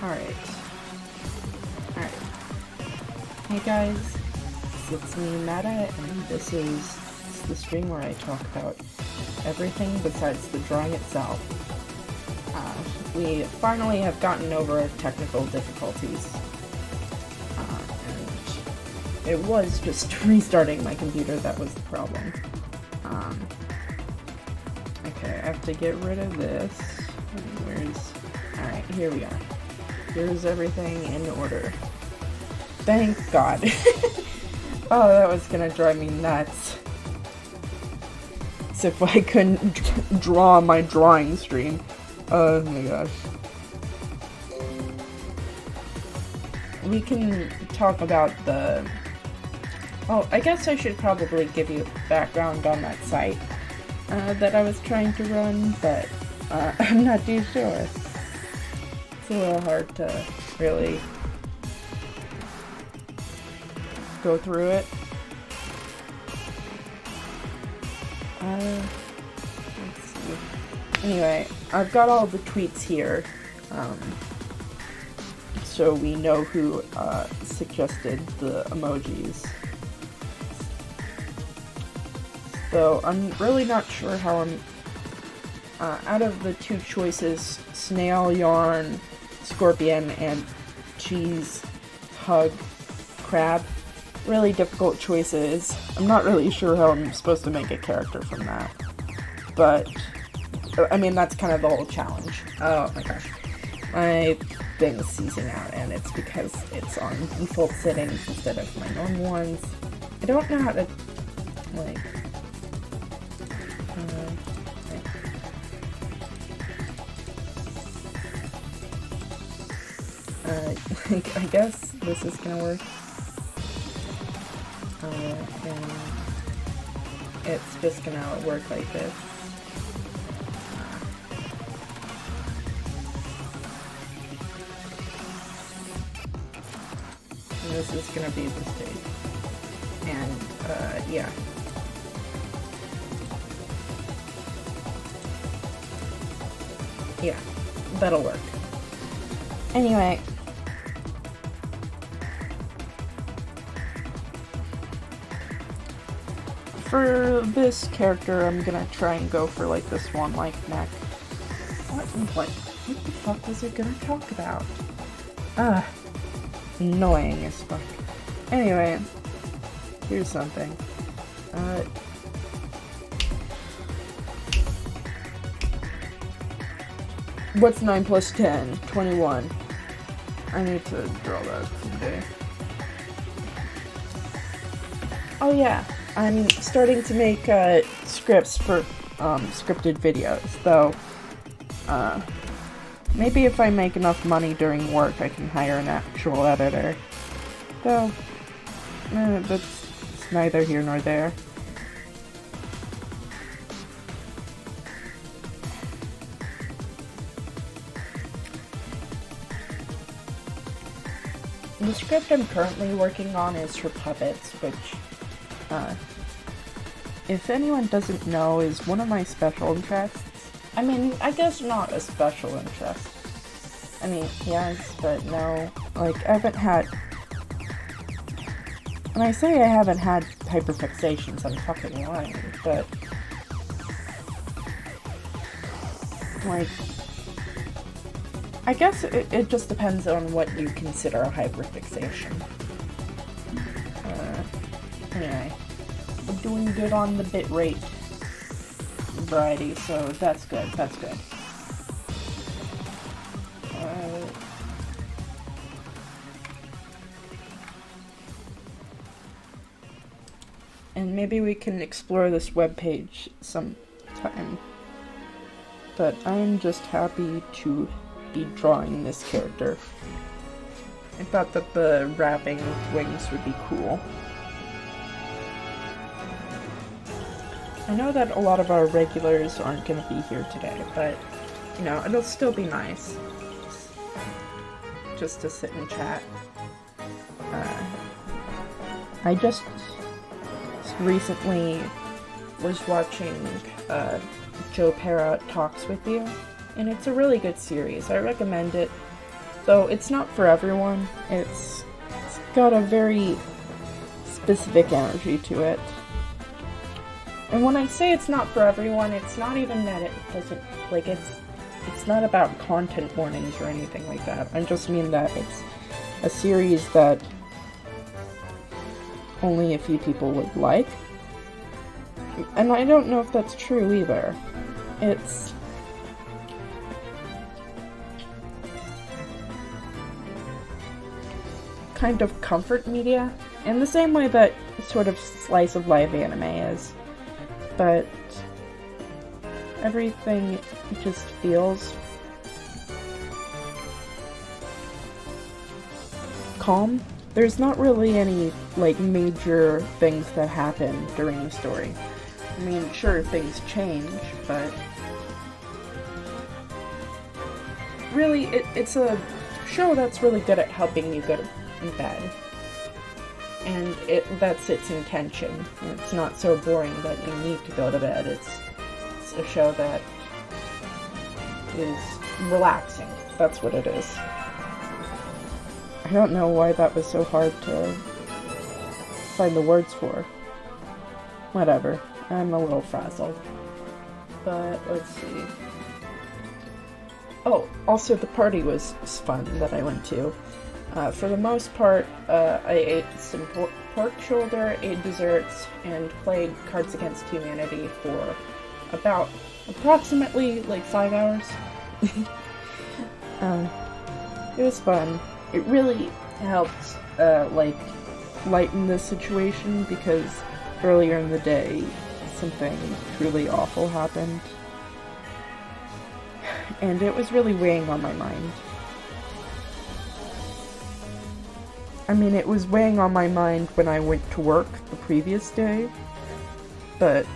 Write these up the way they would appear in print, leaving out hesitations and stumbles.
Alright. Alright. Hey guys, it's me, Meta, and this is the stream where I talk about everything besides the drawing itself. We finally have gotten over technical difficulties. And it was just restarting my computer that was the problem. Okay, I have to get rid of this. Alright, here we are. Here's everything in order. Thank God. Oh, that was gonna drive me nuts. As if I couldn't draw my drawing stream. Oh my gosh. We can talk about the... Oh, I guess I should probably give you background on that site that I was trying to run, but I'm not too sure. It's a little hard to really go through it. Let's see. Anyway, I've got all the tweets here, so we know who suggested the emojis. So I'm really not sure how I'm, out of the two choices, snail, yarn, scorpion, and cheese, hug, crab, really difficult choices. I'm not really sure how I'm supposed to make a character from that. But, I mean, that's kind of the whole challenge. Oh my gosh. My thing is seizing out, and it's because it's on default settings instead of my normal ones. I don't know how to, like... I guess this is gonna work. And it's just gonna work like this. And this is gonna be the stage. And, yeah. Yeah, that'll work. Anyway. For this character, I'm gonna try and go for like this one, like neck. What the fuck was it gonna talk about? Annoying as fuck. Anyway, here's something. What's 9 plus 10? 21. I need to draw that someday. Oh yeah. I'm starting to make scripts for scripted videos, though maybe if I make enough money during work I can hire an actual editor. Though, that's neither here nor there. The script I'm currently working on is for puppets, which if anyone doesn't know, is one of my special interests. I mean, I guess not a special interest. I mean, yes, but no. Like, I haven't had... When I say I haven't had hyperfixations, I'm fucking lying, but... Like... I guess it just depends on what you consider a hyperfixation. Anyway. We're doing good on the bitrate variety, so that's good, that's good. And maybe we can explore this webpage sometime. But I'm just happy to be drawing this character. I thought that the wrapping wings would be cool. I know that a lot of our regulars aren't going to be here today, but, you know, it'll still be nice. Just to sit and chat. I just recently was watching Joe Pera Talks With You, and it's a really good series. I recommend it. though it's not for everyone. It's got a very specific energy to it. And when I say it's not for everyone, it's not even that it doesn't, like, it's not about content warnings or anything like that. I just mean that it's a series that only a few people would like. And I don't know if that's true either. It's kind of comfort media, in the same way that sort of slice of life anime is. But everything just feels calm. There's not really any, like, major things that happen during the story. I mean, sure, things change, but really, it's a show that's really good at helping you go to bed. And that's its intention. It's not so boring that you need to go to bed. It's a show that is relaxing. That's what it is. I don't know why that was so hard to find the words for. Whatever. I'm a little frazzled. But let's see. Oh, also the party was fun that I went to. For the most part, I ate some pork shoulder, ate desserts, and played Cards Against Humanity for approximately, like, 5 hours. It was fun. It really helped, like, lighten the situation, because earlier in the day, something truly awful happened. And it was really weighing on my mind. I mean, it was weighing on my mind when I went to work the previous day, but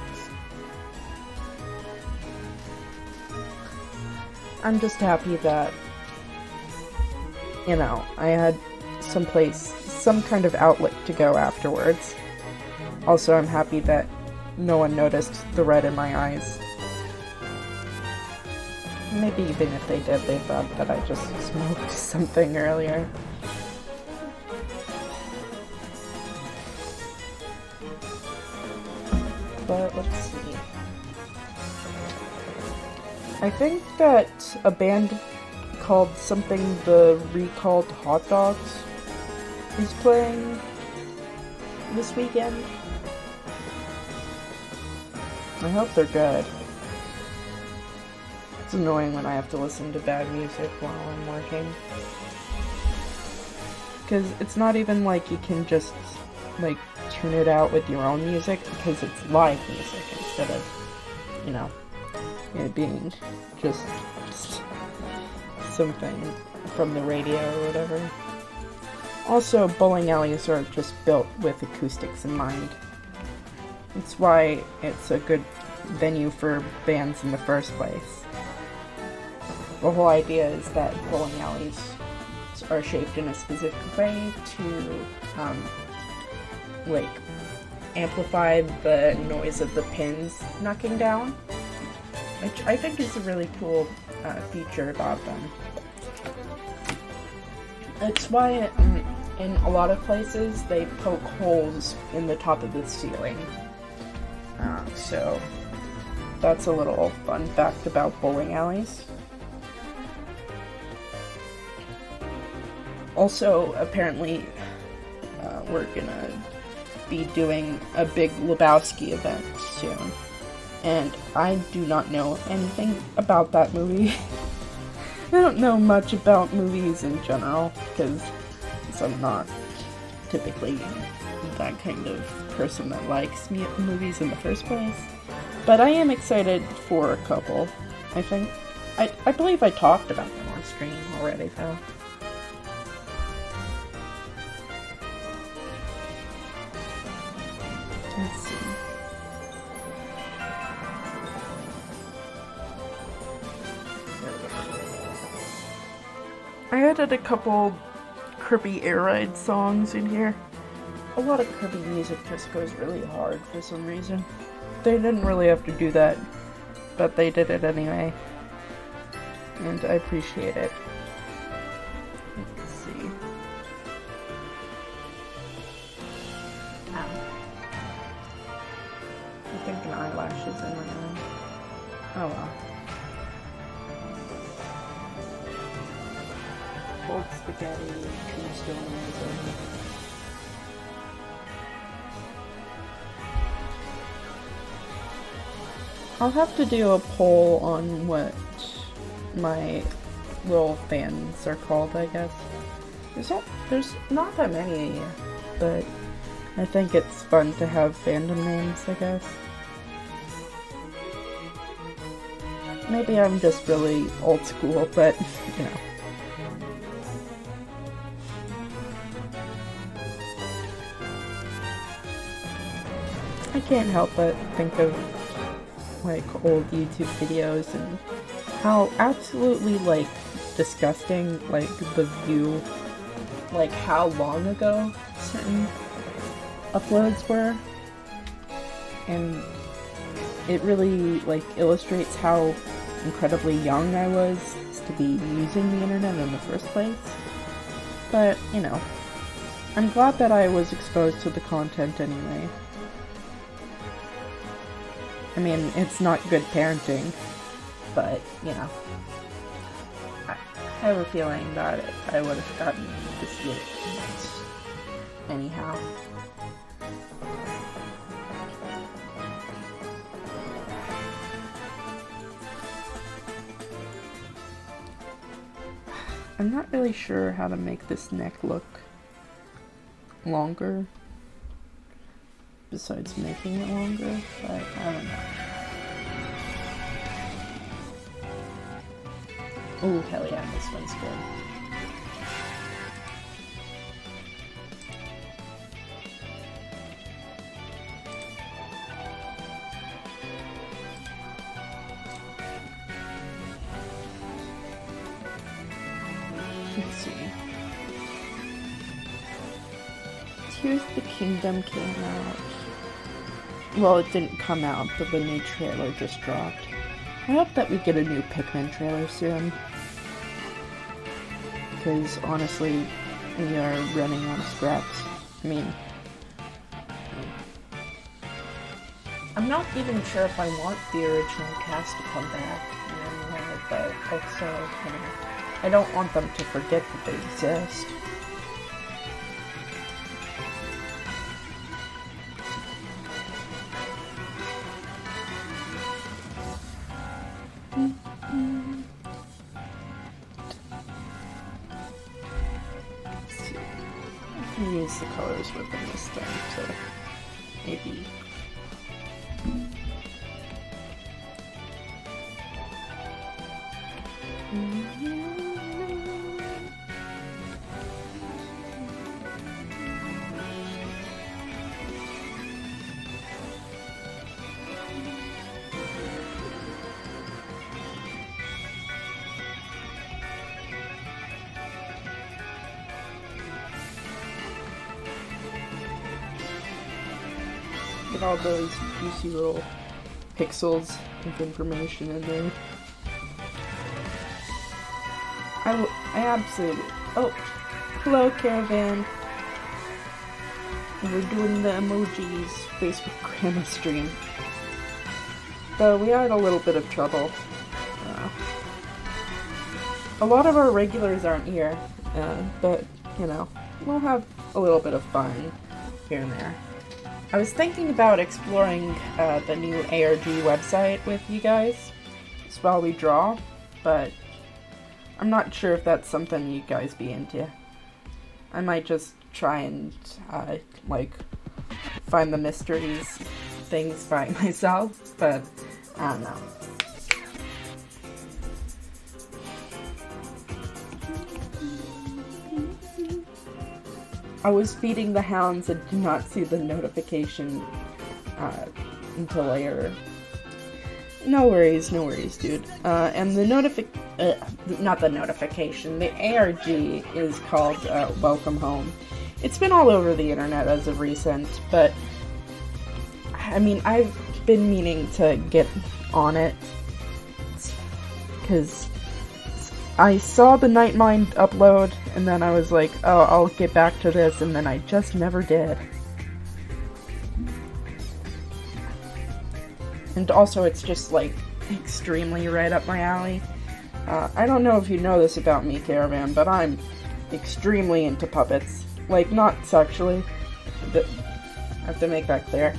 I'm just happy that, you know, I had some kind of outlet to go afterwards. Also, I'm happy that no one noticed the red in my eyes. Maybe even if they did, they thought that I just smoked something earlier. But let's see. I think that a band called something the Recalled Hot Dogs is playing this weekend. I hope they're good. It's annoying when I have to listen to bad music while I'm working. Because it's not even like you can just, like, tune it out with your own music, because it's live music instead of, you know, it being just something from the radio or whatever. Also, bowling alleys are just built with acoustics in mind. It's why it's a good venue for bands in the first place. The whole idea is that bowling alleys are shaped in a specific way to, like, amplify the noise of the pins knocking down, which I think is a really cool feature about them. It's why in a lot of places they poke holes in the top of the ceiling. So that's a little fun fact about bowling alleys. Also, apparently, we're gonna be doing a big Lebowski event soon. And I do not know anything about that movie. I don't know much about movies in general, because I'm not typically that kind of person that likes movies in the first place. But I am excited for a couple, I think. I believe I talked about them on stream already, though. Let's see. I added a couple Kirby Air Ride songs in here. A lot of Kirby music just goes really hard for some reason. They didn't really have to do that, but they did it anyway. And I appreciate it. thinking eyelashes in my eye. Oh well. Cold spaghetti, tombstone Arizona. I'll have to do a poll on what my little fans are called, I guess. There's not that many, but I think it's fun to have fandom names, I guess. Maybe I'm just really old school, but, you know. I can't help but think of, like, old YouTube videos and how absolutely, like, disgusting, like, the view, like, how long ago certain uploads were. And it really, like, illustrates how incredibly young I was to be using the internet in the first place. But, you know, I'm glad that I was exposed to the content anyway. I mean, it's not good parenting, but, you know, I have a feeling that I would have gotten to see it anyhow. I'm not really sure how to make this neck look longer. Besides making it longer, but I don't know. Oh, hell yeah, this one's good. Let's see. Tears of the Kingdom came out. Well, it didn't come out, but the new trailer just dropped. I hope that we get a new Pikmin trailer soon. Because, honestly, we are running out of scraps. I mean, I'm not even sure if I want the original cast to come back in any way, but also, you know, I don't want them to forget that they exist. Use the colors within this thing to maybe get all those juicy little pixels of information in there. I absolutely... Oh! Hello, Caravan! We're doing the emojis Facebook Grandma stream. So we had a little bit of trouble. A lot of our regulars aren't here, but, you know, we'll have a little bit of fun here and there. I was thinking about exploring the new ARG website with you guys while we draw, but I'm not sure if that's something you guys be into. I might just try and, like, find the mysteries things by myself, but I don't know. I was feeding the hounds and did not see the notification until later. No worries, dude. And the not the notification, the ARG is called Welcome Home. It's been all over the internet as of recent, but I mean, I've been meaning to get on it because I saw the Nightmind upload, and then I was like, oh, I'll get back to this, and then I just never did. And also it's just, like, extremely right up my alley. I don't know if you know this about me, Caravan, but I'm extremely into puppets. Like, not sexually. I have to make that clear.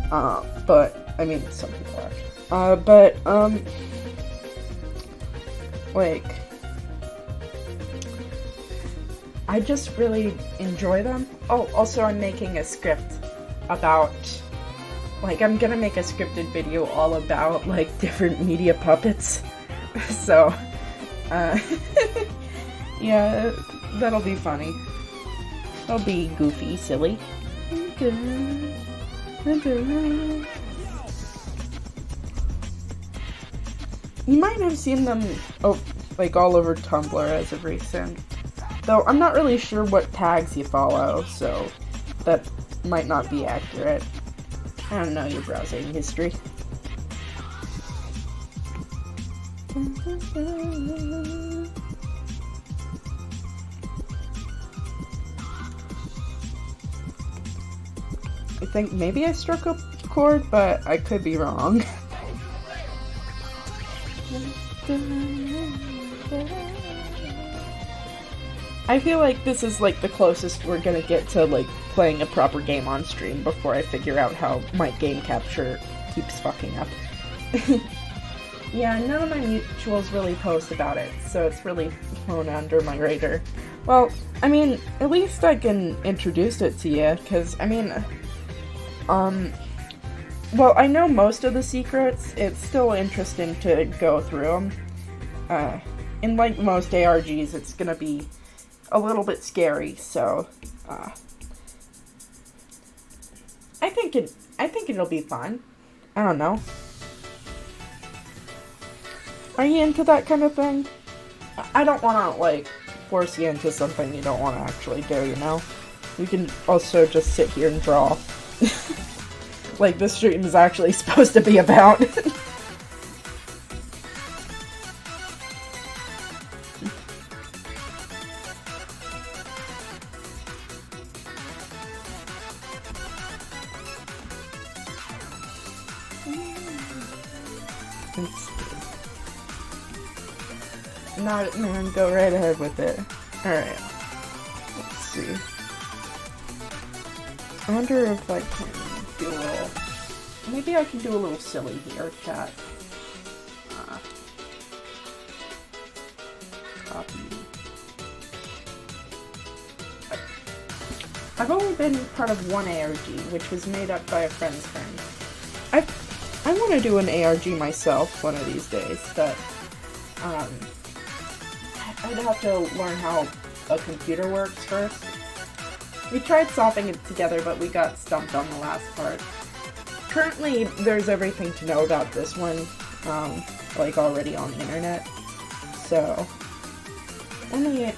But, I mean, some people are. Like, I just really enjoy them. Oh, also I'm making a script about, like, I'm gonna make a scripted video all about, like, different media puppets. So, yeah, that'll be funny. It'll be goofy, silly. You might have seen them, like, all over Tumblr as of recent. Though I'm not really sure what tags you follow, so that might not be accurate. I don't know your browsing history. I think maybe I struck a chord, but I could be wrong. I feel like this is, like, the closest we're gonna get to, like, playing a proper game on stream before I figure out how my game capture keeps fucking up. Yeah, none of my mutuals really post about it, so it's really flown under my radar. Well, I mean, at least I can introduce it to you, because, I mean, well, I know most of the secrets. It's still interesting to go through them. In, like, most ARGs, it's gonna be a little bit scary, so, I think it'll be fun. I don't know. Are you into that kind of thing? I don't want to, like, force you into something you don't want to actually do, you know? We can also just sit here and draw. Like this stream is actually supposed to be about. Not, man, go right ahead with it. Alright. Let's see. I wonder if I can do a little... Maybe I can do a little silly here, chat. Copy. I've only been part of one ARG, which was made up by a friend's friend. I want to do an ARG myself one of these days, but I'd have to learn how a computer works first. We tried solving it together, but we got stumped on the last part. Currently, there's everything to know about this one, like, already on the internet. So, let me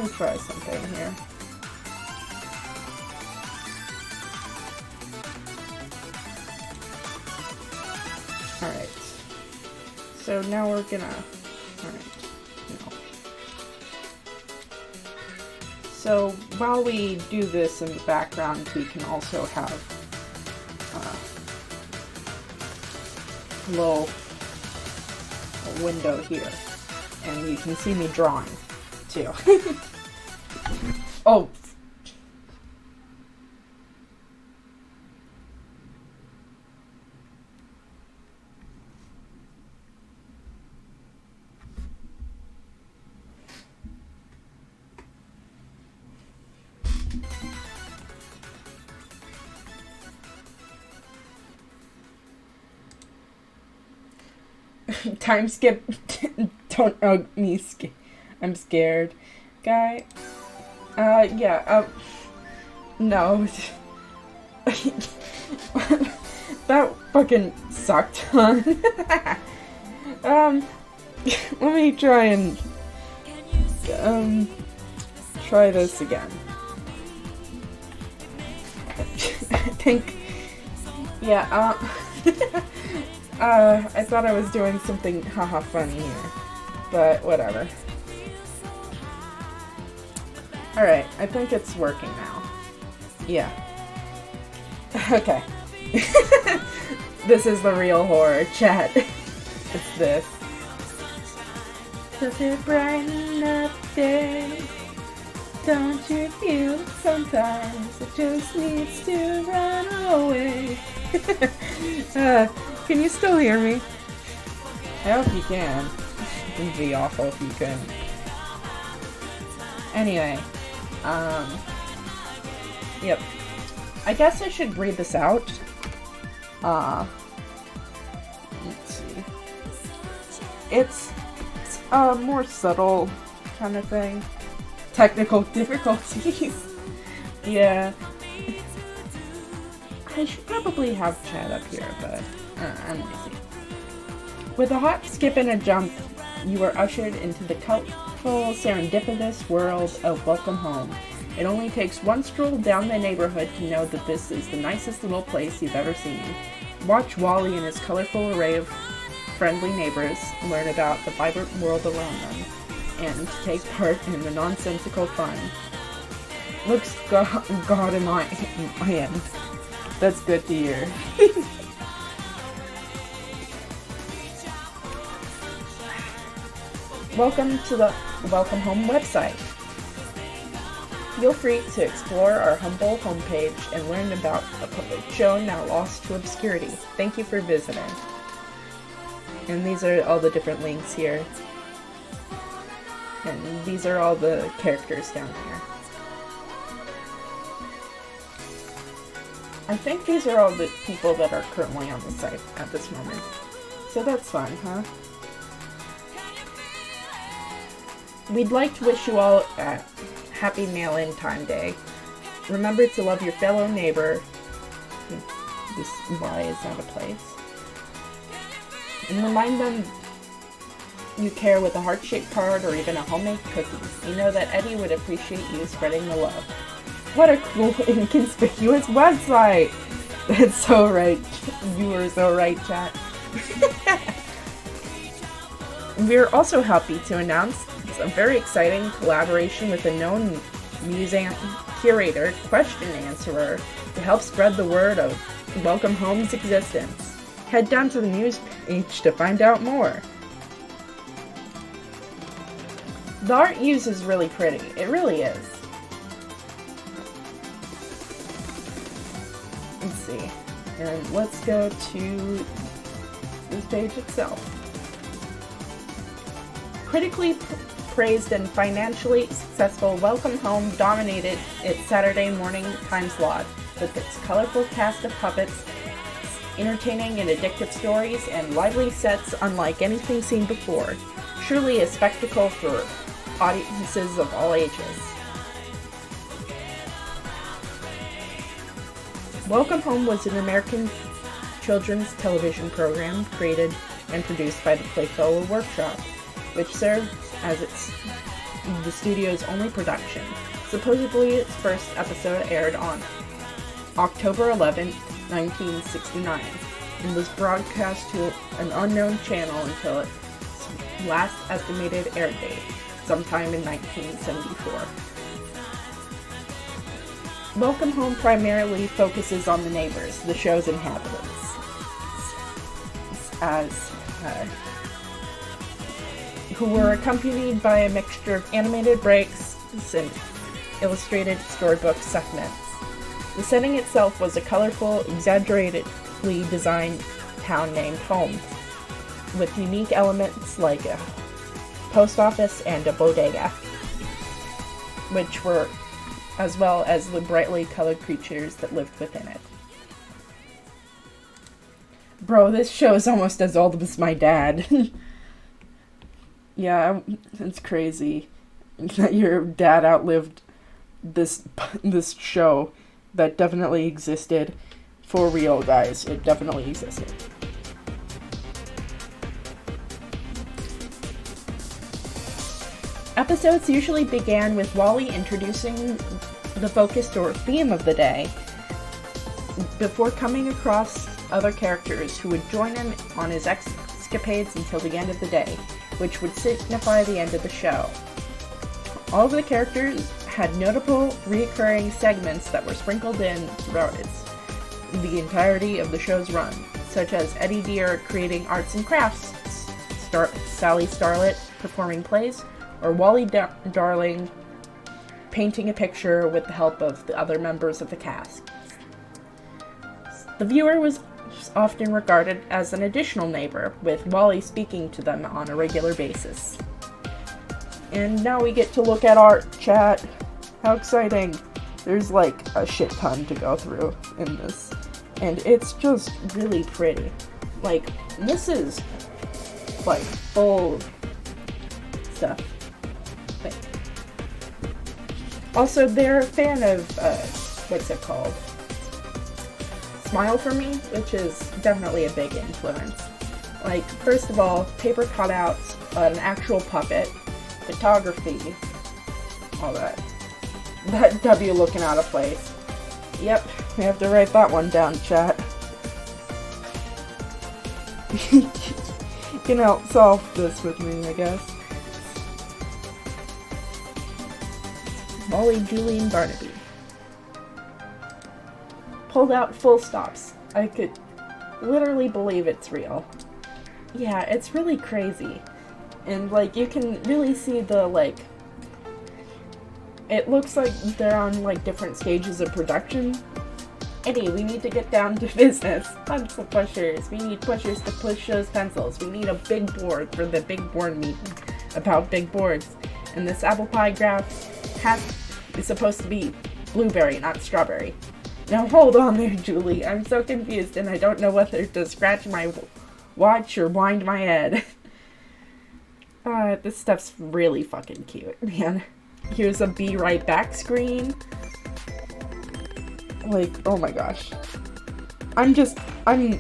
try something here. Alright. So now we're gonna... Alright. No. So while we do this in the background, we can also have a little window here. And you can see me drawing, too. Oh! Time skip. Don't hug me. I'm scared. Guy. Yeah, no. That fucking sucked, huh? Let me try and, try this again. I think, yeah, I thought I was doing something haha funny here, but whatever. Alright, I think it's working now. Yeah. Okay. This is the real horror, chat. It's this. Does it brighten up day? Don't you feel sometimes it just needs to run away? Can you still hear me? I hope you can. It would be awful if you couldn't. Anyway, yep. I guess I should read this out. Let's see. It's a more subtle kind of thing. Technical difficulties. Yeah. I should probably have chat up here, but I'm lazy. With a hop, skip, and a jump, you are ushered into the colorful, serendipitous world of Welcome Home. It only takes one stroll down the neighborhood to know that this is the nicest little place you've ever seen. Watch Wally and his colorful array of friendly neighbors learn about the vibrant world around them, and take part in the nonsensical fun. Looks God in my end. That's good to hear. Welcome to the Welcome Home website. Feel free to explore our humble homepage and learn about a puppet show now lost to obscurity. Thank you for visiting. And these are all the different links here. And these are all the characters down here. I think these are all the people that are currently on the site at this moment. So that's fun, huh? We'd like to wish you all a happy mail-in time day. Remember to love your fellow neighbor. This Y is not a place. And remind them you care with a heart-shaped card or even a homemade cookie. You know that Eddie would appreciate you spreading the love. What a cool, inconspicuous website! That's so right. You were so right, chat. We're also happy to announce a very exciting collaboration with a known museum curator, question answerer, to help spread the word of Welcome Home's existence. Head down to the news page to find out more. The art used is really pretty. It really is. Let's see. And let's go to this page itself. Critically praised and financially successful Welcome Home dominated its Saturday morning time slot with its colorful cast of puppets, entertaining and addictive stories, and lively sets unlike anything seen before. Truly a spectacle for audiences of all ages. Welcome Home was an American children's television program created and produced by the Playfellow Workshop, which served as the studio's only production. Supposedly, its first episode aired on October 11, 1969, and was broadcast to an unknown channel until its last estimated air date, sometime in 1974. Welcome Home primarily focuses on the neighbors, the show's inhabitants, who were accompanied by a mixture of animated breaks and illustrated storybook segments. The setting itself was a colorful, exaggeratedly designed town named Home, with unique elements like a post office and a bodega, which were as well as the brightly colored creatures that lived within it. Bro, this show is almost as old as my dad. Yeah, it's crazy that your dad outlived this show that definitely existed. For real, guys. It definitely existed. Episodes usually began with Wally introducing the focus or theme of the day before coming across other characters who would join him on his escapades until the end of the day, which would signify the end of the show. All of the characters had notable recurring segments that were sprinkled in throughout the entirety of the show's run. such as Eddie Deer creating arts and crafts, Sally Starlet performing plays, or Wally Darling painting a picture with the help of the other members of the cast. The viewer was often regarded as an additional neighbor, with Wally speaking to them on a regular basis. And now we get to look at art, chat. How exciting! There's like a shit ton to go through in this, and it's just really pretty. Like, this is like full stuff. Like, also, they're a fan of what's it called? Smile for Me, which is definitely a big influence. Like, first of all, paper cutouts, an actual puppet, photography, all that. That W looking out of place. Yep, we have to write that one down, chat. You can solve this with me, I guess. Molly Julian Barnaby. Pulled out full stops. I could literally believe it's real. Yeah, it's really crazy. And, like, you can really see the, like, it looks like they're on, like, different stages of production. Eddie, we need to get down to business. Pencil pushers. We need pushers to push those pencils. We need a big board for the big board meeting about big boards. And this apple pie graph is supposed to be blueberry, not strawberry. Now hold on there, Julie. I'm so confused and I don't know whether to scratch my watch or wind my head. This stuff's really fucking cute, man. Here's a be right back screen. Like, oh my gosh. I'm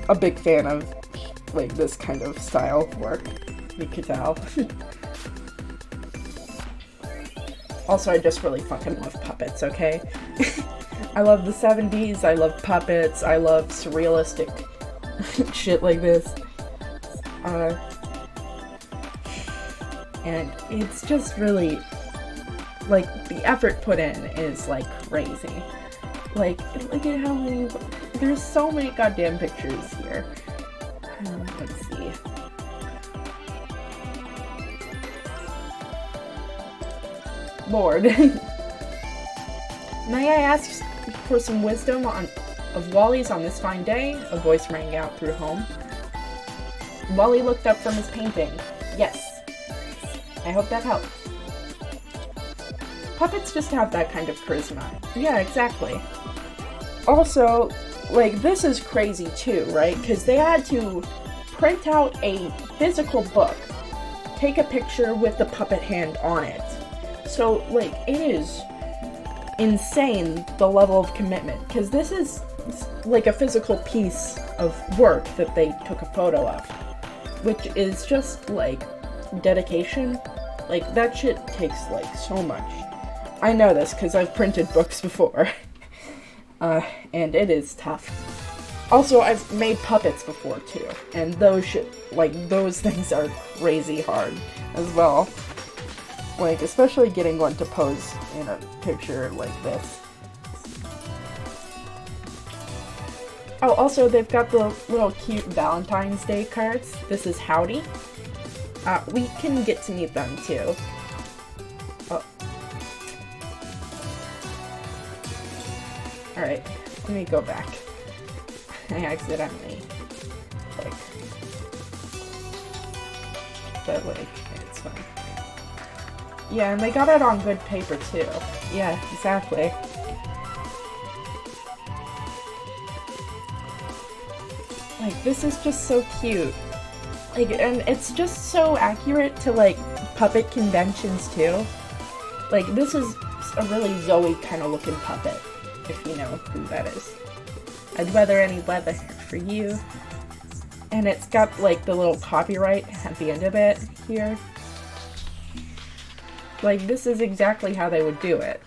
a big fan of, like, this kind of style of work. You could tell. Also, I just really fucking love puppets, okay? I love the 70s, I love puppets, I love surrealistic shit like this. And it's just really, like, the effort put in is, like, crazy. Like, look at how many, there's so many goddamn pictures here. Let's see. Lord. May I ask for some wisdom of Wally's on this fine day? A voice rang out through home. Wally looked up from his painting. Yes. I hope that helps. Puppets just have that kind of charisma. Yeah, exactly. Also, like, this is crazy too, right? Because they had to print out a physical book, take a picture with the puppet hand on it. So, like, it is insane, the level of commitment. Because this is, like, a physical piece of work that they took a photo of. Which is just, like, dedication. Like, that shit takes, like, so much. I know this because I've printed books before. And it is tough. Also, I've made puppets before, too. And those things are crazy hard as well. Like, especially getting one to pose in a picture like this. Oh, also, they've got the little cute Valentine's Day cards. This is Howdy. We can get to meet them, too. Oh. Alright, let me go back. I accidentally, like, but, like, it's fine. Yeah, and they got it on good paper, too. Yeah, exactly. Like, this is just so cute. Like, and it's just so accurate to, like, puppet conventions, too. Like, this is a really Zoe kind of looking puppet, if you know who that is. I'd weather any weather for you. And it's got, like, the little copyright at the end of it here. Like, this is exactly how they would do it.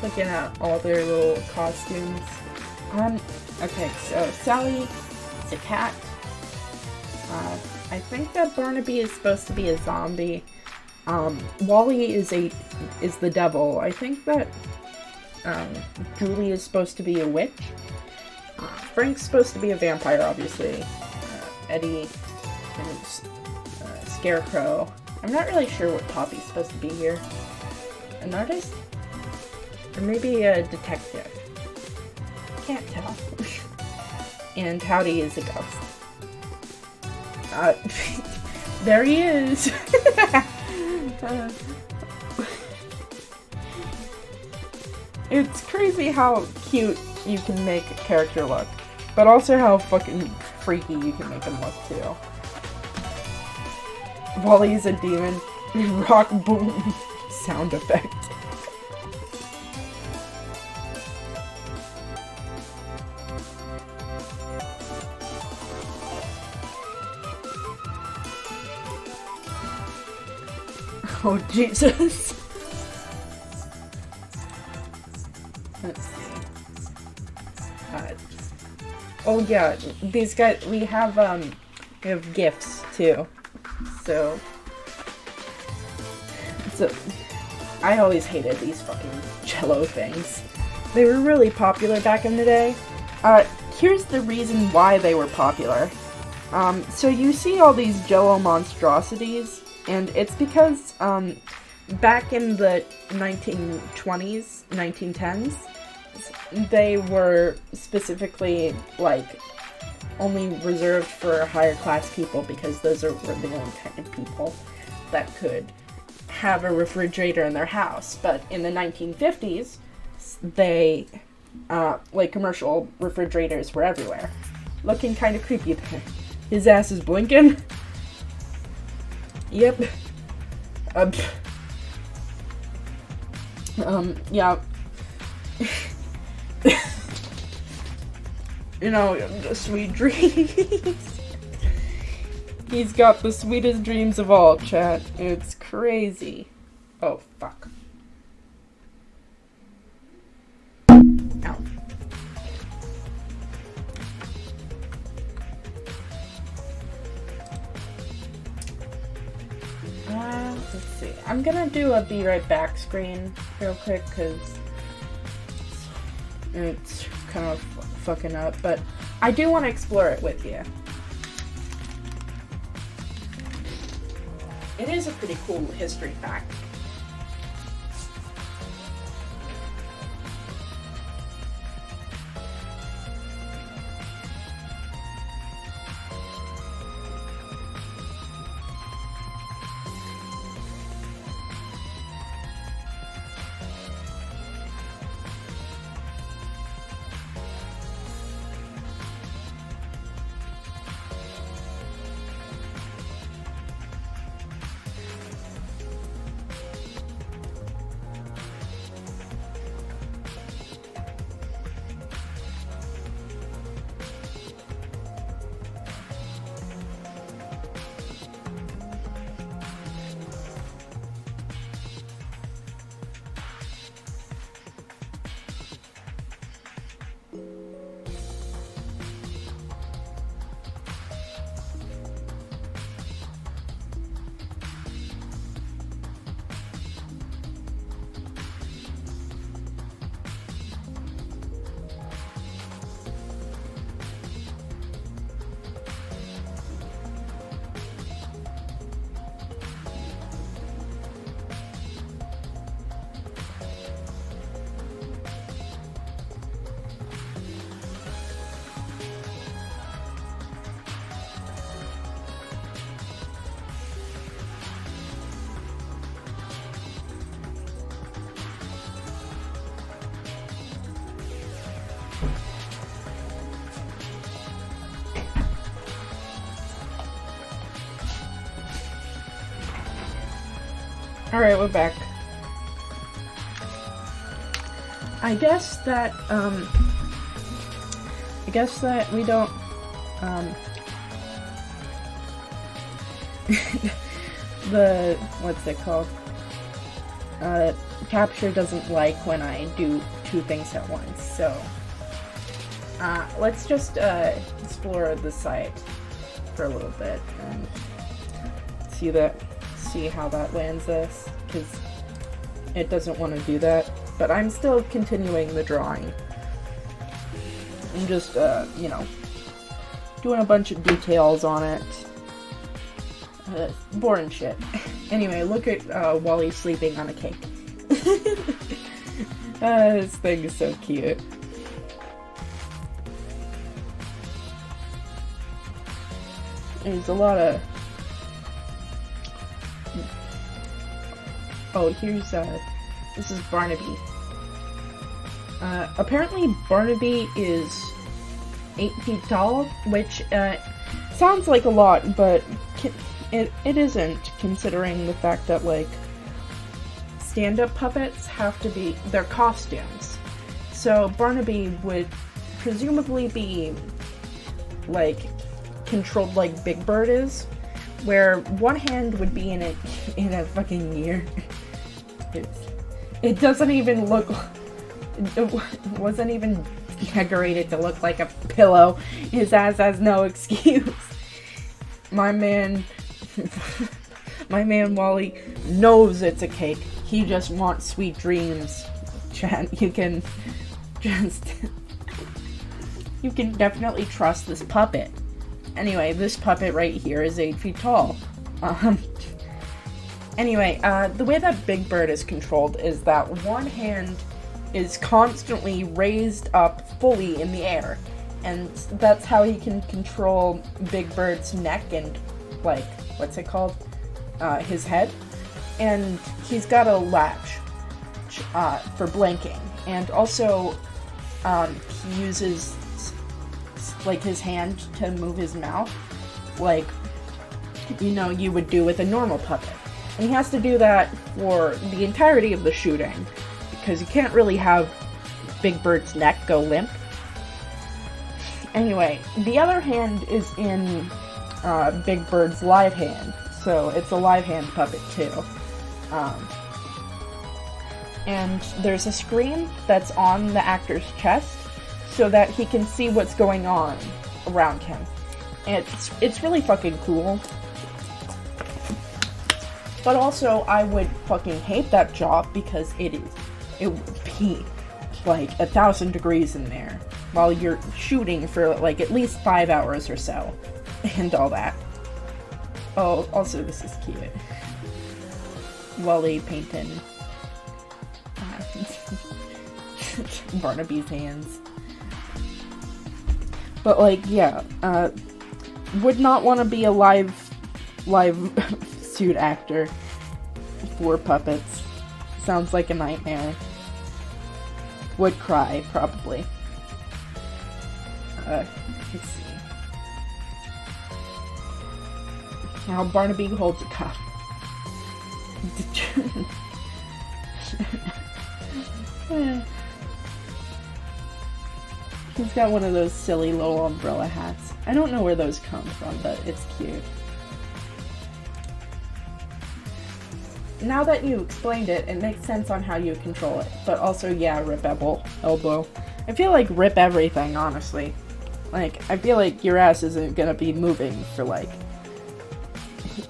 Looking at all their little costumes. Okay, so Sally is a cat. I think that Barnaby is supposed to be a zombie. Wally is the devil. I think that Julie is supposed to be a witch. Frank's supposed to be a vampire, obviously. Eddie is Scarecrow. I'm not really sure what Poppy's supposed to be here. An artist? Or maybe a detective. Can't tell. And Howdy is a ghost. There he is! It's crazy how cute you can make a character look, but also how fucking freaky you can make him look too. Wally's a demon. Rock boom sound effect. Oh, Jesus. Let's see. Oh yeah, these guys, we have gifts too. So I always hated these fucking Jello things. They were really popular back in the day. Here's the reason why they were popular. So you see all these Jello monstrosities, and it's because, back in the 1920s, 1910s, they were specifically, like, only reserved for higher class people because those were the only kind of people that could have a refrigerator in their house. But in the 1950s, they, like, commercial refrigerators were everywhere. Looking kind of creepy there. His ass is blinking. Yep. Yeah. You know, sweet dreams. He's got the sweetest dreams of all, chat. It's crazy. Oh, fuck. Ow. Let's see. I'm gonna do a be right back screen real quick, because it's kind of fucking up, but I do want to explore it with you. It is a pretty cool history fact. Alright, we're back. I guess that we don't, what's it called? Capture doesn't like when I do two things at once, so, let's just, explore the site for a little bit and see that see how that lands this, because it doesn't want to do that. But I'm still continuing the drawing. I'm just, you know, doing a bunch of details on it. Boring shit. Anyway, look at Wally sleeping on a cake. This thing is so cute. There's a lot of... Oh, here's, this is Barnaby. Apparently Barnaby is 8 feet tall, which, sounds like a lot, but it isn't, considering the fact that, like, stand-up puppets have to be, they're costumes. So Barnaby would presumably be, like, controlled like Big Bird is, where one hand would be in a fucking ear. It doesn't even look, it wasn't even decorated to look like a pillow. His ass has no excuse. My man Wally knows it's a cake. He just wants sweet dreams. Chat, you can definitely trust this puppet. Anyway, this puppet right here is 8 feet tall. Anyway, the way that Big Bird is controlled is that one hand is constantly raised up fully in the air. And that's how he can control Big Bird's neck and, like, what's it called? His head. And he's got a latch for blinking. And also, he uses, like, his hand to move his mouth, like, you know, you would do with a normal puppet. And he has to do that for the entirety of the shooting, because you can't really have Big Bird's neck go limp. Anyway, the other hand is in Big Bird's live hand, so it's a live hand puppet too. And there's a screen that's on the actor's chest, so that he can see what's going on around him. And it's really fucking cool. But also, I would fucking hate that job because it would be like 1,000 degrees in there while you're shooting for like at least 5 hours or so, and all that. Oh, also this is cute. Wally painting Barnaby's hands. But, like, yeah, would not want to be a live suit actor for puppets. Sounds like a nightmare. Would cry, probably. Let's see. Now Barnaby holds a cup. He's got one of those silly little umbrella hats. I don't know where those come from, but it's cute. Now that you explained it, it makes sense on how you control it. But also, yeah, rip elbow. I feel like rip everything, honestly. Like, I feel like your ass isn't gonna be moving for, like,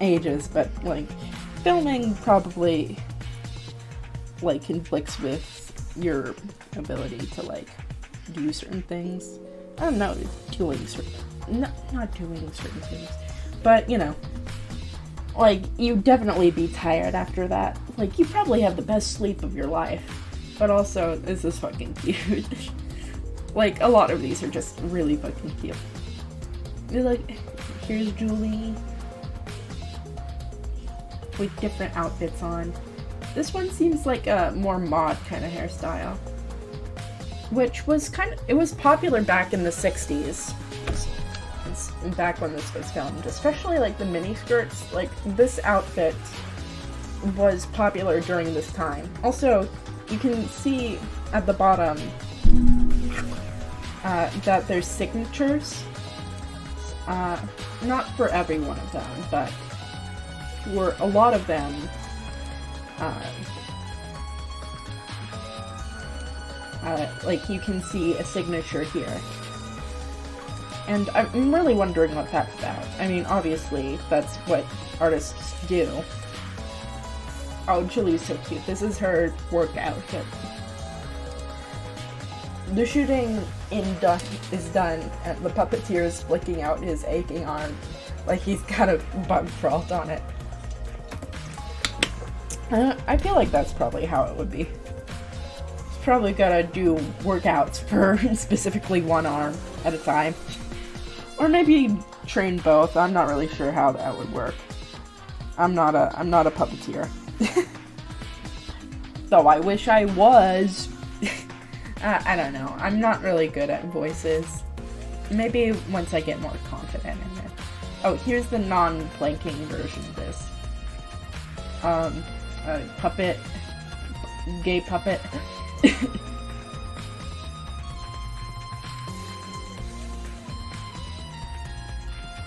ages, but, like, filming probably, like, conflicts with your ability to, like, do certain things. I don't know, not doing certain things, but, you know, like, you'd definitely be tired after that. Like, you probably have the best sleep of your life, but also, this is fucking cute. Like, a lot of these are just really fucking cute. They're like, here's Julie with different outfits on. This one seems like a more mod kind of hairstyle, which was it was popular back in the 60s, back when this was filmed, especially like the mini skirts. Like, this outfit was popular during this time. Also, you can see at the bottom that there's signatures, not for every one of them, but for a lot of them, like, you can see a signature here. And I'm really wondering what that's about. I mean, obviously, that's what artists do. Oh, Julie's so cute. This is her work outfit. The shooting is done, and the puppeteer is flicking out his aching arm like he's got a bug crawled on it. I feel like that's probably how it would be. He's probably gotta do workouts for specifically one arm at a time. Or maybe train both. I'm not really sure how that would work. I'm not a puppeteer. Though I wish I was. I don't know. I'm not really good at voices. Maybe once I get more confident in it. Oh, here's the non-planking version of this. A puppet. Gay puppet.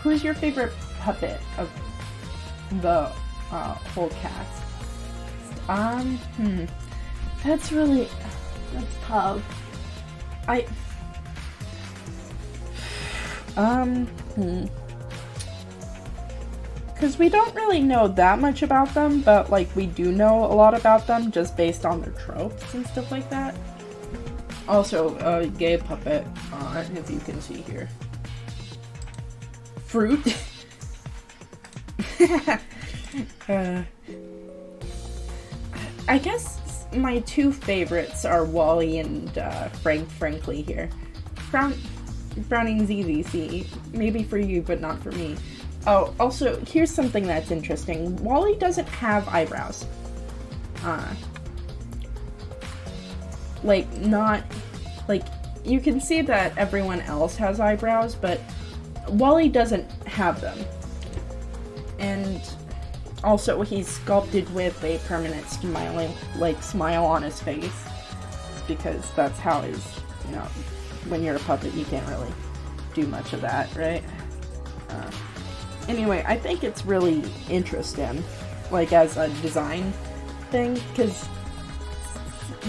Who's your favorite puppet of the whole cast? That's tough. Because we don't really know that much about them, but, like, we do know a lot about them just based on their tropes and stuff like that. Also, a gay puppet, if you can see here. Fruit? I guess my two favorites are Wally and Frank Frankly here. Browning's easy, see. Maybe for you, but not for me. Oh, also, here's something that's interesting. Wally doesn't have eyebrows. You can see that everyone else has eyebrows, but Wally doesn't have them. And also, he's sculpted with a permanent smile on his face. Because that's how his, when you're a puppet, you can't really do much of that, right? Anyway, I think it's really interesting, as a design thing, because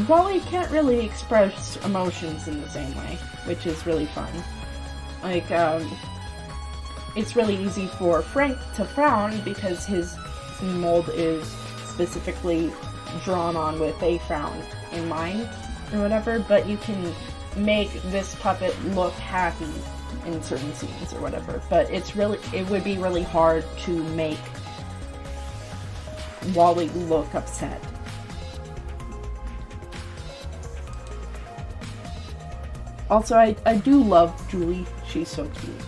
Wally can't really express emotions in the same way, which is really fun. It's really easy for Frank to frown because his mold is specifically drawn on with a frown in mind, or whatever, but you can make this puppet look happy in certain scenes or whatever, but it would be really hard to make Wally look upset. Also, I do love Julie. She's so cute.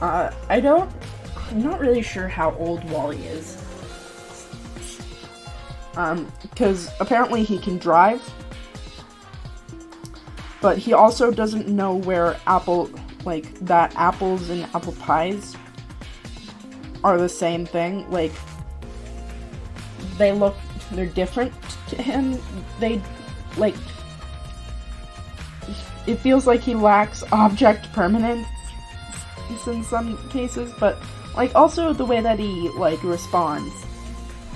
I'm not really sure how old Wally is. Because apparently he can drive, but he also doesn't know where apples and apple pies are the same thing. They're different to him. It feels like he lacks object permanence in some cases, but, also the way that he, responds.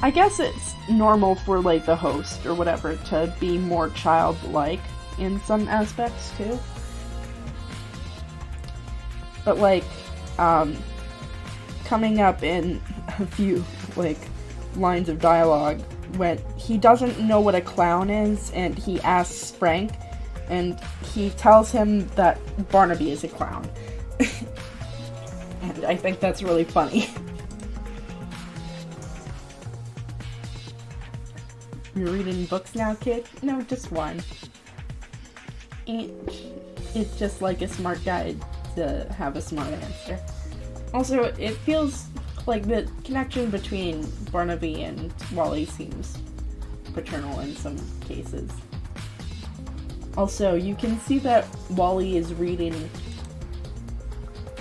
I guess it's normal for, the host or whatever to be more childlike in some aspects, too. But, coming up in a few, lines of dialogue when he doesn't know what a clown is, and he asks Frank, and he tells him that Barnaby is a clown. And I think that's really funny. You're reading books now, kid? No, just one. It's just like a smart guy to have a smart answer. Also, it feels like the connection between Barnaby and Wally seems paternal in some cases. Also, you can see that Wally is reading...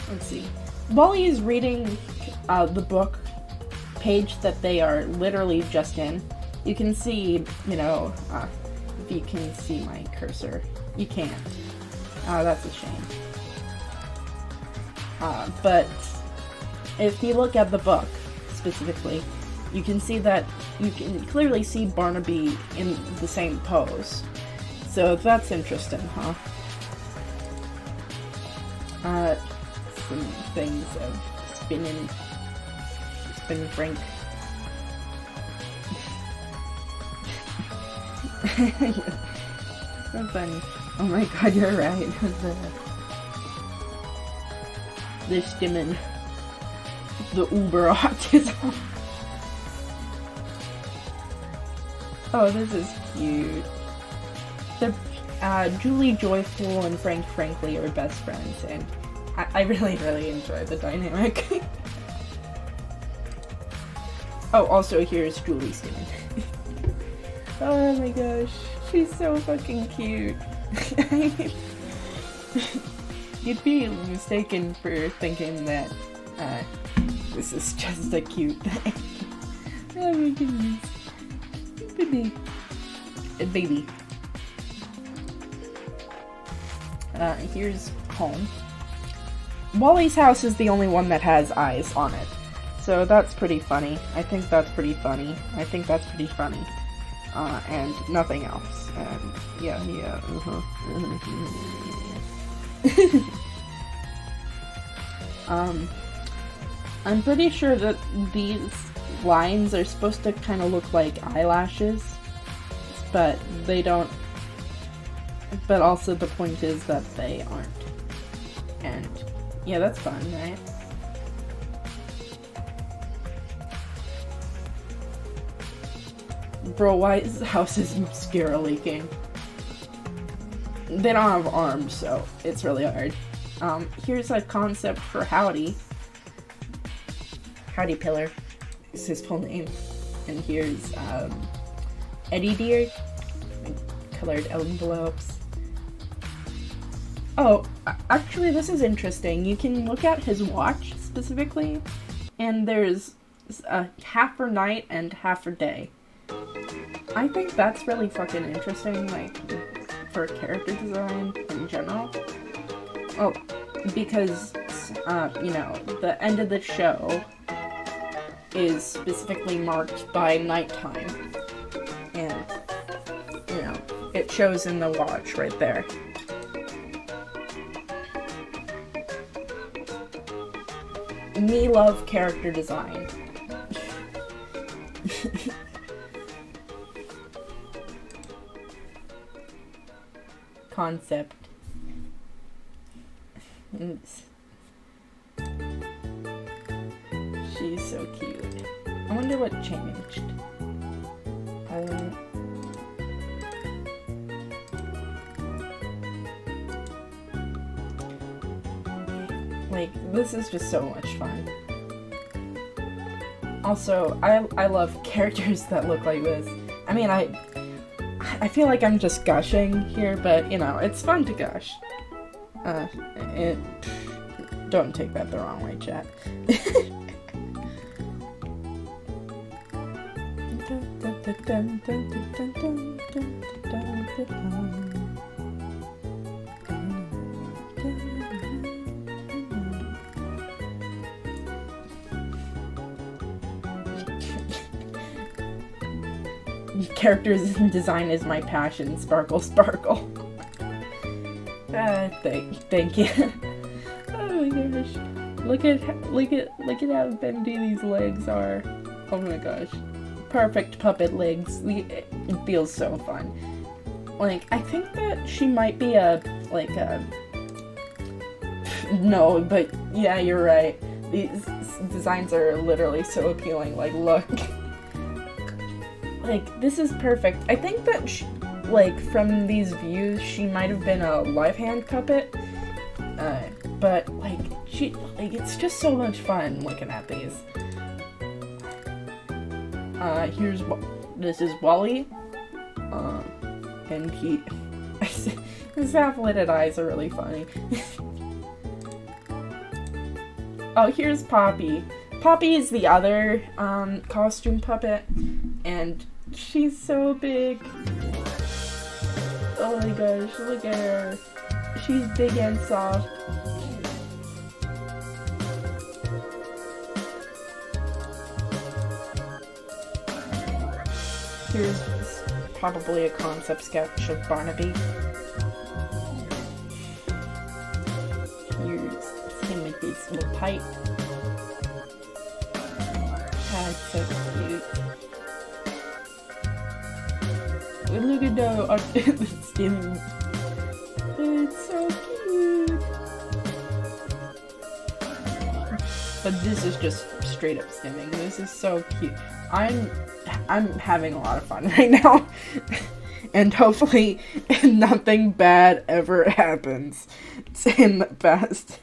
Let's see. Wally is reading the book page that they are literally just in. You can see, if you can see my cursor. You can't. That's a shame. But if you look at the book, specifically, you can see that you can clearly see Barnaby in the same pose. So that's interesting, huh? Some things of Spin Frank. So funny. Oh my god, you're right. The stimmen. The uber autism. Oh, this is cute. The Julie Joyful and Frank Frankly are best friends, and I really, really enjoy the dynamic. Oh, also here's Julie Stimmen. Oh my gosh, she's so fucking cute. You'd be mistaken for thinking that this is just a cute thing. Oh my goodness. Baby. Baby. Here's home. Wally's house is the only one that has eyes on it. So that's pretty funny. I think that's pretty funny. And nothing else. And yeah. I'm pretty sure that these lines are supposed to kind of look like eyelashes, but they don't. But also the point is that they aren't. And yeah, that's fun, right? Bro, why is the house's mascara leaking? They don't have arms, so it's really hard. Here's a concept for Howdy. Howdy Pillar is his full name. And here's, Eddie Deer. Colored envelopes. Oh, actually this is interesting. You can look at his watch specifically, and there's a half for night and half for day. I think that's really fucking interesting, like, for character design in general. Oh, because, you know, the end of the show is specifically marked by nighttime. And, you know, it shows in the watch right there. Me love character design. Concept. She's so cute. I wonder what changed. Like, this is just so much fun. Also, I love characters that look like this. I mean, I feel like I'm just gushing here, but, you know, it's fun to gush. Don't take that the wrong way, chat. Characters design is my passion. Sparkle, sparkle. Thank you. Oh my gosh! Look at how bendy these legs are. Oh my gosh! Perfect puppet legs. It feels so fun. Like, I think that she might be no, but yeah, you're right. These designs are literally so appealing. Like, look. Like, this is perfect. I think that, like, from these views, she might have been a live hand puppet. But, like, it's just so much fun looking at these. This is Wally. And his half-lidded eyes are really funny. Oh, here's Poppy. Poppy is the other, costume puppet, and she's so big. Oh my gosh, look at her. She's big and soft. Here's probably a concept sketch of Barnaby. Here's him with his little pipe. That's so cute. Look at the skin. It's so cute. But this is just straight up stimming. This is so cute. I'm having a lot of fun right now. And hopefully nothing bad ever happens in the past.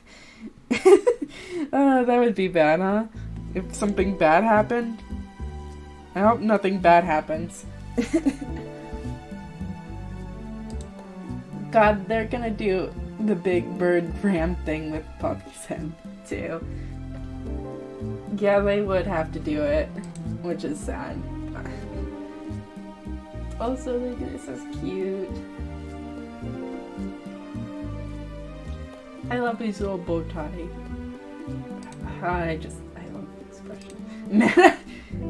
That would be bad, huh? If something bad happened. I hope nothing bad happens. God, they're gonna do the big bird ram thing with Puppy's head, too. Yeah, they would have to do it, which is sad. Also, look at this, this is cute. I love his little bow tie. I love the expression. Man,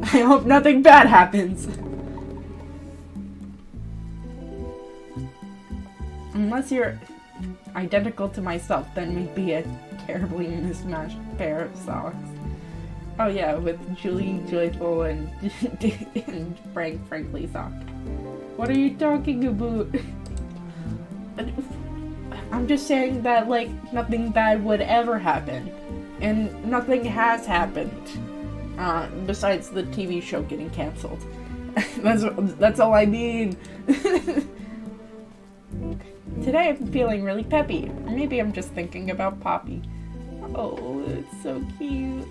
I hope nothing bad happens. Unless you're identical to myself, then maybe a terribly mismatched pair of socks. Oh yeah, with Julie Joyful and, and Frankly sock. What are you talking about? I'm just saying that, like, nothing bad would ever happen. And nothing has happened. Besides the TV show getting canceled. That's all I mean. Today I'm feeling really peppy. Or maybe I'm just thinking about Poppy. Oh, it's so cute.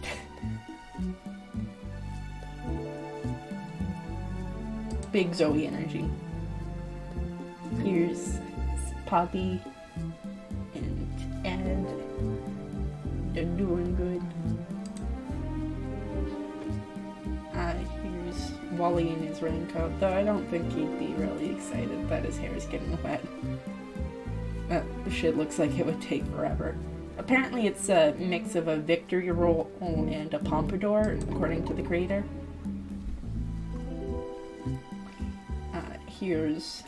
Big Zoe energy. Here's Poppy and Ed. They're doing good. Here's Wally in his raincoat, though I don't think he'd be really excited that his hair is getting wet. That shit looks like it would take forever. Apparently it's a mix of a victory roll and a pompadour, according to the creator. Here's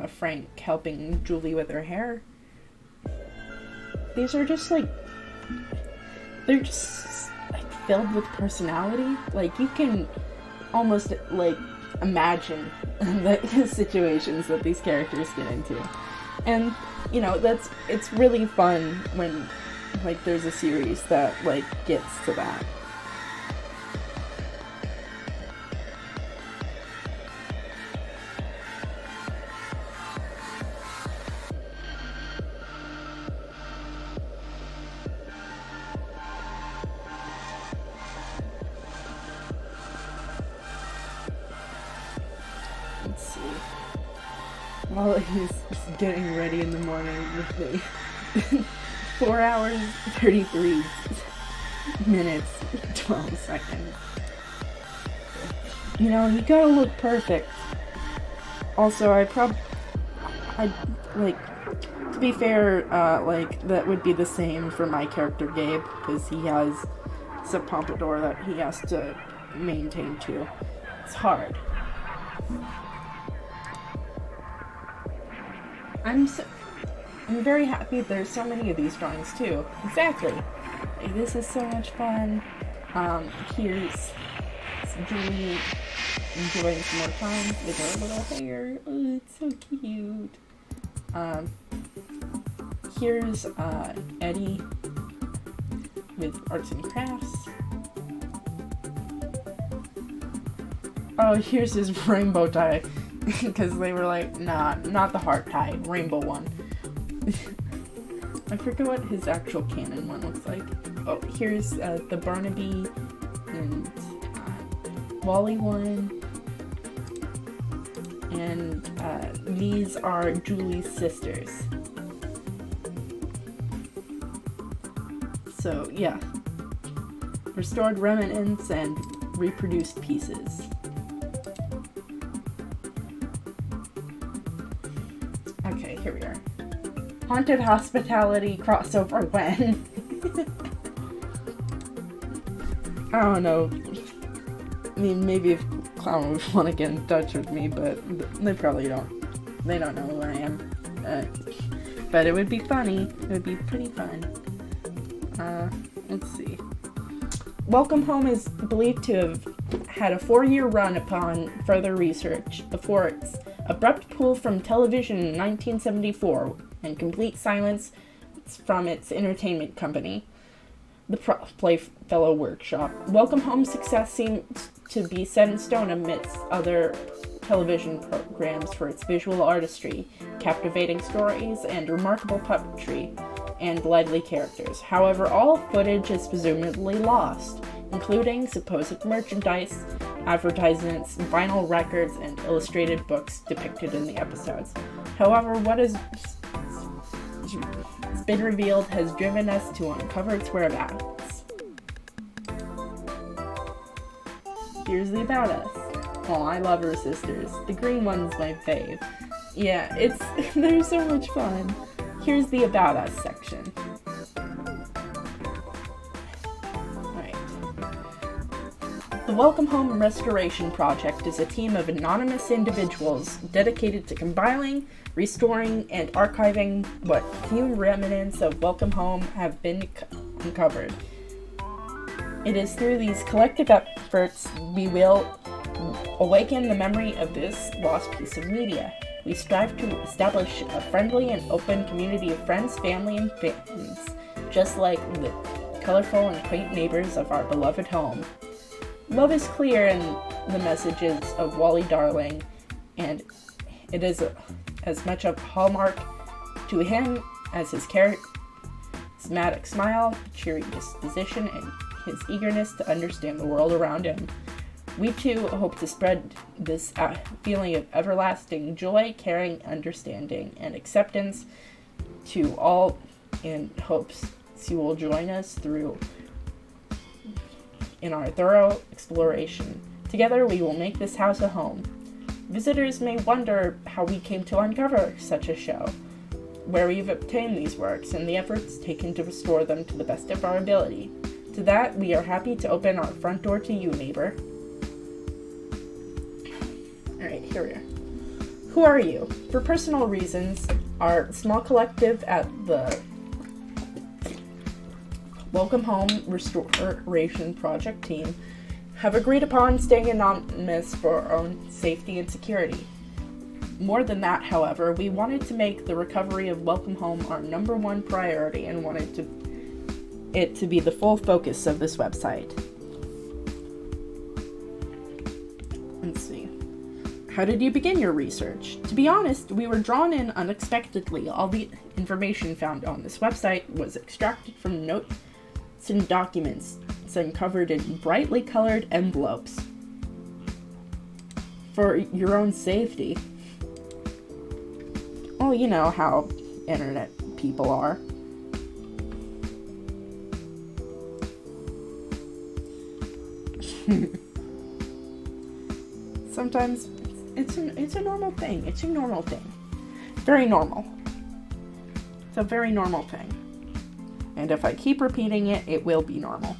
Frank helping Julie with her hair. These are just like, they're just like filled with personality. Like, you can almost like imagine the situations that these characters get into. And, you know, it's really fun when, like, there's a series that, like, gets to that. Let's see. While he's getting ready in the morning with me. 4 hours, 33 minutes, 12 seconds. You know, you gotta look perfect. Also, to be fair, like, that would be the same for my character Gabe, because he has some pompadour that he has to maintain too. It's hard. I'm very happy there's so many of these drawings too. Exactly. This is so much fun. Here's Julie enjoying some more time with her little hair. Oh, it's so cute. Here's Eddie with arts and crafts. Oh, here's his rainbow tie. Because they were like, nah, not the heart tie, rainbow one. I forget what his actual canon one looks like. Oh, here's the Barnaby and Wally one. And these are Julie's sisters. So, yeah. Restored remnants and reproduced pieces. Okay, here we are. Haunted hospitality crossover when? I don't know. I mean, maybe if Clown would want to get in touch with me, but they probably don't. They don't know who I am. But it would be funny. It would be pretty fun. Let's see. Welcome Home is believed to have had a 4-year run upon further research before its Abrupt pull from television in 1974, and complete silence from its entertainment company, the Playfellow Workshop. Welcome Home's success seems to be set in stone amidst other television programs for its visual artistry, captivating stories, and remarkable puppetry and lively characters. However, all footage is presumably lost, including supposed merchandise, advertisements, vinyl records, and illustrated books depicted in the episodes. However, what has been revealed has driven us to uncover its whereabouts. Here's the About Us. Oh, I love her sisters. The green one's my fave. Yeah, they're so much fun. Here's the About Us section. Alright. The Welcome Home Restoration Project is a team of anonymous individuals dedicated to compiling, restoring, and archiving what few remnants of Welcome Home have been uncovered. It is through these collective efforts we will awaken the memory of this lost piece of media. We strive to establish a friendly and open community of friends, family, and fans, just like the colorful and quaint neighbors of our beloved home. Love is clear in the messages of Wally Darling, and it is as much a hallmark to him as his charismatic smile, cheery disposition, and his eagerness to understand the world around him. We too hope to spread this feeling of everlasting joy, caring, understanding, and acceptance to all, and hopes you will join us in our thorough exploration. Together we will make this house a home. Visitors may wonder how we came to uncover such a show, where we've obtained these works, and the efforts taken to restore them to the best of our ability. To that, we are happy to open our front door to you, neighbor. Alright, here we are. Who are you? For personal reasons, our small collective at the Welcome Home Restoration Project team have agreed upon staying anonymous for our own safety and security. More than that, however, we wanted to make the recovery of Welcome Home our number one priority and wanted it to be the full focus of this website. Let's see. How did you begin your research? To be honest, we were drawn in unexpectedly. All the information found on this website was extracted from notes and documents and covered in brightly colored envelopes. For your own safety. Oh, you know how internet people are. Sometimes it's a normal thing. It's a normal thing. Very normal. It's a very normal thing. And if I keep repeating it, it will be normal.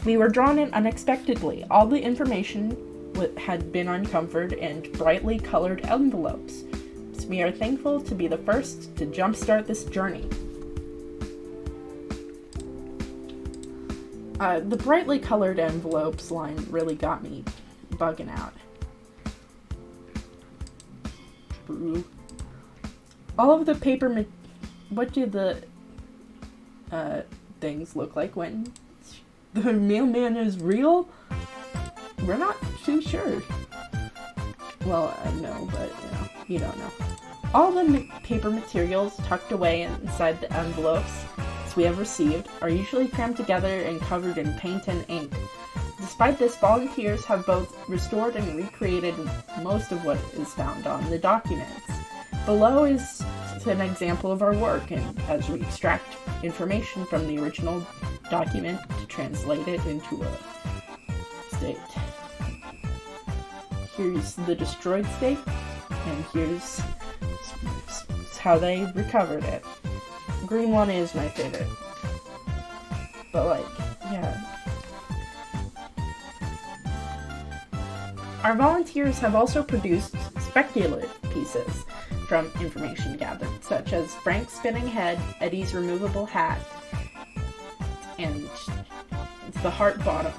We were drawn in unexpectedly. All the information had been uncovered in brightly colored envelopes. So we are thankful to be the first to jumpstart this journey. The brightly colored envelopes line really got me bugging out. True. All of the paper what do the things look like when the mailman is real? We're not too sure. Well, no, but you don't know. All the paper materials tucked away inside the envelopes we have received are usually crammed together and covered in paint and ink. Despite this, volunteers have both restored and recreated most of what is found on the documents. Below is an example of our work, and as we extract information from the original document to translate it into a state. Here's the destroyed state, and here's how they recovered it. Green one is my favorite. But yeah. Our volunteers have also produced speculative pieces from information gathered, such as Frank's spinning head, Eddie's removable hat, and the heart bottom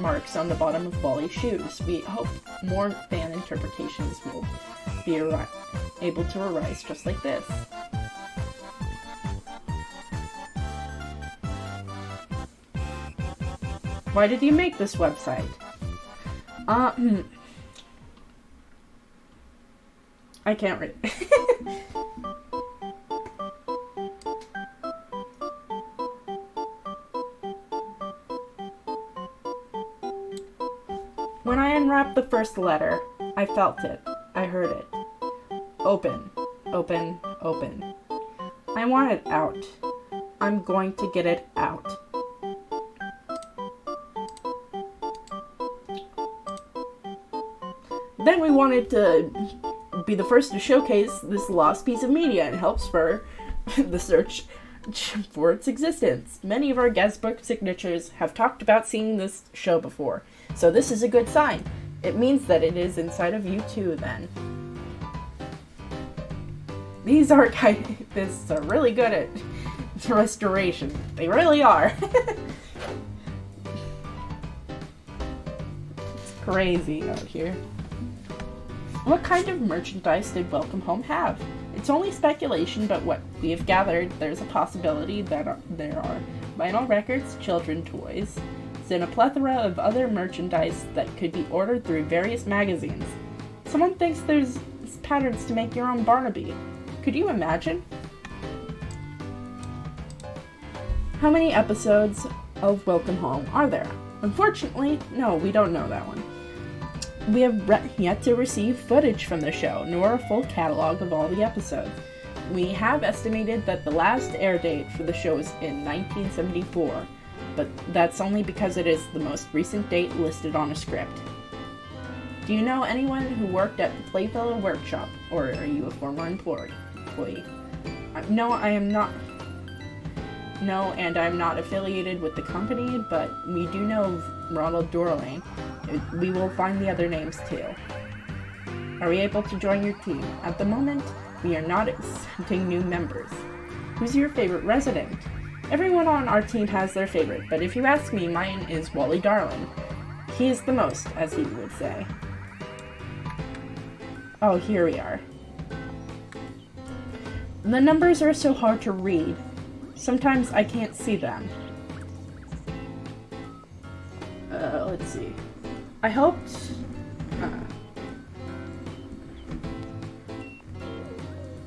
marks on the bottom of Wally's shoes. We hope more fan interpretations will be able to arise just like this. Why did you make this website? I can't read. When I unwrapped the first letter, I felt it. I heard it. Open, open, open. I want it out. I'm going to get it out. Then we wanted to be the first to showcase this lost piece of media and help spur the search for its existence. Many of our guest book signatures have talked about seeing this show before, so this is a good sign. It means that it is inside of you too, then. These archivists are really good at restoration. They really are. It's crazy out here. What kind of merchandise did Welcome Home have? It's only speculation, but what we have gathered, there's a possibility that there are vinyl records, children toys, and a plethora of other merchandise that could be ordered through various magazines. Someone thinks there's patterns to make your own Barnaby. Could you imagine? How many episodes of Welcome Home are there? Unfortunately, no, we don't know that one. We have yet to receive footage from the show, nor a full catalog of all the episodes. We have estimated that the last air date for the show is in 1974, but that's only because it is the most recent date listed on a script. Do you know anyone who worked at the Playfellow Workshop, or are you a former employee? No, I am not. No, and I'm not affiliated with the company, but we do know Ronald Dorlane. We will find the other names too. Are we able to join your team? At the moment, we are not accepting new members. Who's your favorite resident? Everyone on our team has their favorite, but if you ask me, mine is Wally Darling. He is the most, as he would say. Oh, here we are. The numbers are so hard to read. Sometimes I can't see them. Let's see. I hoped...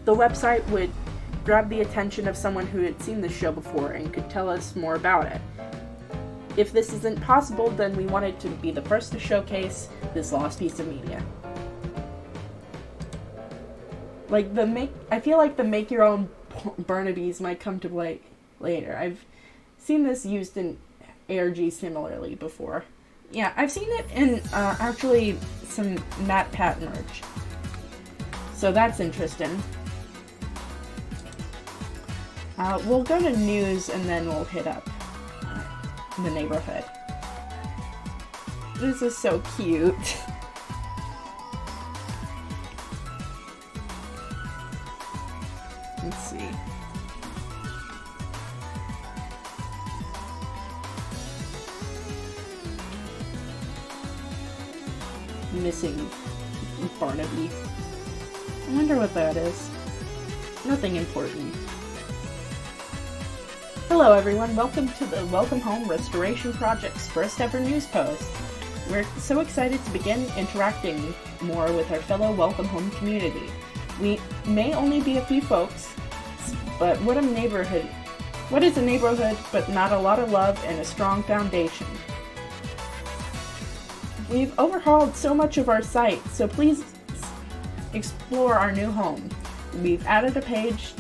the website would grab the attention of someone who had seen the show before and could tell us more about it. If this isn't possible, then we wanted to be the first to showcase this lost piece of media. I feel like the make your own Barnabys might come to play later. I've seen this used in ARG similarly before. Yeah, I've seen it in actually some Matt Pat merch. So that's interesting. We'll go to news and then we'll hit up the neighborhood. This is so cute. Let's see. Missing Barnaby. I wonder what that is. Nothing important. Hello everyone, welcome to the Welcome Home Restoration Project's first ever news post. We're so excited to begin interacting more with our fellow Welcome Home community. We may only be a few folks, but what is a neighborhood but not a lot of love and a strong foundation? We've overhauled so much of our site, so please explore our new home. We've added a page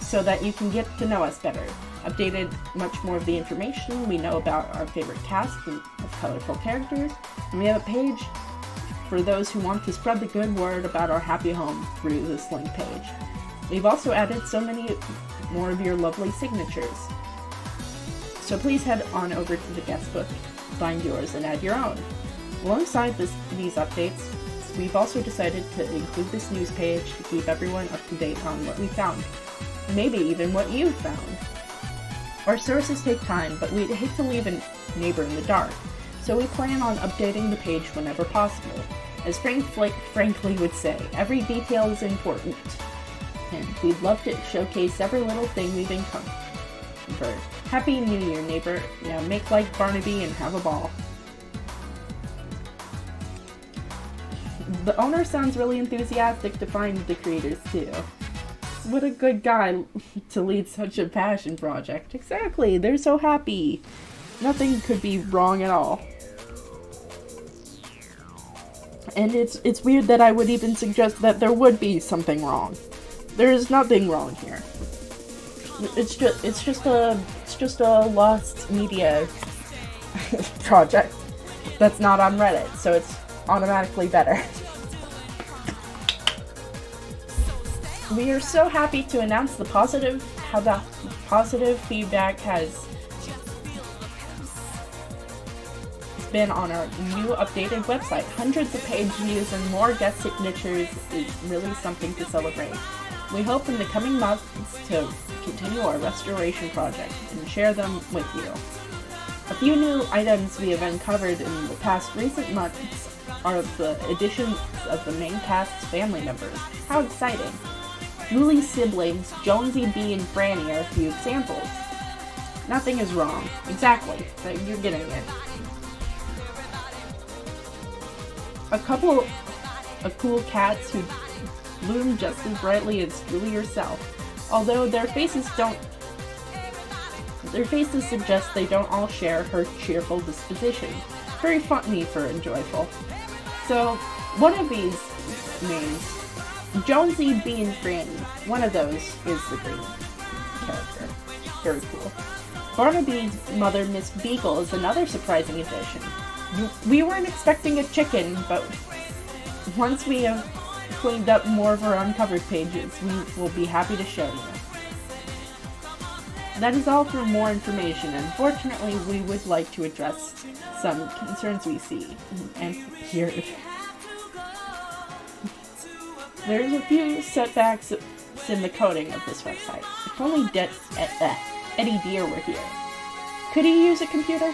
so that you can get to know us better. Updated much more of the information we know about our favorite cast of colorful characters, and we have a page for those who want to spread the good word about our happy home through this link page. We've also added so many more of your lovely signatures. So please head on over to the guest book, find yours, and add your own. Alongside these updates, we've also decided to include this news page to keep everyone up to date on what we found. Maybe even what you found. Our sources take time, but we'd hate to leave a neighbor in the dark. so we plan on updating the page whenever possible. As Frank frankly would say, every detail is important, and we'd love to showcase every little thing we've uncovered. Happy New Year, neighbor. Now make like Barnaby and have a ball. The owner sounds really enthusiastic to find the creators, too. What a good guy to lead such a passion project. Exactly, they're so happy. Nothing could be wrong at all. And it's weird that I would even suggest that there would be something wrong. There is nothing wrong here. It's just a lost media project that's not on Reddit, so it's automatically better. We are so happy to announce how the positive feedback has been on our new updated website. Hundreds of page views and more guest signatures is really something to celebrate. We hope in the coming months to continue our restoration project and share them with you. A few new items we have uncovered in the past recent months are the additions of the main cast's family members. How exciting! Julie's siblings, Jonesy B and Franny, are a few examples. Nothing is wrong. Exactly. You're getting it. A couple of cool cats who bloom just as brightly as Julie herself, although their faces suggest they don't all share her cheerful disposition. Very funny and joyful. So, one of these names, Jonesy, B, and Franny, one of those is the green character. Very cool. Barnaby's mother, Miss Beagle, is another surprising addition. We weren't expecting a chicken, but once we have cleaned up more of our uncovered pages, we will be happy to show you. That is all for more information. Unfortunately, we would like to address some concerns we see and hear. There's a few setbacks in the coding of this website. If only Eddie Deer were here. Could he use a computer?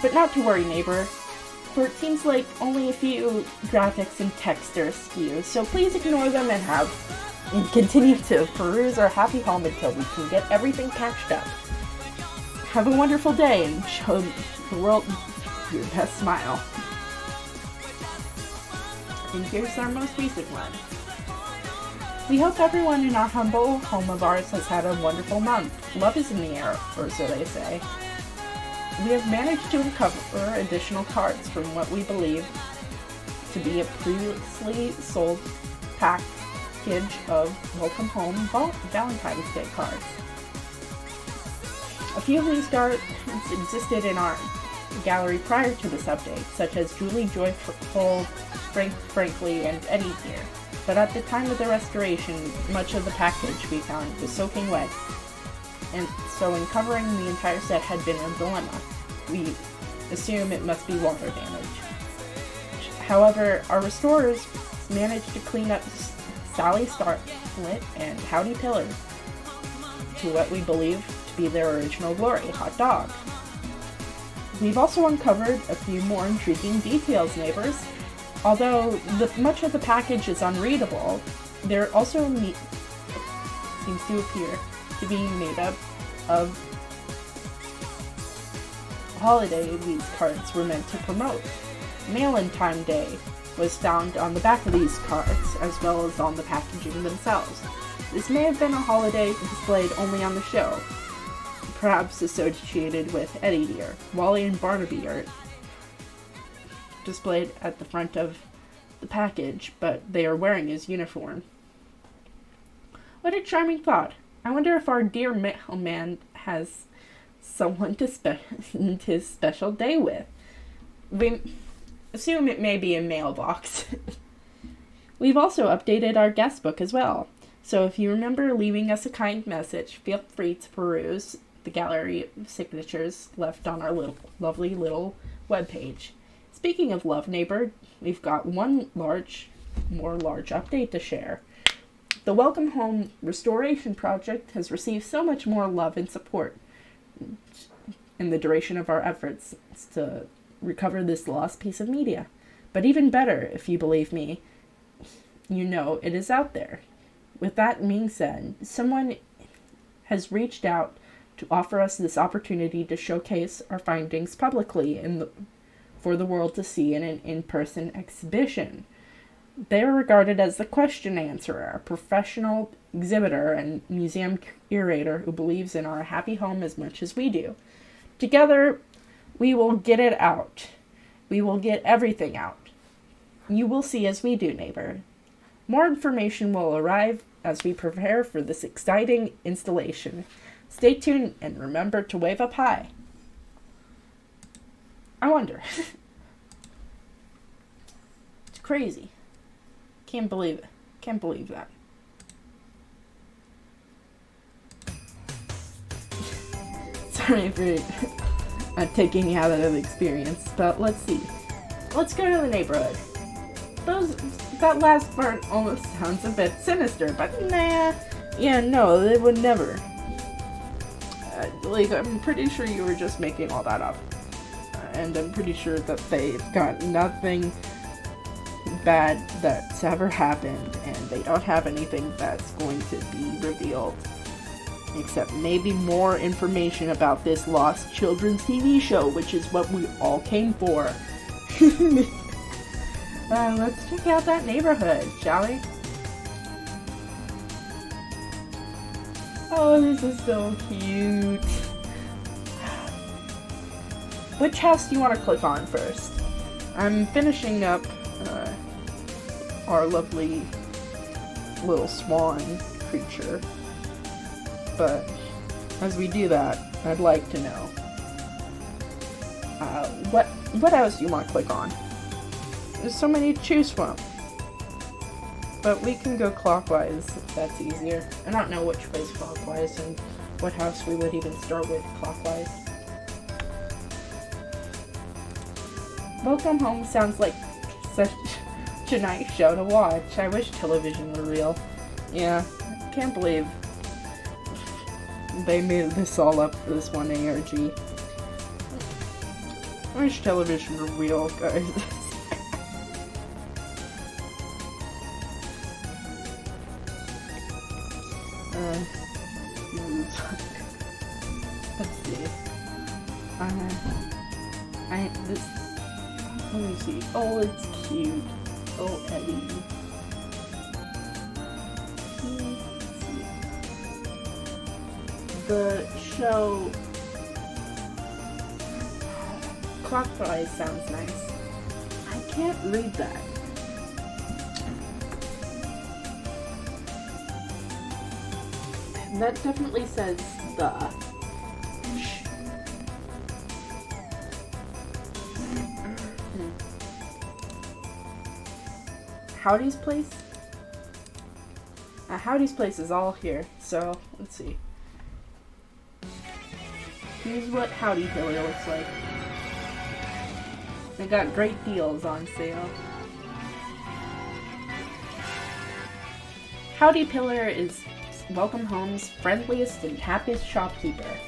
But not to worry, neighbor, for it seems like only a few graphics and text are askew, so please ignore them and continue to peruse our happy home until we can get everything patched up. Have a wonderful day and show the world your best smile. And here's our most recent one. We hope everyone in our humble home of ours has had a wonderful month. Love is in the air, or so they say. We have managed to uncover additional cards from what we believe to be a previously sold package of Welcome Home Valentine's Day cards. A few of these cards existed in our gallery prior to this update, such as Julie, Joyful, Frankly, and Eddie here. But at the time of the restoration, much of the package we found was soaking wet, and so uncovering the entire set had been a dilemma. We assume it must be water damage. However, our restorers managed to clean up Sally Starlet and Howdy Pillar to what we believe to be their original glory, hot dog. We've also uncovered a few more intriguing details, neighbors. Although much of the package is unreadable, there also seems to appear to be made up of holiday these cards were meant to promote. Mail-in Time Day was found on the back of these cards, as well as on the packaging themselves. This may have been a holiday displayed only on the show, perhaps associated with Eddie Deer. Wally and Barnaby are displayed at the front of the package, but they are wearing his uniform. What a charming thought. I wonder if our dear mailman has someone to spend his special day with. We assume it may be a mailbox. We've also updated our guest book as well, so if you remember leaving us a kind message, feel free to peruse the gallery of signatures left on our lovely little webpage. Speaking of love, neighbor, we've got one large update to share. The Welcome Home Restoration Project has received so much more love and support, and the duration of our efforts to recover this lost piece of media. But even better, if you believe me, you know it is out there. With that being said, someone has reached out to offer us this opportunity to showcase our findings publicly for the world to see in an in-person exhibition. They are regarded as the question answerer, a professional exhibitor and museum curator who believes in our happy home as much as we do. Together, we will get it out. We will get everything out. You will see as we do, neighbor. More information will arrive as we prepare for this exciting installation. Stay tuned and remember to wave up high. I wonder. It's crazy. Can't believe it. Can't believe that. Sorry for taking you out of the experience, but let's see. Let's go to the neighborhood. That last part almost sounds a bit sinister, but nah. Yeah, no, they would never. I'm pretty sure you were just making all that up. And I'm pretty sure that they've got nothing bad that's ever happened, and they don't have anything that's going to be revealed. Except maybe more information about this lost children's TV show, which is what we all came for. Let's check out that neighborhood, shall we? Oh, this is so cute. Which house do you want to click on first? I'm finishing up our lovely little swan creature. But as we do that, I'd like to know what house do you want to click on? There's so many to choose from. But we can go clockwise if that's easier. I don't know which way's clockwise and what house we would even start with clockwise. Welcome Home sounds like such a nice show to watch. I wish television were real. Yeah, I can't believe they made this all up for this one ARG. I wish television were real, guys. Let's see. Let me see. Oh, it's cute. Oh, Eddie. The show clockwise sounds nice. I can't read that. That definitely says the. Howdy's Place? Howdy's Place is all here, so let's see. Here's what Howdy Pillar looks like. They got great deals on sale. Howdy Pillar is Welcome Home's friendliest and happiest shopkeeper.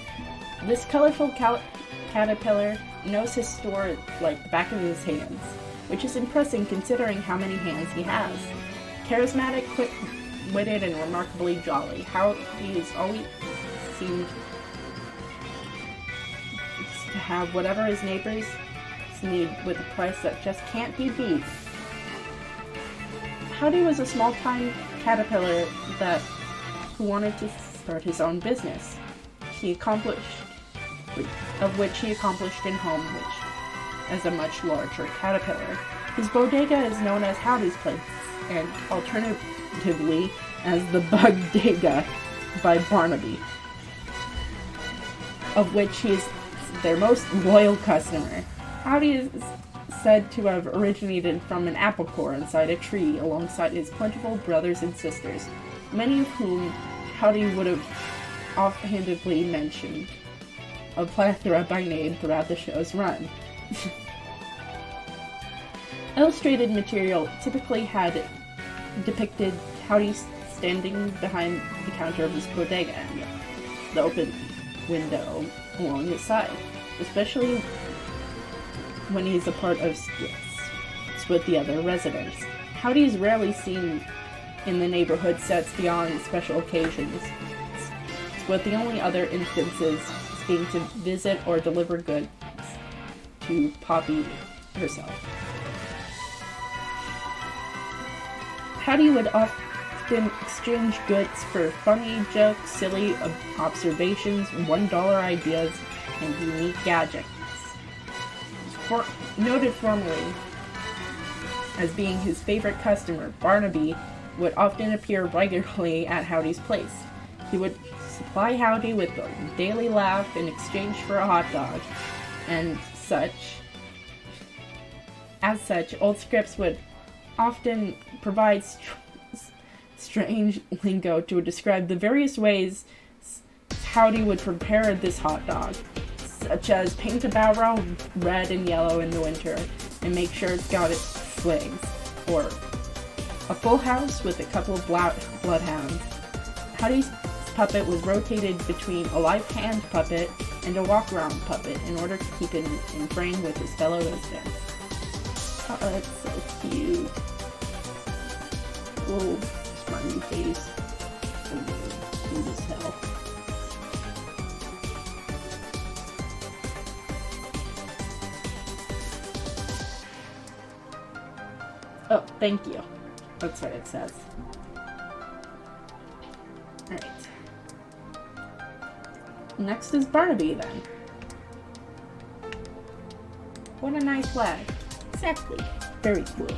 This colorful caterpillar knows his store like the back of his hands, which is impressive considering how many hands he has. Charismatic, quick-witted, and remarkably jolly, Howdy has always seemed to have whatever his neighbors need with a price that just can't be beat. Howdy was a small-time caterpillar who wanted to start his own business. Of which he accomplished in home, which as a much larger caterpillar. His bodega is known as Howdy's Place, and alternatively as the Bugdega by Barnaby, of which he is their most loyal customer. Howdy is said to have originated from an apple core inside a tree alongside his plentiful brothers and sisters, many of whom Howdy would have offhandedly mentioned, a plethora by name throughout the show's run. Illustrated material typically had depicted Howdy standing behind the counter of his bodega and the open window along his side. especially when he's a part of skits with the other residents. Howdy is rarely seen in the neighborhood sets beyond special occasions, with the only other instances being to visit or deliver goods to Poppy herself. Howdy would often exchange goods for funny jokes, silly observations, $1 ideas, and unique gadgets. Noted formerly as being his favorite customer, Barnaby would often appear regularly at Howdy's place. He would supply Howdy with a daily laugh in exchange for a hot dog, and such. As such, old scripts would often provide strange lingo to describe the various ways Howdy would prepare this hot dog, such as paint a barrel red and yellow in the winter and make sure it's got its slings, or a full house with a couple of bloodhounds. Howdy's puppet was rotated between a live hand puppet and a walk-around puppet in order to keep it in frame with his fellow residents. Oh, that's so cute. Little smiley face. Cute as hell. Oh, thank you. That's what it says. Alright. Next is Barnaby, then. What a nice lad. Exactly. Very cool.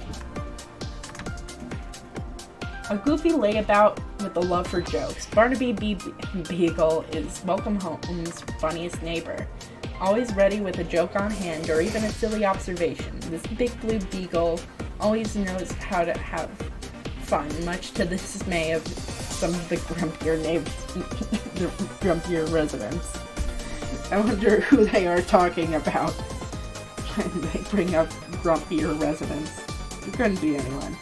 A goofy layabout with a love for jokes, Barnaby Beagle is Welcome Home's funniest neighbor. Always ready with a joke on hand or even a silly observation, this big blue beagle always knows how to have fun, much to the dismay of some of the grumpier the grumpier residents. I wonder who they are talking about when they bring up grumpier residents. It couldn't be anyone.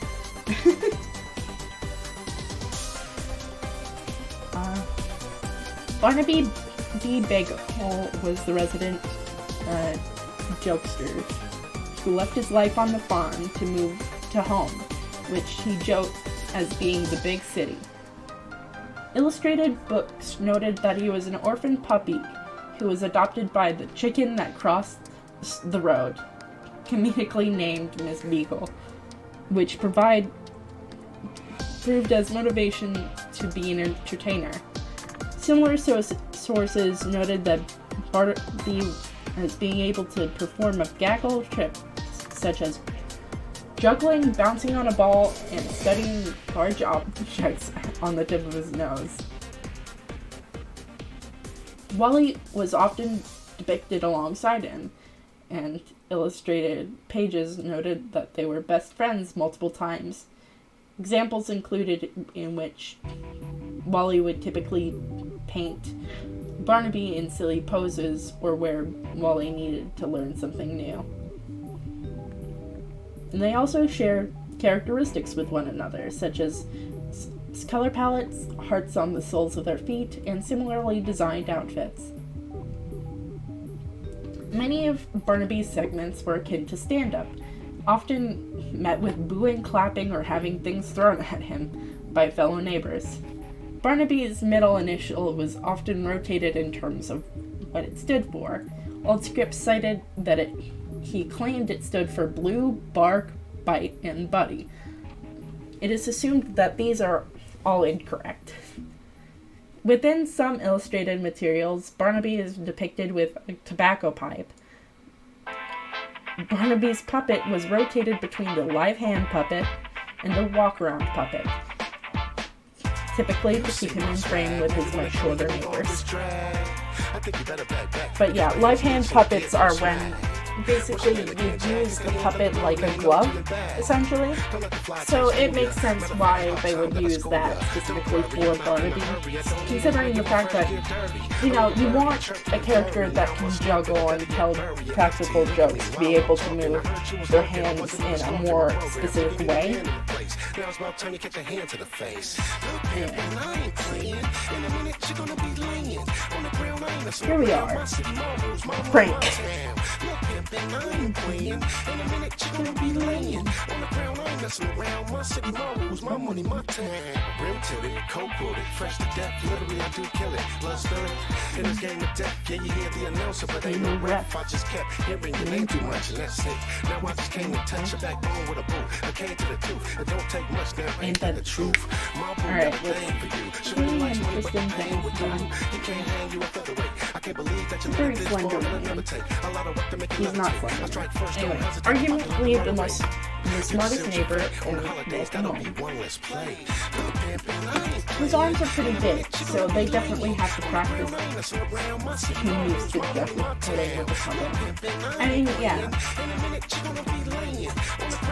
Barnaby B. Beagle was the resident jokester who left his life on the farm to move to home, which he joked as being the big city. Illustrated books noted that he was an orphan puppy who was adopted by the chicken that crossed the road, comedically named Miss Beagle, which proved as motivation to be an entertainer. Similar sources noted that Barnaby as being able to perform a gaggle of tricks such as juggling, bouncing on a ball, and studying large objects on the tip of his nose. Wally was often depicted alongside him, and illustrated pages noted that they were best friends multiple times. Examples included in which Wally would typically paint Barnaby in silly poses or where Wally needed to learn something new. And they also share characteristics with one another, such as color palettes, hearts on the soles of their feet, and similarly designed outfits. Many of Barnaby's segments were akin to stand-up, often met with booing, clapping, or having things thrown at him by fellow neighbors. Barnaby's middle initial was often rotated in terms of what it stood for. Old scripts cited that he claimed it stood for Blue, Bark, Bite, and Buddy. It is assumed that these are all incorrect. Within some illustrated materials, Barnaby is depicted with a tobacco pipe. Barnaby's puppet was rotated between the live hand puppet and the walk-around puppet, typically to keep him in frame with his much shorter neighbors. But yeah, live hand puppets are when basically you use the puppet like a glove, essentially. So it makes sense why they would use that specifically for Barnaby, considering the fact that, you know, you want a character that can juggle and tell practical jokes to be able to move their hands in a more specific way. place. Now it's about time you catch a hand to the face. And I ain't playing. In a minute, you're gonna be laying on the ground. I ain't Here we are. Frank. And I ain't playing. In a minute, you're gonna be laying on the ground. I ain't messing around. My city, my rules, my money, my time. Rim tilted, cold coated, fresh to death. Literally, I do kill it. Blood spilling in this game of death. Yeah, you hear the announcer, but ain't no ref. I just kept hearing your name too much, and that's it. Now I just came to touch your backbone with a boot. I came to the truth. It don't take much now. Ain't that the truth? Alright, let's really interesting things done. Very slender man. He's not slender. Anyway, arguably the smartest neighbor in Welcome Home. His arms are pretty big, so they definitely have to practice. He needs to definitely put in with the puppet. I mean, yeah.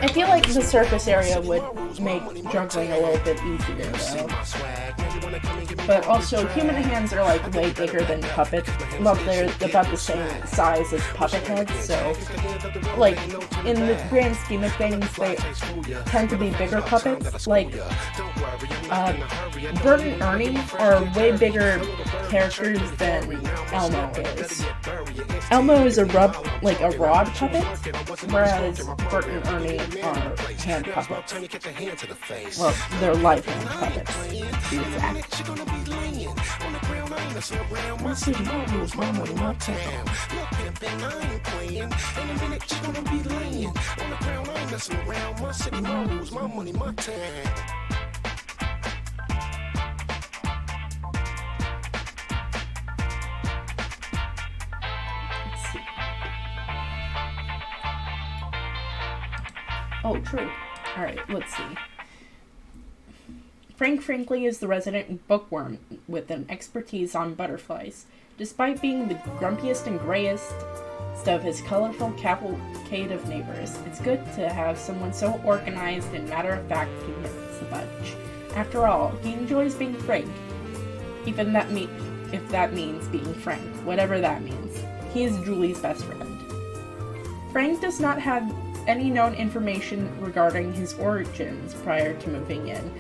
I feel like the surface area would make juggling a little bit easier, though. But also, human hands are like way bigger than puppets. Well, they're about the same size as puppet heads, so like in the grand scheme of things, they tend to be bigger puppets. Like Bert and Ernie are way bigger characters than Elmo is. Elmo is a rod puppet, whereas Bert and Ernie are hand puppets. Well, they're live hand puppets, to be exact. Oh, true. Alright, let's see. Frank Frankly is the resident bookworm with an expertise on butterflies. Despite being the grumpiest and grayest of his colorful cavalcade of neighbors, it's good to have someone so organized and matter-of-fact who hits the bunch. After all, he enjoys being Frank, even if that means being Frank, whatever that means. He is Julie's best friend. Frank does not have any known information regarding his origins prior to moving in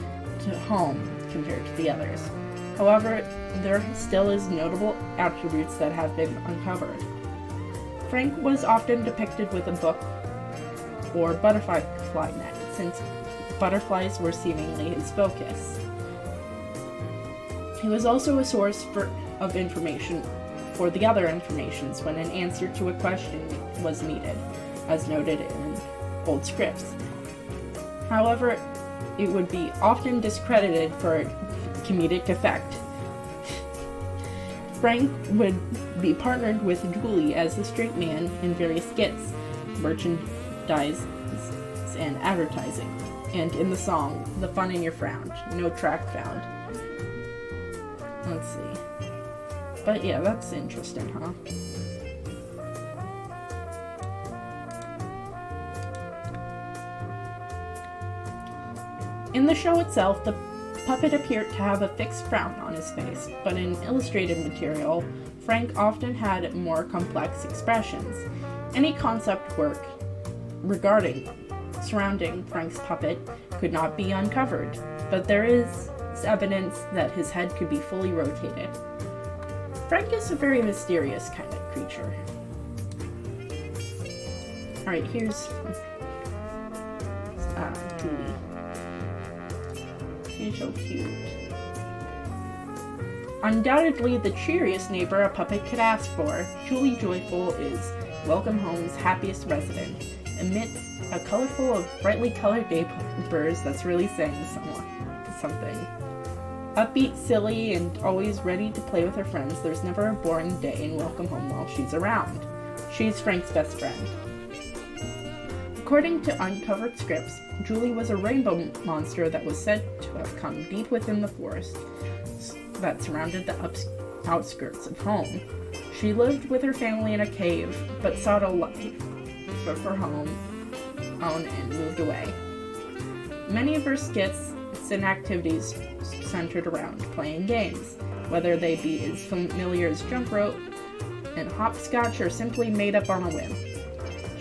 to home compared to the others. However, there still is notable attributes that have been uncovered. Frank was often depicted with a book or butterfly net, since butterflies were seemingly his focus. He was also a source of information for the other informations when an answer to a question was needed, as noted in old scripts. However, it would be often discredited for comedic effect. Frank would be partnered with Julie as the straight man in various skits, merchandise, and advertising, and in the song The Fun in Your Frown, no track found. Let's see. But yeah, that's interesting, huh? In the show itself, the puppet appeared to have a fixed frown on his face, but in illustrated material, Frank often had more complex expressions. Any concept work surrounding Frank's puppet could not be uncovered, but there is evidence that his head could be fully rotated. Frank is a very mysterious kind of creature. Alright, here's Julie. She's so cute. Undoubtedly the cheeriest neighbor a puppet could ask for, Julie Joyful is Welcome Home's happiest resident, amidst a colorful of brightly colored neighbors that's really saying something. Upbeat, silly, and always ready to play with her friends, there's never a boring day in Welcome Home while she's around. She's Frank's best friend. According to uncovered scripts, Julie was a rainbow monster that was said to have come deep within the forest that surrounded the outskirts of home. She lived with her family in a cave, but sought a life for home and moved away. Many of her skits and activities centered around playing games, whether they be as familiar as jump rope and hopscotch or simply made up on a whim.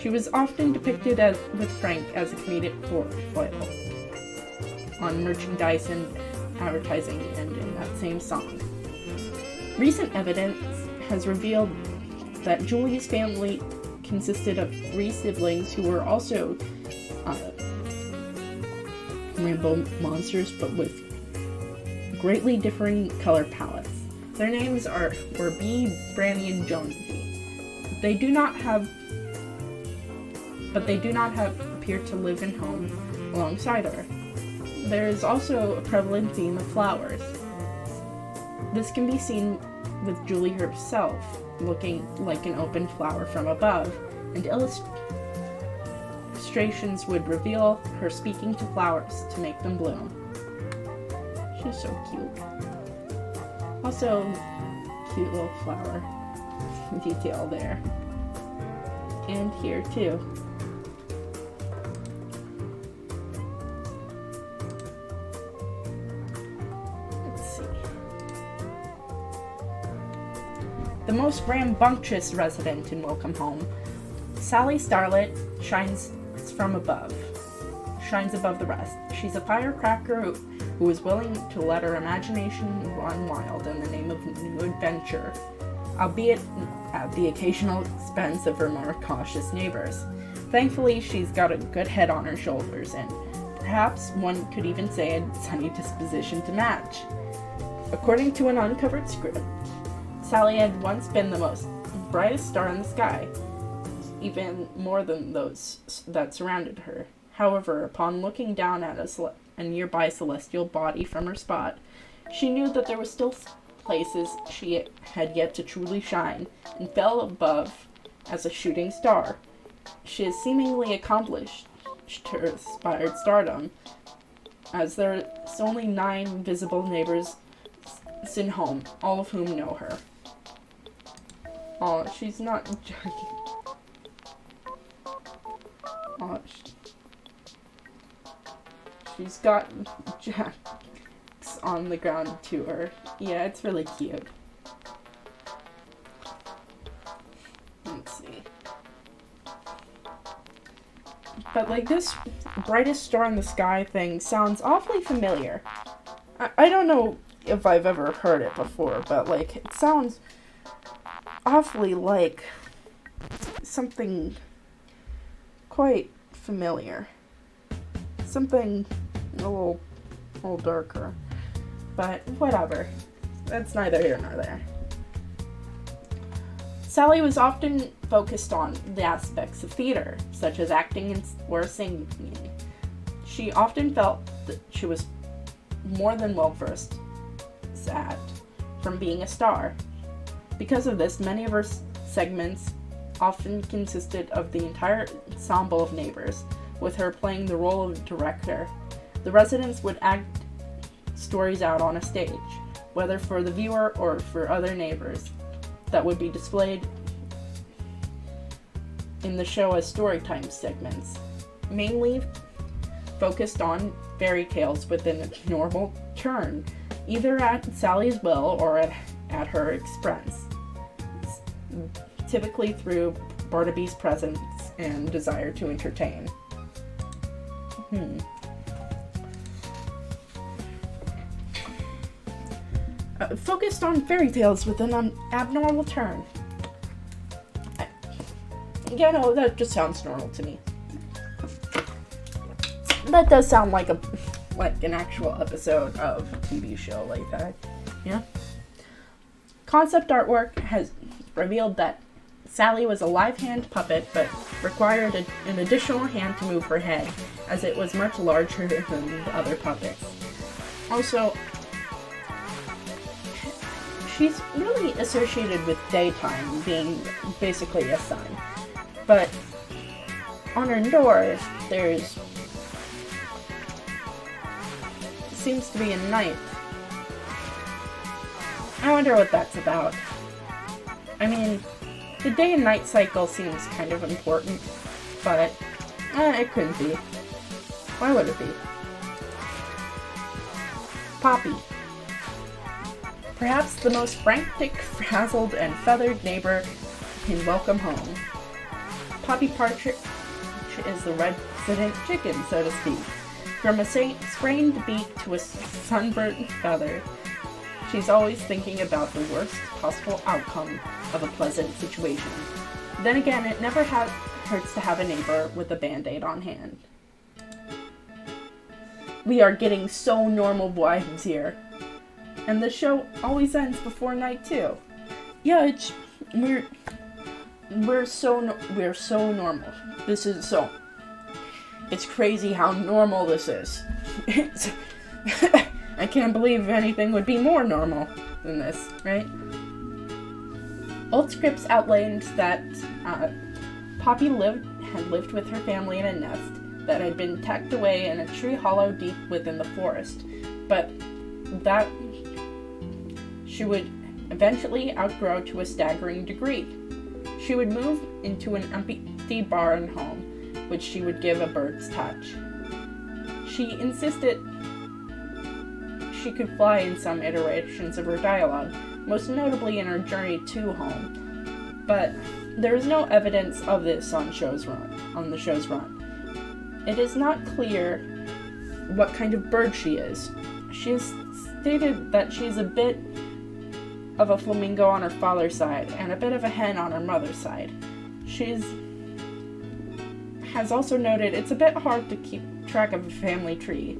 She was often depicted with Frank as a comedic foil. on merchandise and advertising and in that same song. Recent evidence has revealed that Julie's family consisted of 3 siblings who were also rainbow monsters, but with greatly differing color palettes. Their names were Bee, Brandy, and Jonesy. They do not have appeared to live in home alongside her. There is also a prevalent theme of flowers. This can be seen with Julie herself, looking like an open flower from above, and illustrations would reveal her speaking to flowers to make them bloom. She's so cute. Also, cute little flower detail there. And here too. Let's see. The most rambunctious resident in Welcome Home, Sally Starlet shines above the rest. She's a firecracker who is willing to let her imagination run wild in the name of new adventure, albeit at the occasional expense of her more cautious neighbors. Thankfully, she's got a good head on her shoulders, and perhaps one could even say a sunny disposition to match. According to an uncovered script, Sally had once been the most brightest star in the sky, even more than those that surrounded her. However, upon looking down at a nearby celestial body from her spot, she knew that there were still places she had yet to truly shine, and fell above as a shooting star. She has seemingly accomplished her aspired stardom, as there's only 9 visible neighbors in home, all of whom know her. Oh, she's not joking. Oh, she's got Jacks on the ground to her. Yeah, it's really cute. Let's see. But like this brightest star in the sky thing sounds awfully familiar. I don't know if I've ever heard it before, but like it sounds awfully like something quite familiar. Something a little darker. But whatever. That's neither here nor there. Sally was often focused on the aspects of theater, such as acting or singing. She often felt that she was more than well versed at from being a star. Because of this, many of her segments often consisted of the entire ensemble of neighbors, with her playing the role of director. The residents would act stories out on a stage, whether for the viewer or for other neighbors, that would be displayed in the show as storytime segments, mainly focused on fairy tales within a normal turn, either at Sally's will or at her expense, typically through Barnaby's presence and desire to entertain. Focused on fairy tales with an abnormal turn. Yeah, no, that just sounds normal to me. That does sound like an actual episode of a TV show like that. Yeah. Concept artwork has revealed that Sally was a live hand puppet, but required an additional hand to move her head, as it was much larger than the other puppets. Also, she's really associated with daytime, being basically a sun. But on her door, seems to be a night. I wonder what that's about. I mean, the day and night cycle seems kind of important, but it couldn't be. Why would it be? Poppy. Perhaps the most frantic, frazzled, and feathered neighbor in Welcome Home. Poppy Partridge is the resident chicken, so to speak. From a sprained beak to a sunburnt feather, she's always thinking about the worst possible outcome of a pleasant situation. Then again, it never hurts to have a neighbor with a Band-Aid on hand. We are getting so normal vibes here. And the show always ends before night 2. Yeah, we're so normal. This is so... It's crazy how normal this is. I can't believe anything would be more normal than this, right? Old scripts outlined that Poppy had lived with her family in a nest that had been tucked away in a tree hollow deep within the forest, but that she would eventually outgrow to a staggering degree. She would move into an empty barn home, which she would give a bird's touch. She insisted she could fly in some iterations of her dialogue, most notably in her journey to home. But there is no evidence of this on the show's run. It is not clear what kind of bird she is. She has stated that she's a bit of a flamingo on her father's side and a bit of a hen on her mother's side. Has also noted it's a bit hard to keep track of a family tree.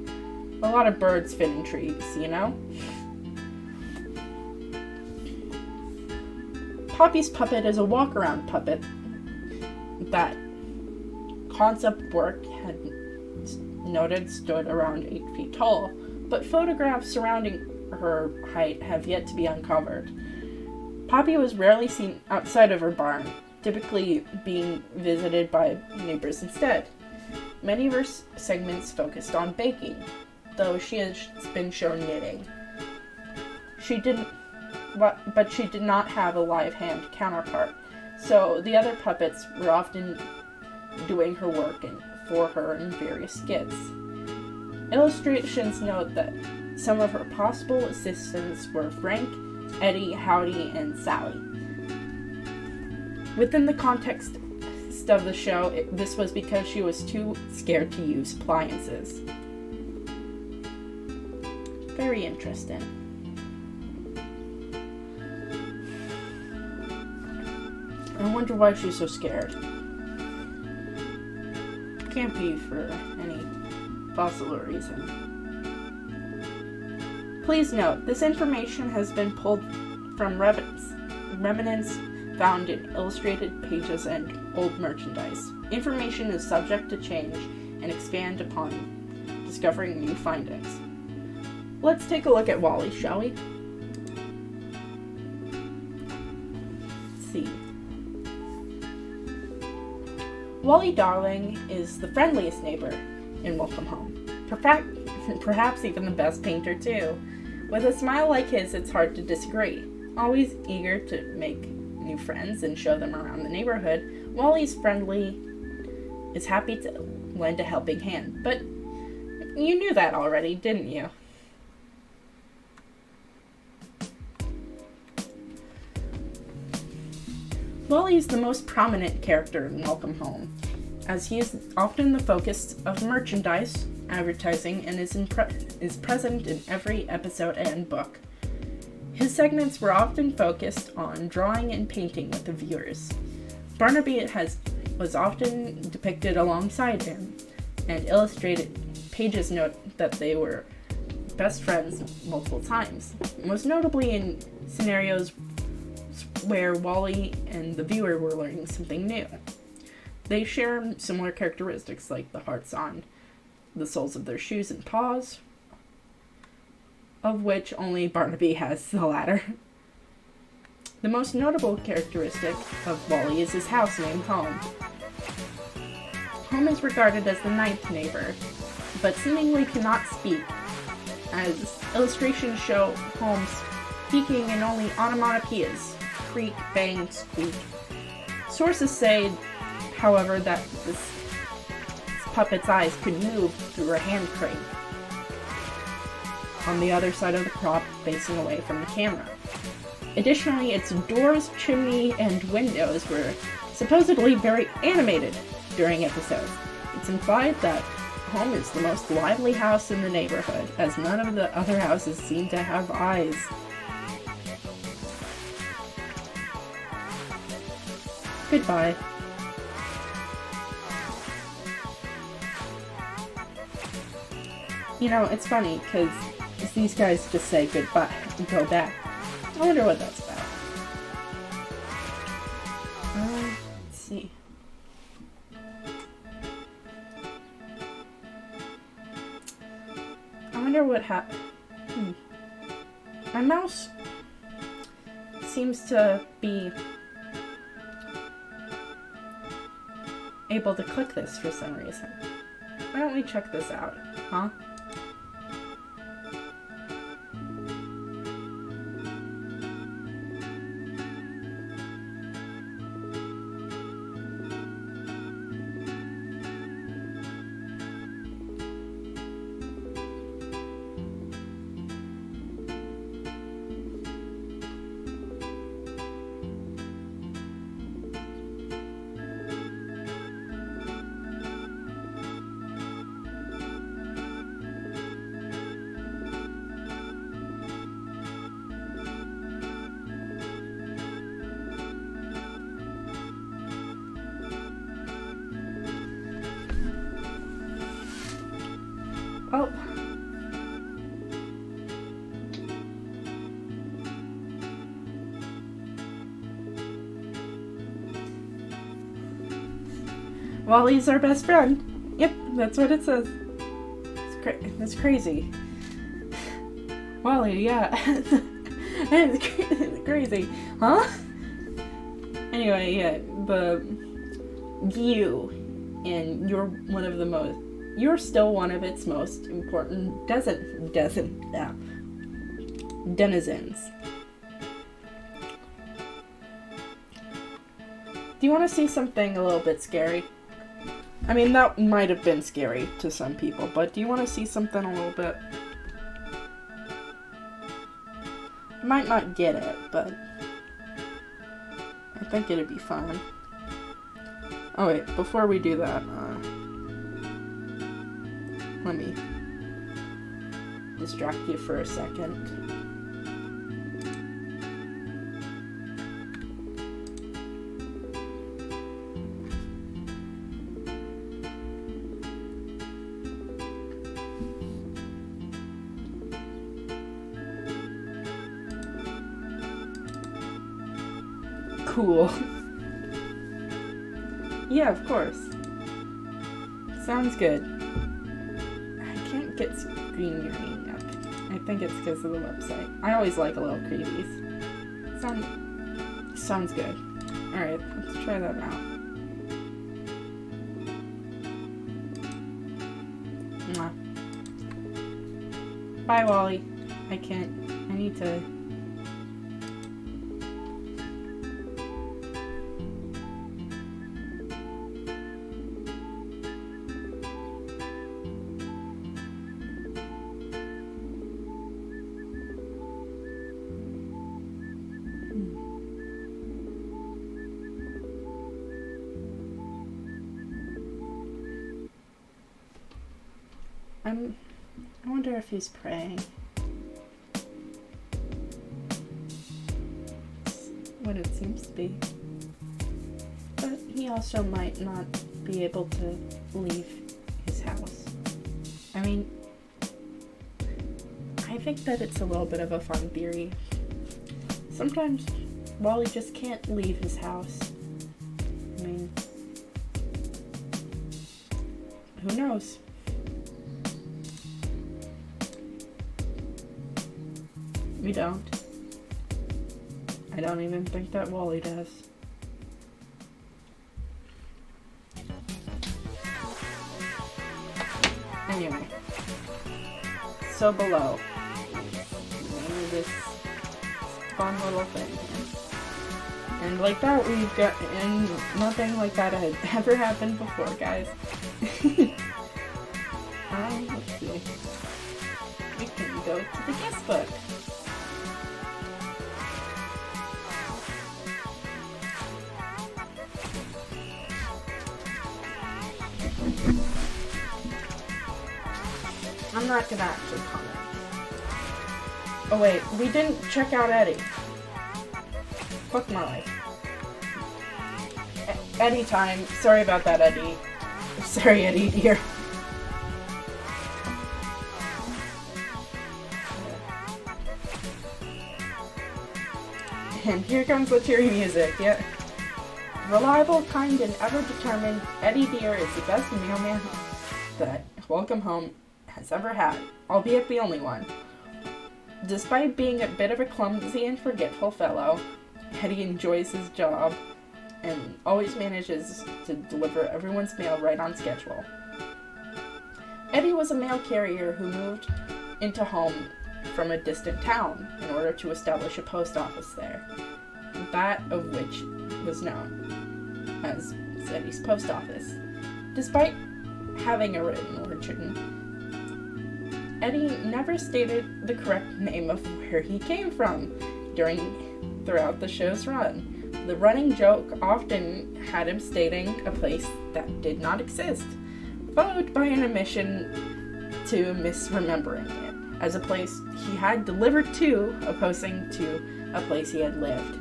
A lot of birds fit in trees, you know? Poppy's puppet is a walk-around puppet that concept work had noted stood around 8 feet tall, but photographs surrounding her height have yet to be uncovered. Poppy was rarely seen outside of her barn, typically being visited by neighbors instead. Many of her segments focused on baking, though she has been shown knitting. But she did not have a live hand counterpart, so the other puppets were often doing her work for her in various skits. Illustrations note that some of her possible assistants were Frank, Eddie, Howdy, and Sally. Within the context of the show, this was because she was too scared to use appliances. Very interesting. I wonder why she's so scared. Can't be for any possible reason. Please note, this information has been pulled from remnants found in illustrated pages and old merchandise. Information is subject to change and expand upon discovering new findings. Let's take a look at Wally, shall we? Let's see. Wally Darling is the friendliest neighbor in Welcome Home. Perhaps even the best painter too. With a smile like his, it's hard to disagree. Always eager to make new friends and show them around the neighborhood, Wally's friendly is happy to lend a helping hand. But you knew that already, didn't you? Wally is the most prominent character in Welcome Home, as he is often the focus of merchandise, advertising, and is present in every episode and book. His segments were often focused on drawing and painting with the viewers. Barnaby was often depicted alongside him, and illustrated pages note that they were best friends multiple times, most notably in scenarios where Wally and the viewer were learning something new. They share similar characteristics like the hearts on the soles of their shoes and paws, of which only Barnaby has the latter. The most notable characteristic of Wally is his house named Home. Home is regarded as the ninth neighbor, but seemingly cannot speak, as illustrations show Home speaking in only onomatopoeias: creak, bang, squeak. Sources say, however, that this puppet's eyes could move through her hand crank on the other side of the prop facing away from the camera. Additionally, its doors, chimney, and windows were supposedly very animated during episodes. It's implied that home is the most lively house in the neighborhood, as none of the other houses seem to have eyes. Goodbye. You know, it's funny, because these guys just say goodbye and go back. I wonder what that's about. Let's see. I wonder what happened. My mouse seems to be able to click this for some reason. Why don't we check this out, huh? Oh. Wally's our best friend. Yep, that's what it says. That's crazy. Wally, yeah. It's crazy. Huh? Anyway, yeah, you're still one of its most important denizens. Do you want to see something a little bit scary? I mean, that might have been scary to some people, but do you want to see something a little bit? You might not get it, but I think it'd be fun. Oh wait, before we do that, let me distract you for a second. Cool. Yeah, of course. Sounds good. I can't get screen mirroring up. I think it's because of the website. I always like a little previews. Sounds good. Alright, let's try that out. Mwah. Bye, Wally. I need to... I wonder if he's praying. That's what it seems to be. But he also might not be able to leave his house. I mean, I think that it's a little bit of a fun theory. Sometimes Wally just can't leave his house. I mean, who knows? We don't. I don't even think that Wally does. Anyway. So below. Maybe this fun little thing. And like that we've got, and nothing like that had ever happened before, guys. Let's see. We can go to the guest book. I'm not gonna actually comment. Oh wait, we didn't check out Eddie. Fuck my life. Eddie time. Sorry about that, Eddie. Sorry, Eddie, dear. And here comes the cheery music, yeah. Reliable, kind, and ever-determined, Eddie Deer is the best mailman that Welcome Home has ever had, albeit the only one. Despite being a bit of a clumsy and forgetful fellow, Eddie enjoys his job and always manages to deliver everyone's mail right on schedule. Eddie was a mail carrier who moved into home from a distant town in order to establish a post office there, that of which was known as Eddie's Post Office. Despite having a written origin, Eddie never stated the correct name of where he came from throughout the show's run. The running joke often had him stating a place that did not exist, followed by an admission to misremembering it as a place he had delivered to, opposing to a place he had lived.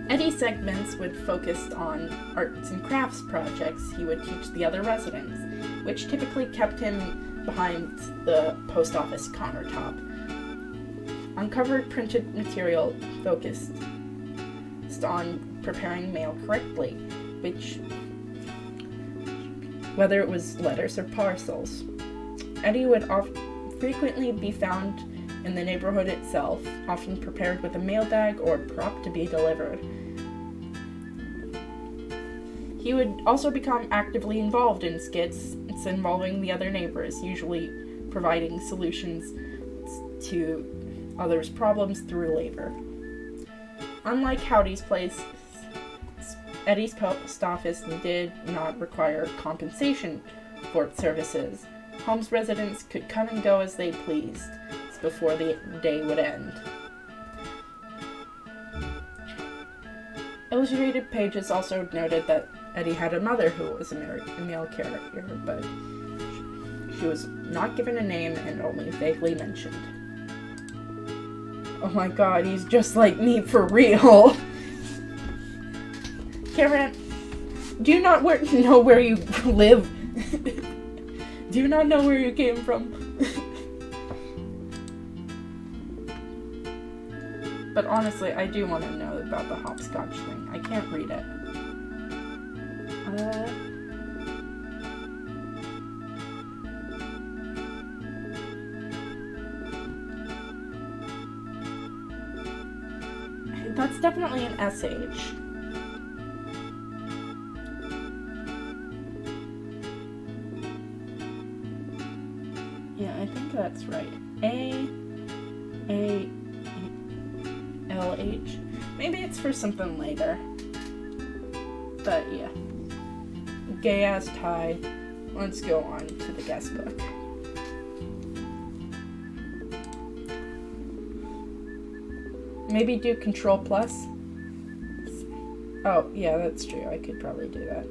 Eddie's segments would focus on arts and crafts projects he would teach the other residents, which typically kept him behind the post office countertop. Uncovered printed material focused on preparing mail correctly, whether it was letters or parcels. Eddie would frequently be found in the neighborhood itself, often prepared with a mail bag or prop to be delivered. He would also become actively involved in skits involving the other neighbors, usually providing solutions to others' problems through labor. Unlike Howdy's Place, Eddie's Post Office did not require compensation for its services. Home's residents could come and go as they pleased before the day would end. Illustrated pages also noted that Eddie had a mother who was a mail carrier, but she was not given a name and only vaguely mentioned. Oh my god, he's just like me for real! Karen, do you not know where you live? Do you not know where you came from? But honestly, I do want to know about the hopscotch thing. I can't read it. That's definitely an SH. Yeah, I think that's right. A-L-H. Maybe it's for something later. But yeah. Gay ass tie. Let's go on to the guest book. Maybe do Control Plus. Oh, yeah, that's true. I could probably do that.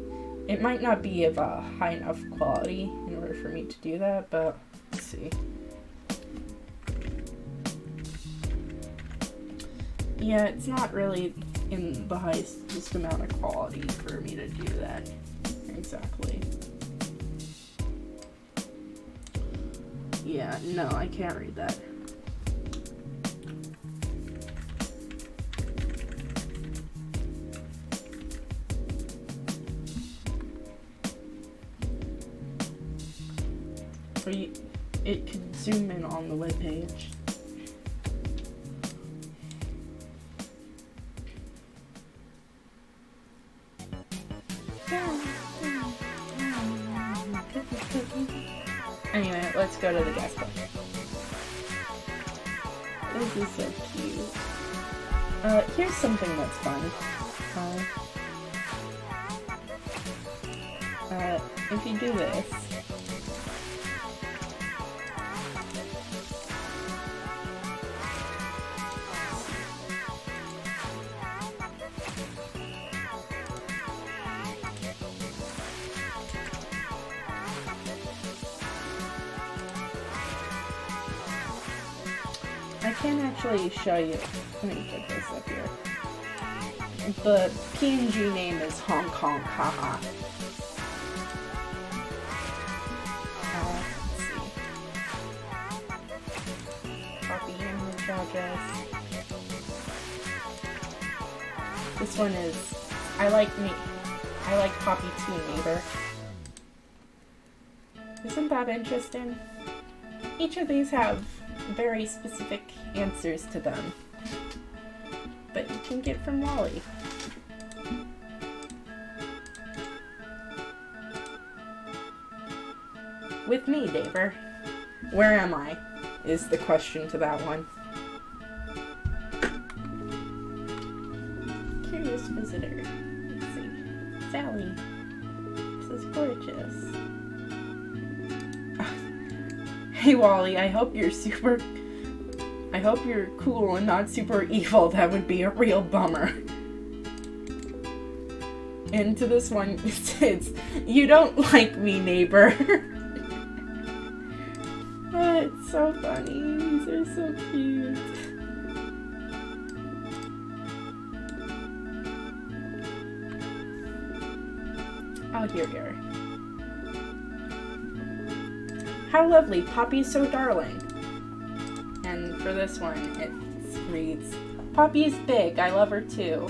It might not be of a high enough quality in order for me to do that, but let's see. Yeah, it's not really in the highest amount of quality for me to do that. Exactly. Yeah, no, I can't read that. Or it could zoom in on the webpage. Anyway, let's go to the guest book. This is so cute. Here's something that's fun. If you do this, can't actually show you. Let me put this up here. The PNG name is Hong Kong, haha. Let's see. Copy image address. This one is I like Poppy too, neighbor. Isn't that interesting? Each of these have very specific answers to them that you can get from Wally. With me, neighbor. Where am I? Is the question to that one. Curious visitor. Let's see. Sally. This is gorgeous. Hey Wally, I hope you're cool and not super evil. That would be a real bummer. And to this one, it's you don't like me, neighbor. Oh, it's so funny. These are so cute. Oh, here we are. How lovely, Poppy's so darling. And for this one, it reads, Poppy is big, I love her too.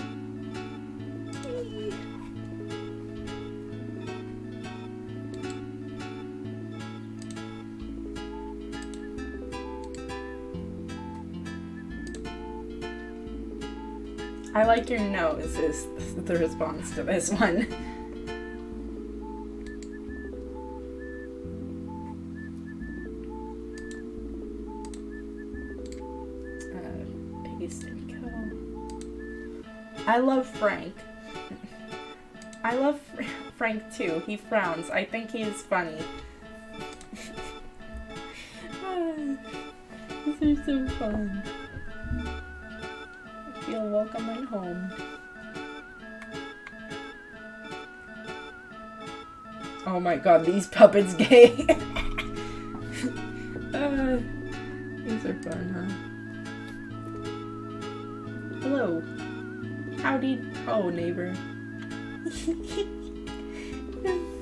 I like your nose is the response to this one. Paste and go. I love Frank. I love Frank too. He frowns. I think he is funny. These are so fun. Feel welcome at home. Oh my god, these puppets gay. These are fun, huh? Hello. Howdy. Oh, neighbor.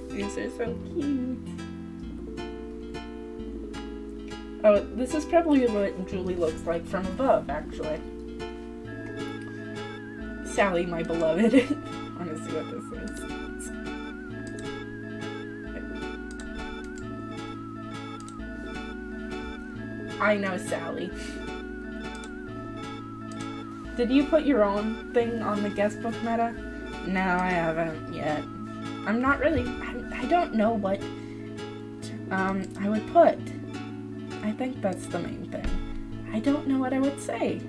These are so cute. Oh, this is probably what Julie looks like from above, actually. Sally, my beloved. I want to see what this is. I know Sally. Did you put your own thing on the guest book meta? No, I haven't yet. I'm not really... I don't know what I would put. I think that's the main thing. I don't know what I would say.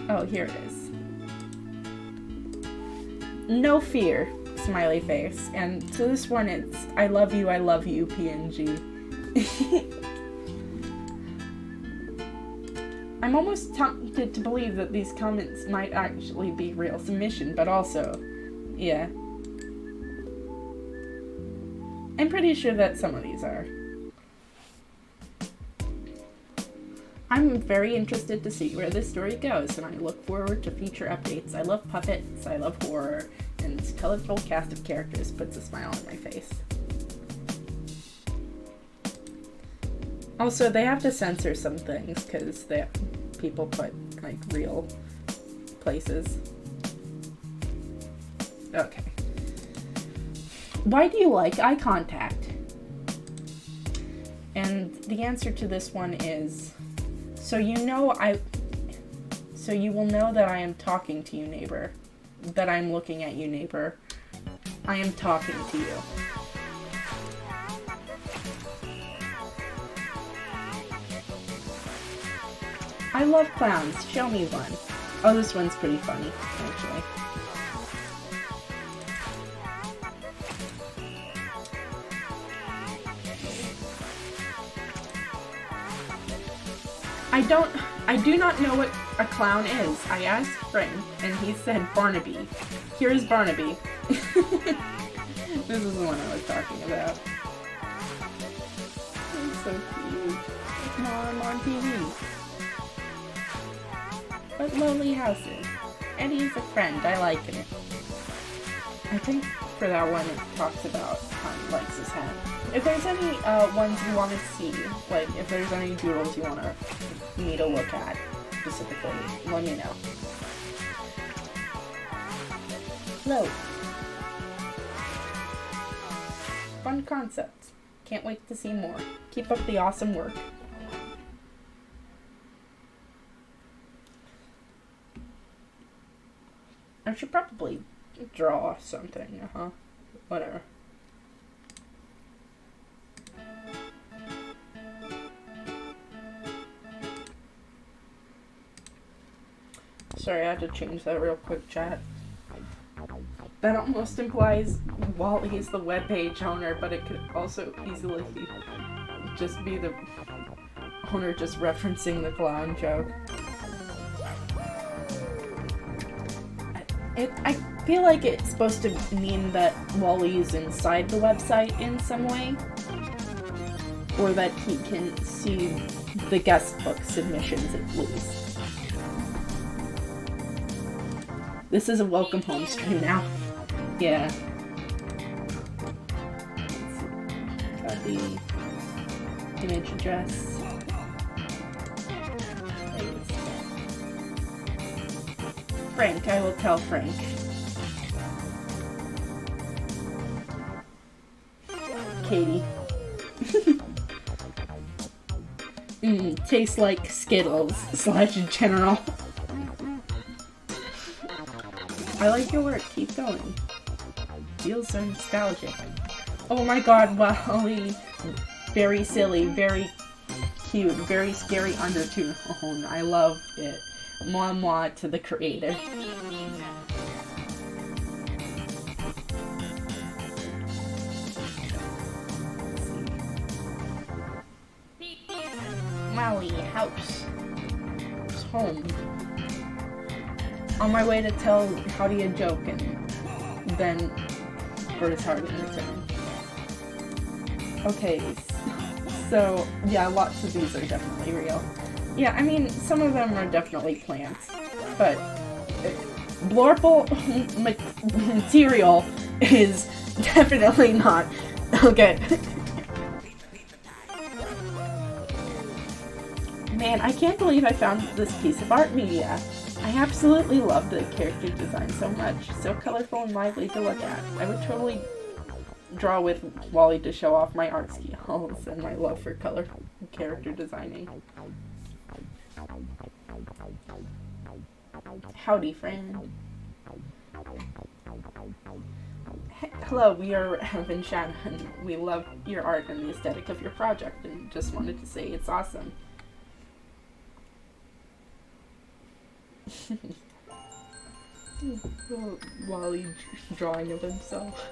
Oh, here it is. No fear, smiley face. And to this one, it's I love you, PNG. I'm almost tempted to believe that these comments might actually be real submission, but also, yeah. I'm pretty sure that some of these are. I'm very interested to see where this story goes, and I look forward to future updates. I love puppets, I love horror, and this colorful cast of characters puts a smile on my face. Also, they have to censor some things, because people put, like, real places. Okay. Why do you like eye contact? And the answer to this one is... So you will know that I am talking to you, neighbor. That I'm looking at you, neighbor. I am talking to you. I love clowns. Show me one. Oh, this one's pretty funny, actually. I do not know what a clown is. I asked Frank, and he said Barnaby. Here's Barnaby. This is the one I was talking about. It's so cute. Mom on TV. but lowly houses. Eddie's a friend. I like it. I think for that one it talks about how he likes his hat. If there's any ones you want to see, like if there's any doodles you want me to look at specifically, let me know. Hello. Fun concept. Can't wait to see more. Keep up the awesome work. I should probably draw something, whatever. Sorry, I had to change that real quick, chat. That almost implies Wally is the webpage owner, but it could also easily just be the owner just referencing the clown joke. I feel like it's supposed to mean that Wally is inside the website in some way, or that he can see the guest book submissions at least. This is a welcome home stream now. Yeah. Got the image address. Frank, I will tell Frank. Katie. Tastes like Skittles / General. I like your work. Keep going. Feels so nostalgic. Oh my god, Wally. Very silly, very cute, very scary undertone. I love it. Mwah mwah to the creator. Maui house. It's home. On my way to tell Howdy a joke and then for his heart in return. Okay, so yeah, lots of these are definitely real. Yeah, I mean, some of them are definitely plants, but blorple material is definitely not. Okay. Man, I can't believe I found this piece of art media. I absolutely love the character design so much. So colorful and lively to look at. I would totally draw with Wally to show off my art skills and my love for color character designing. Howdy, friend. Hello, we are Rev and Shannon. We love your art and the aesthetic of your project and just wanted to say it's awesome. Wally drawing of himself.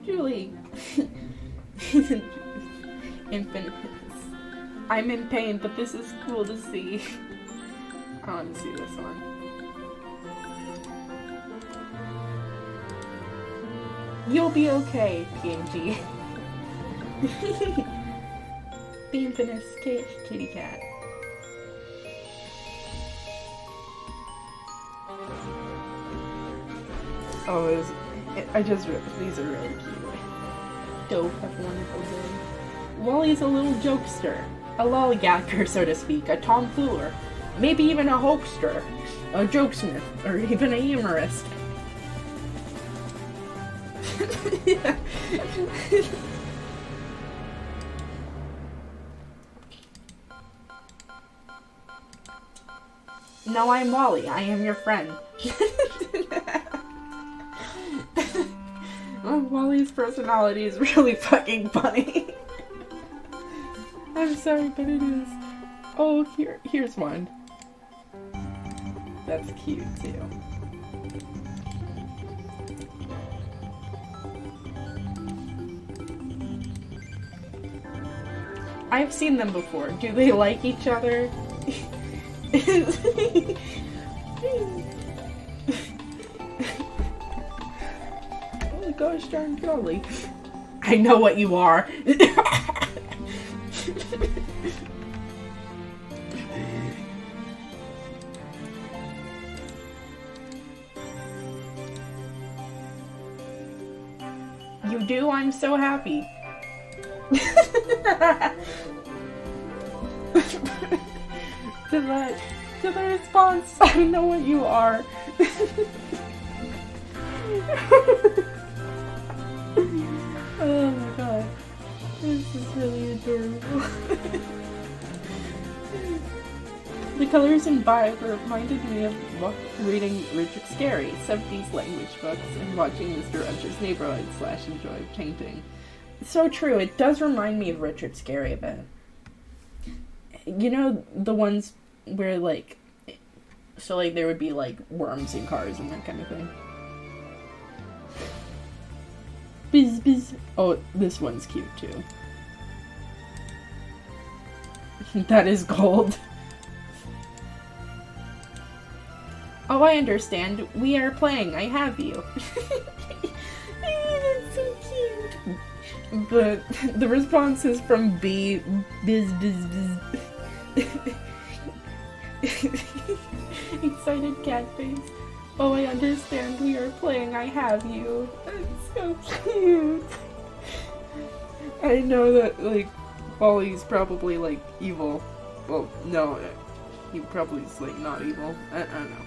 Julie. Infinite. I'm in pain, but this is cool to see. I want to see this one. You'll be okay, PNG. The infamous kitty cat. Oh, these are really cute. Dope, have a wonderful day. Wally's a little jokester, a lollygagger, so to speak, a tomfooler, maybe even a hoaxster, a jokesmith, or even a humorist. Yeah. No, I'm Wally. I am your friend. Oh, Wally's personality is really fucking funny. I'm sorry, but it is. Oh, here's one. That's cute, too. I've seen them before. Do they like each other? Oh gosh darn golly. I know what you are. You do? I'm so happy. To the response, I know what you are. Oh my god. This is really adorable. The colors and vibe reminded me of reading Richard Scarry, 70s language books, and watching Mr. Usher's Neighborhood / enjoy painting. So true, it does remind me of Richard Scarry a bit. You know, the ones where, like, so, like, there would be, like, worms in cars and that kind of thing. Biz, biz. Oh, this one's cute, too. That is gold. Oh, I understand. We are playing. I have you. That's so cute. But the response is from B. Biz, biz, biz. Excited cat face. Oh, I understand. We are playing. I have you. That's so cute. I know that, like, Wally's probably, like, evil. Well, no. He probably is, like, not evil. I don't know.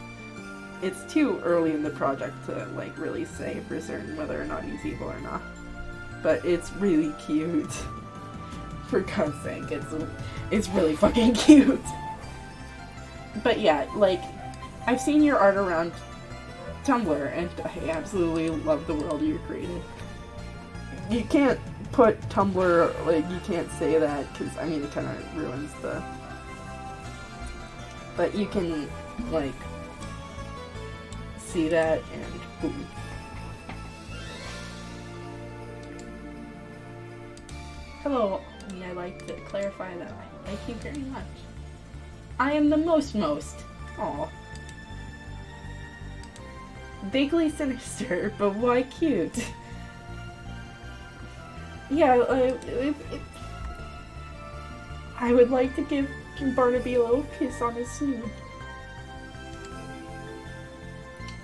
It's too early in the project to, like, really say for certain whether or not he's evil or not. But it's really cute. For God's sake, it's really fucking cute. But yeah, like, I've seen your art around Tumblr, and I absolutely love the world you created. You can't put Tumblr, like, you can't say that, because, I mean, it kind of ruins the... But you can, like, see that, and boom. Hello, I'd like to clarify that I like you very much. I am the most. Aw. Vaguely sinister, but why cute? Yeah, I would like to give Barnaby a little kiss on his snoot.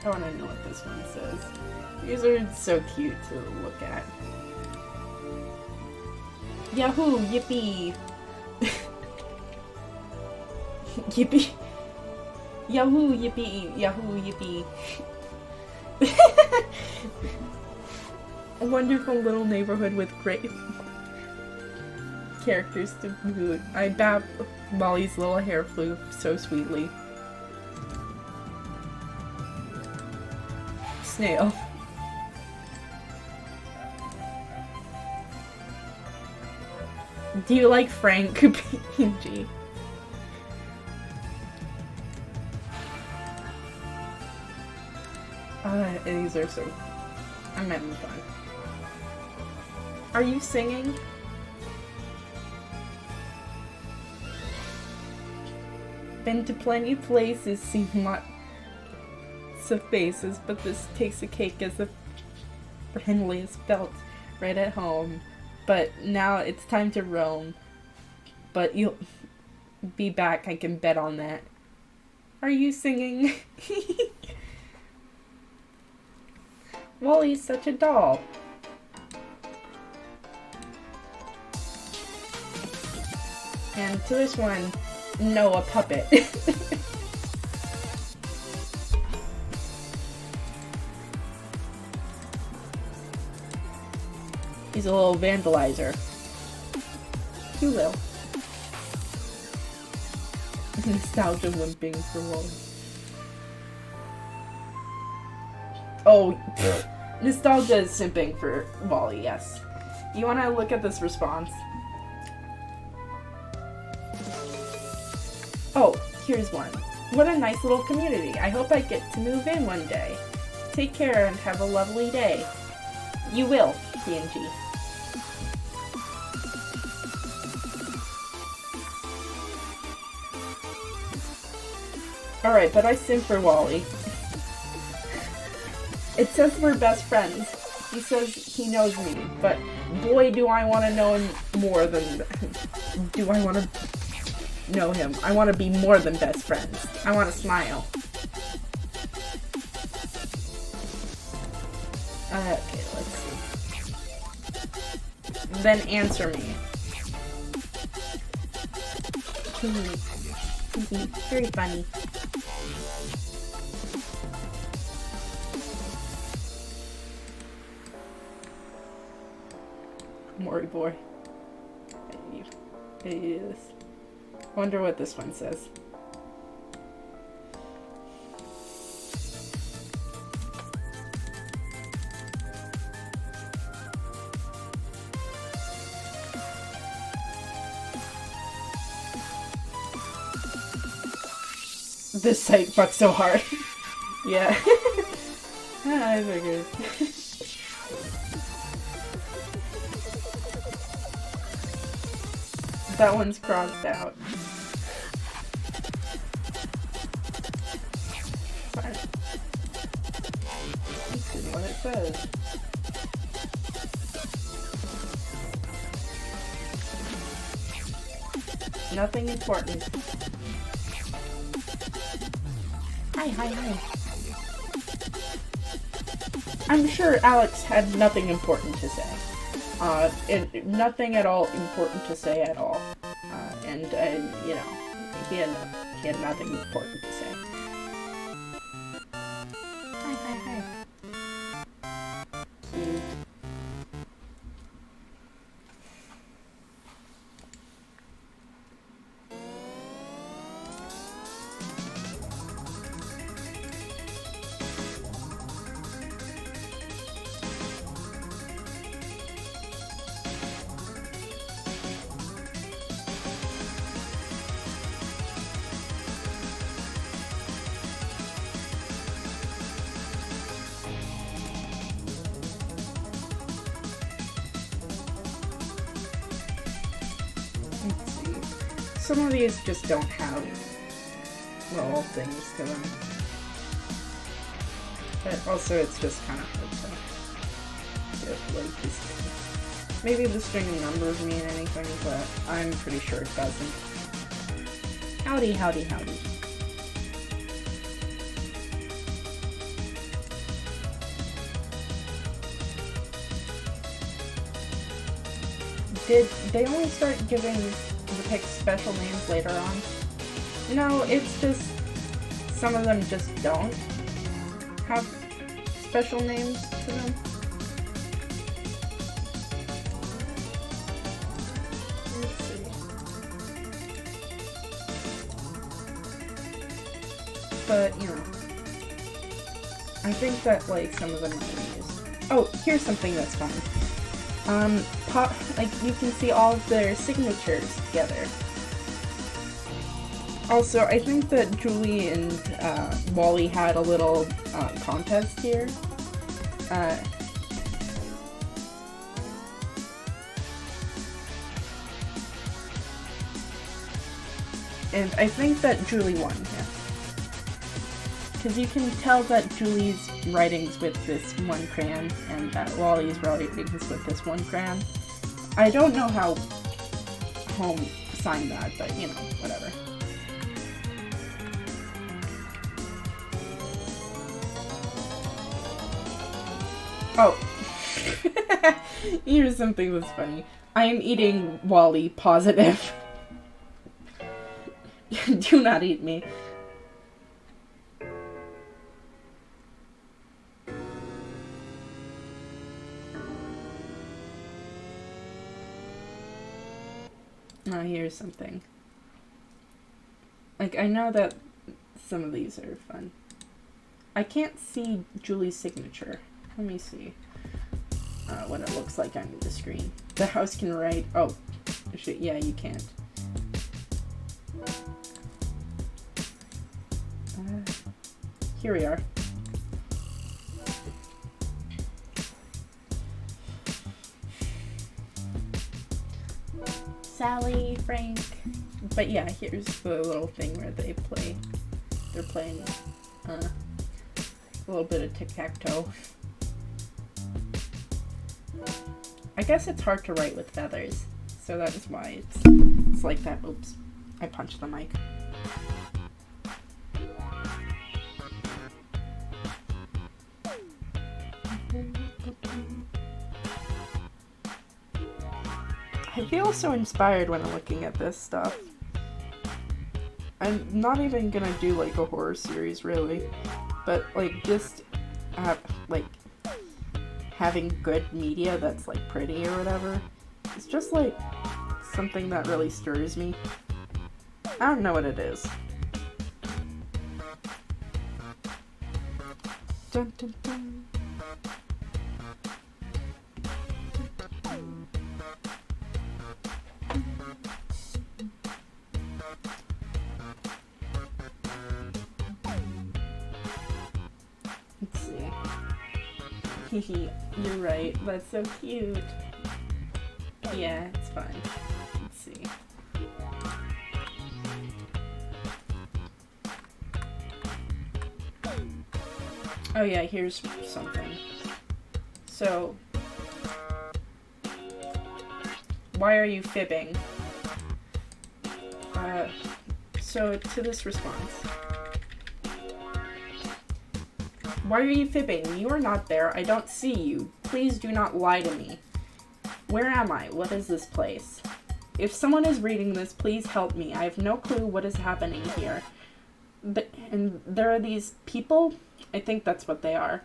I want to know what this one says. These are so cute to look at. Yahoo! Yippee! Yippee! Yahoo! Yippee! Yahoo! Yippee! A wonderful little neighborhood with great characters to boot. I bab Molly's little hair flew so sweetly. Snail. Do you like Frank PNG? These are so... I'm having fun. Are you singing? Been to plenty places, seen lots of faces, but this takes a cake as the friendliest felt right at home. But now it's time to roam. But you'll be back, I can bet on that. Are you singing? Wally's such a doll. And to this one, no, a puppet. He's a little vandalizer. You will. Nostalgia limping for Wally. Oh, nostalgia is simping for Wally, yes. You wanna look at this response? Oh, here's one. What a nice little community. I hope I get to move in one day. Take care and have a lovely day. You will, PNG. Alright, but I simp for Wally. It says we're best friends. he says he knows me, but boy, do I want to know him more than... Do I want to know him? I want to be more than best friends. I want to smile. Okay, let's see. Then answer me. Very funny. Mori boy. Yes. Wonder what this one says. This site fucks so hard. Yeah. I figured. That one's crossed out. Sorry. Let's see what it says. Nothing important. Hi. I'm sure Alex had nothing important to say. Nothing at all important to say at all. You know, he had nothing important to say. Hi. Some of these just don't have little things to them. But also it's just kind of hard to get like this thing. Maybe the string of numbers mean anything, but I'm pretty sure it doesn't. Howdy. Did they only start giving the pick special names later on? No, it's just some of them just don't have special names to them. Let's see. But, you know, I think that, like, some of them might be used. Oh, here's something that's fun. Like, you can see all of their signatures together. Also, I think that Julie and Wally had a little contest here. And I think that Julie won here. Because you can tell that Julie's writing's with this one crayon, and that Wally's writing's with this one crayon. I don't know how Home signed that, but, you know, whatever. Oh. Here's something that's funny. I am eating Wally positive. Do not eat me. Oh, here's something. Like, I know that some of these are fun. I can't see Julie's signature. Let me see what it looks like on the screen. The house can write... Oh, shit, yeah, you can't. Here we are. Sally, Frank. But yeah, here's the little thing where they play. They're playing a little bit of tic-tac-toe. I guess it's hard to write with feathers, so that is why it's like that. Oops, I punched the mic. I feel so inspired when I'm looking at this stuff. I'm not even gonna do like a horror series really, but like just like having good media that's like pretty or whatever. It's just like something that really stirs me. I don't know what it is. Dun, dun, dun. Let's see. Hehe, you're right. That's so cute. Yeah, it's fine. Let's see. Oh yeah, here's something. So, why are you fibbing? So to this response. Why are you fibbing? You are not there. I don't see you. Please do not lie to me. Where am I? What is this place? If someone is reading this, please help me. I have no clue what is happening here. And there are these people. I think that's what they are.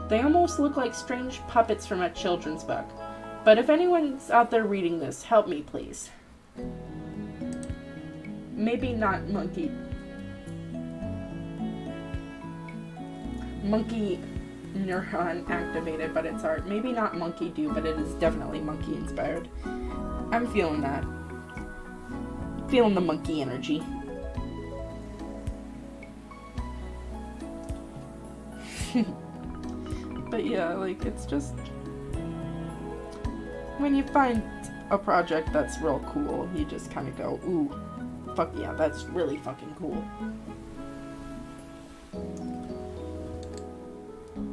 They almost look like strange puppets from a children's book. But if anyone's out there reading this, help me, please. Maybe not monkey. Monkey neuron activated, but it's art. Maybe not monkey do, but it is definitely monkey inspired. I'm feeling that. Feeling the monkey energy. But yeah, like, it's just when you find a project that's real cool, you just kind of go, ooh, fuck yeah, that's really fucking cool.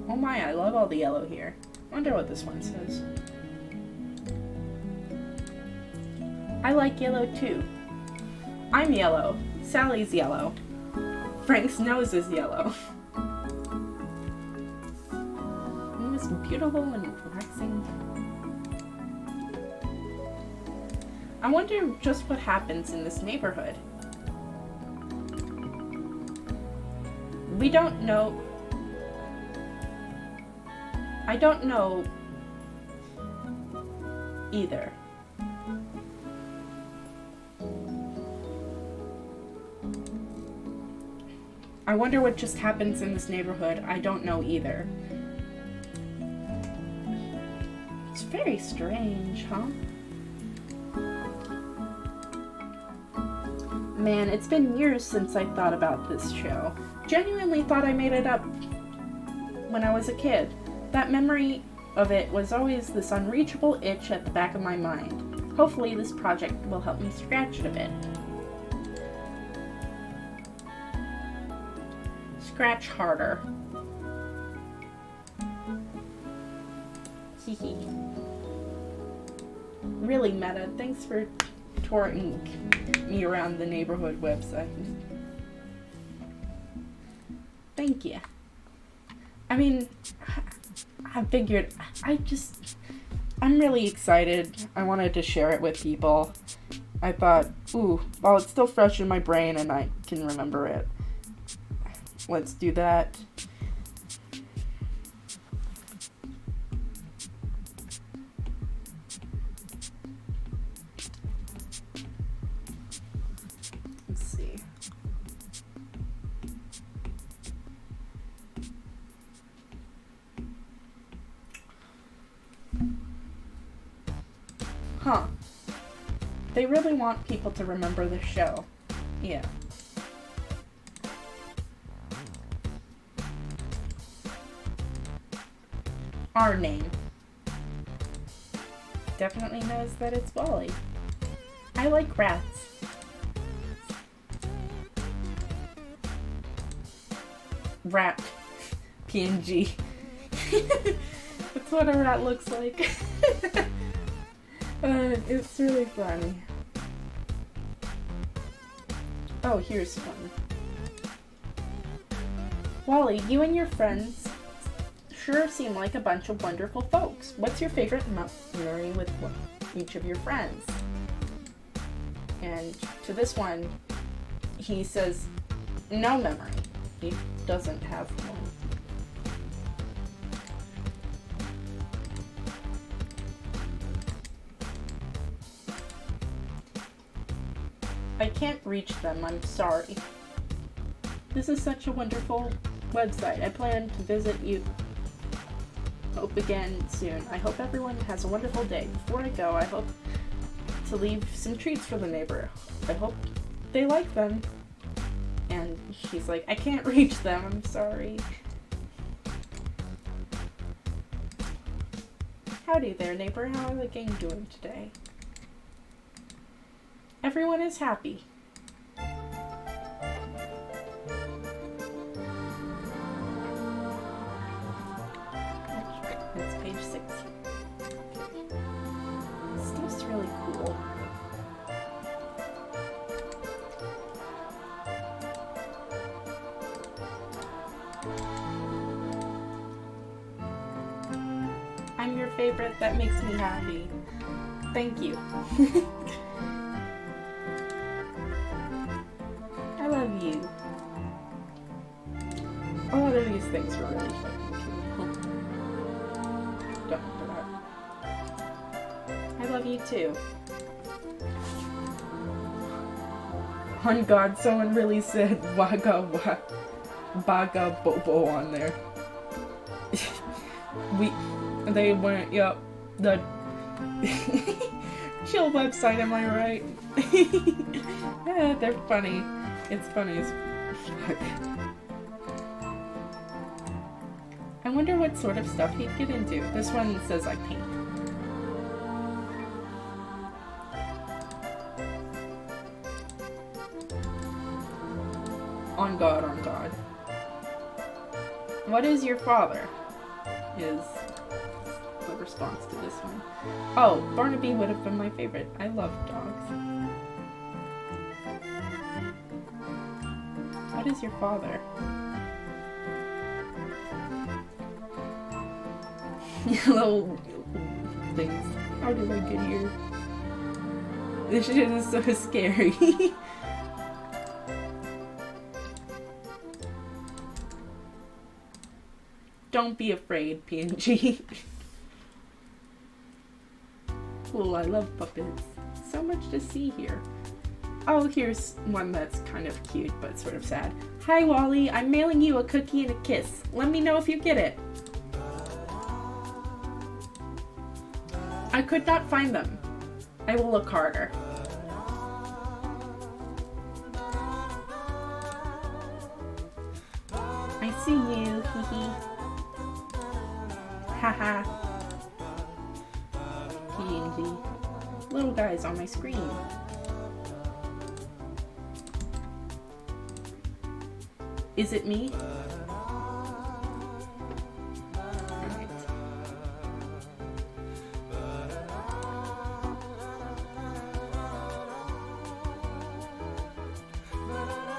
Oh my, I love all the yellow here. Wonder what this one says. I like yellow too. I'm yellow. Sally's yellow. Frank's nose is yellow. It was beautiful and relaxing. I wonder just what happens in this neighborhood. We don't know. I don't know either. I wonder what just happens in this neighborhood. I don't know either. It's very strange, huh? Man, it's been years since I thought about this show. Genuinely thought I made it up when I was a kid. That memory of it was always this unreachable itch at the back of my mind. Hopefully this project will help me scratch it a bit. Scratch harder. Hehe. Really meta. Thanks for touring me around the neighborhood website. Thank you. I mean, I figured, I'm really excited. I wanted to share it with people. I thought, ooh, well, it's still fresh in my brain and I can remember it. Let's do that. Let's see. Huh. They really want people to remember the show. Yeah. Our name. Definitely knows that it's Wally. I like rats. Rat. PNG. That's what a rat looks like. It's really funny. Oh, here's one. Wally, you and your friends sure seem like a bunch of wonderful folks. What's your favorite memory with each of your friends? And to this one, he says, no memory. He doesn't have one. I can't reach them, I'm sorry. This is such a wonderful website. I plan to visit you. Hope again soon. I hope everyone has a wonderful day. Before I go, I hope to leave some treats for the neighbor. I hope they like them. And she's like, I can't reach them, I'm sorry. Howdy there, neighbor. How are the gang doing today? Everyone is happy. That's page 6. Stuff's really cool. I'm your favorite. That makes me happy. Thank you. I love you. A lot of these things were really fucking cool. Don't do that. I love you too. On God, someone really said Baga Bobo on there. They went, yep, the chill website, am I right? Yeah, they're funny. It's funny as fuck. I wonder what sort of stuff he'd get into. This one says I paint. On God, on God. What is your father? Is the response to this one. Oh, Barnaby would have been my favorite. I love dogs. What is your father? Little things. How did I get here? This shit is so scary. Don't be afraid, PNG. Cool, I love puppets. So much to see here. Oh, here's one that's kind of cute, but sort of sad. Hi, Wally. I'm mailing you a cookie and a kiss. Let me know if you get it. I could not find them. I will look harder. I see you, hee. Haha. PNG. Little guys on my screen. Is it me? Alright.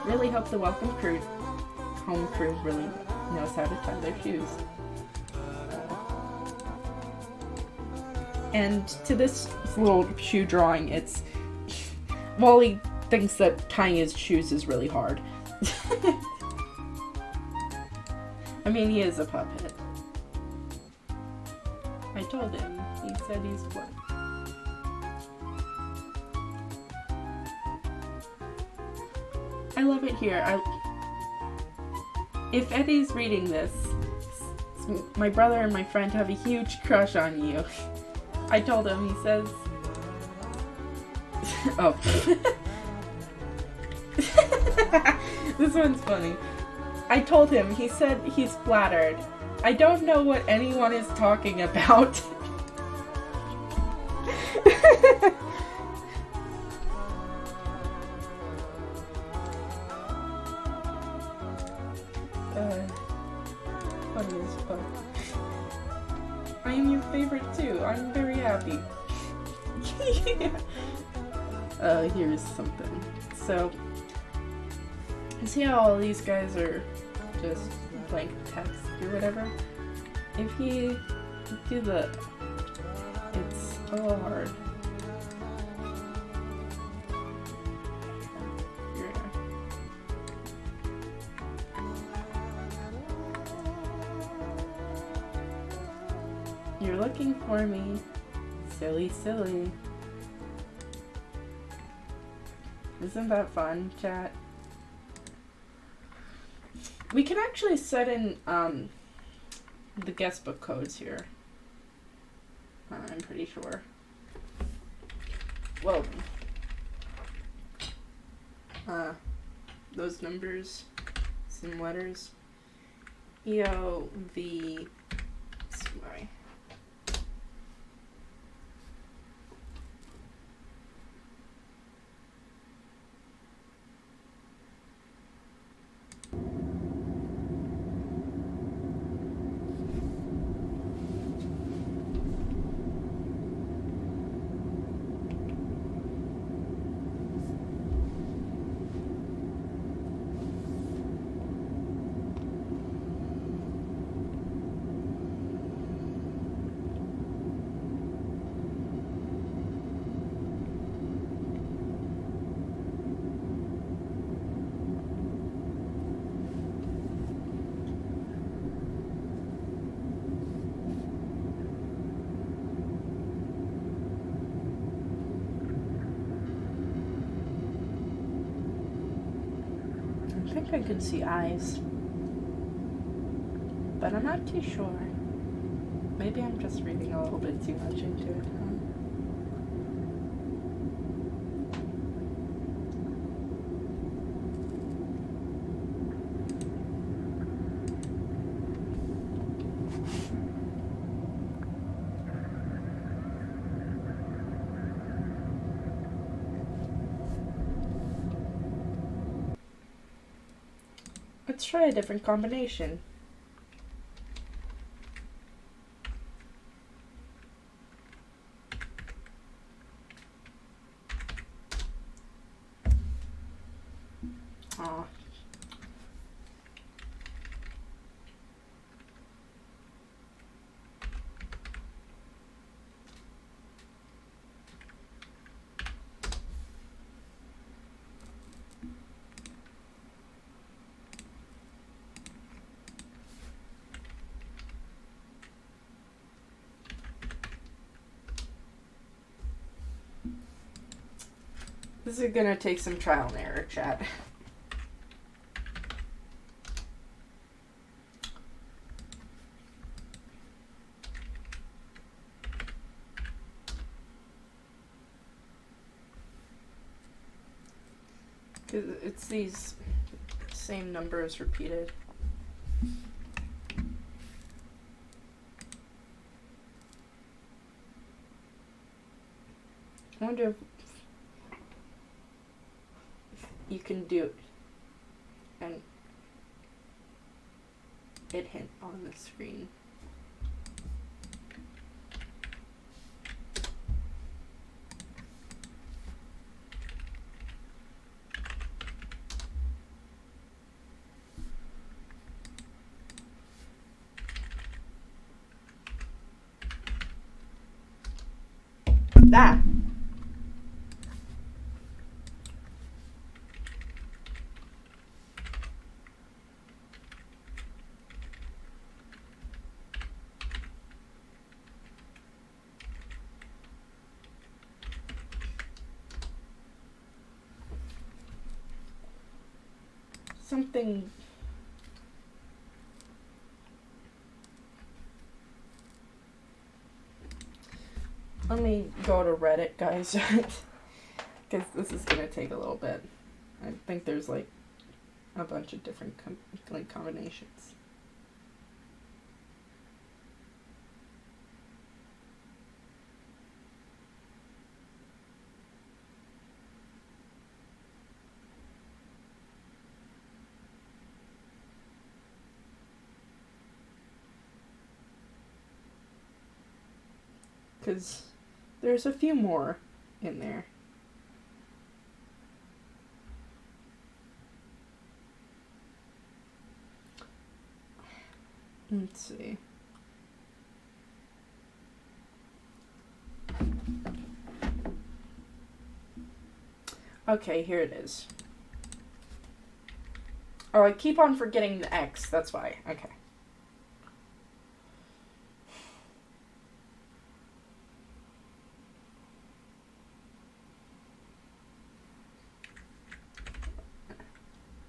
Really hope the home crew really knows how to tie their shoes. And to this little shoe drawing, it's Wally thinks that tying his shoes is really hard. I mean, he is a puppet. I told him. He said he's what? I love it here. If Eddie's reading this, my brother and my friend have a huge crush on you. I told him, he says... Oh. This one's funny. I told him, he said he's flattered. I don't know what anyone is talking about. Funny as fuck. I am your favorite too. I'm very happy. Here's something. So, see how all these guys are just blank text or whatever? If you do it's a little hard. You're looking for me. Silly, silly. Isn't that fun, chat? We can actually set in the guestbook codes here. I'm pretty sure. Well, those numbers, some letters. EOV. Sorry. I think I could see eyes, but I'm not too sure. Maybe I'm just reading a little bit too much into it, huh? Let's try a different combination. Aw. This is gonna take some trial and error, chat. Because it's these same numbers repeated. I wonder if you can do it and it hint on the screen. That. Something. Let me go to Reddit, guys, because this is gonna take a little bit. I think there's like a bunch of different combinations. Because There's a few more in there. Let's see. Okay, here it is. Oh, I keep on forgetting the X, that's why. Okay.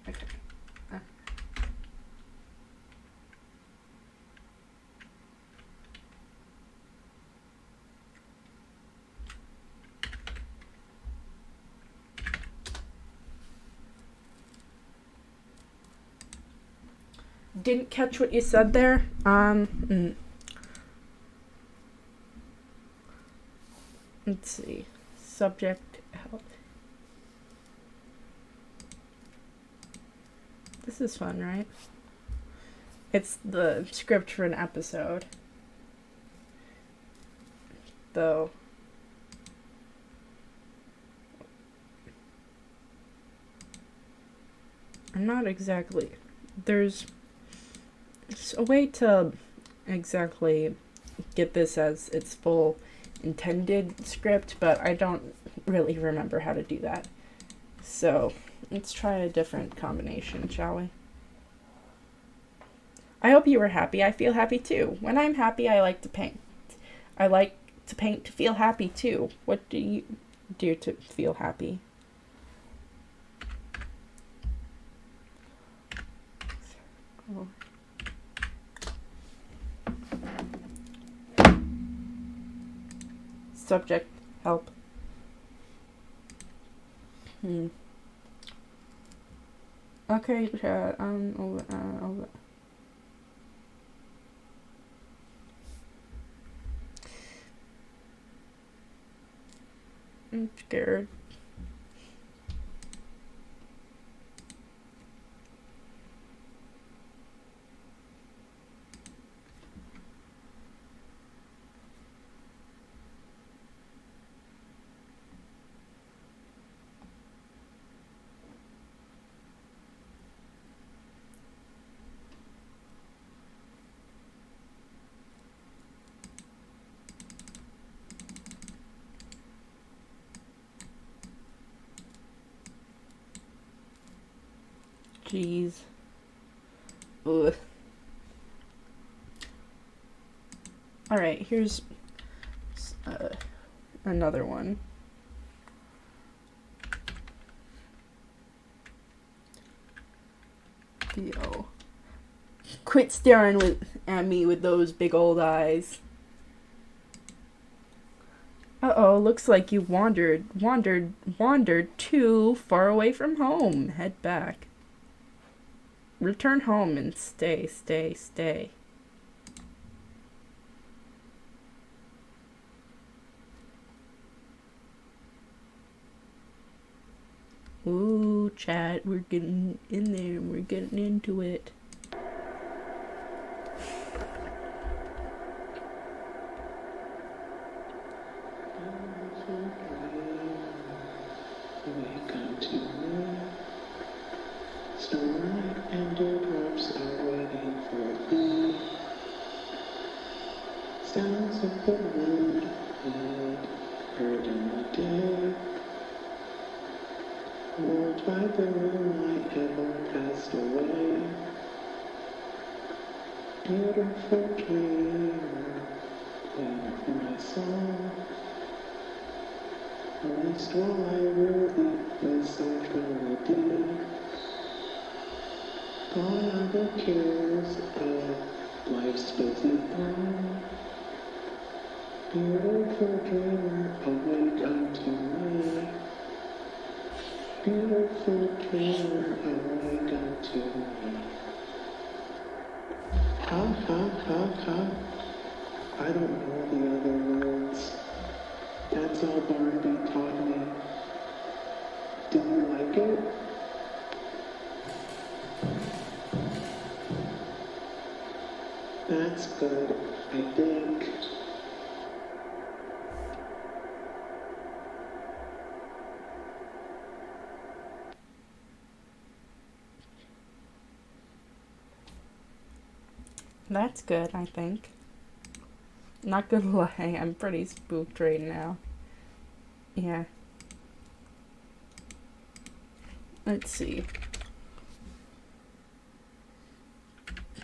Okay. Didn't catch what you said there. Let's see. Subject help. This is fun, right? It's the script for an episode. Though. I'm not exactly. There's a way to exactly get this as its full intended script, but I don't really remember how to do that. So let's try a different combination, shall we? I hope you were happy. I feel happy too. When I'm happy, I like to paint. I like to paint to feel happy too. What do you do to feel happy? Oh. Subject, help. Okay, chat. Over. I'm scared. Jeez. Ugh. Alright, here's another one. Yo. Quit staring at me with those big old eyes. Uh-oh, looks like you wandered too far away from home. Head back. Return home and stay. Ooh, chat, we're getting in there. We're getting into it. Welcome to me. Starlight and dewdrops are waiting for thee. Sounds of the wood had heard in the day. Warmed by the moonlight, ever passed away. Beautiful dreamer, in my soul. At least while I really was so melody. Gone are the cares of life's busy throng. Beautiful dreamer, awake unto me. Beautiful dreamer, awake unto me. Ha ha ha ha. I don't know the other words. That's all Barnaby taught me. Do you like it? That's good, I think. That's good, I think. Not gonna lie, I'm pretty spooked right now. Yeah. Let's see.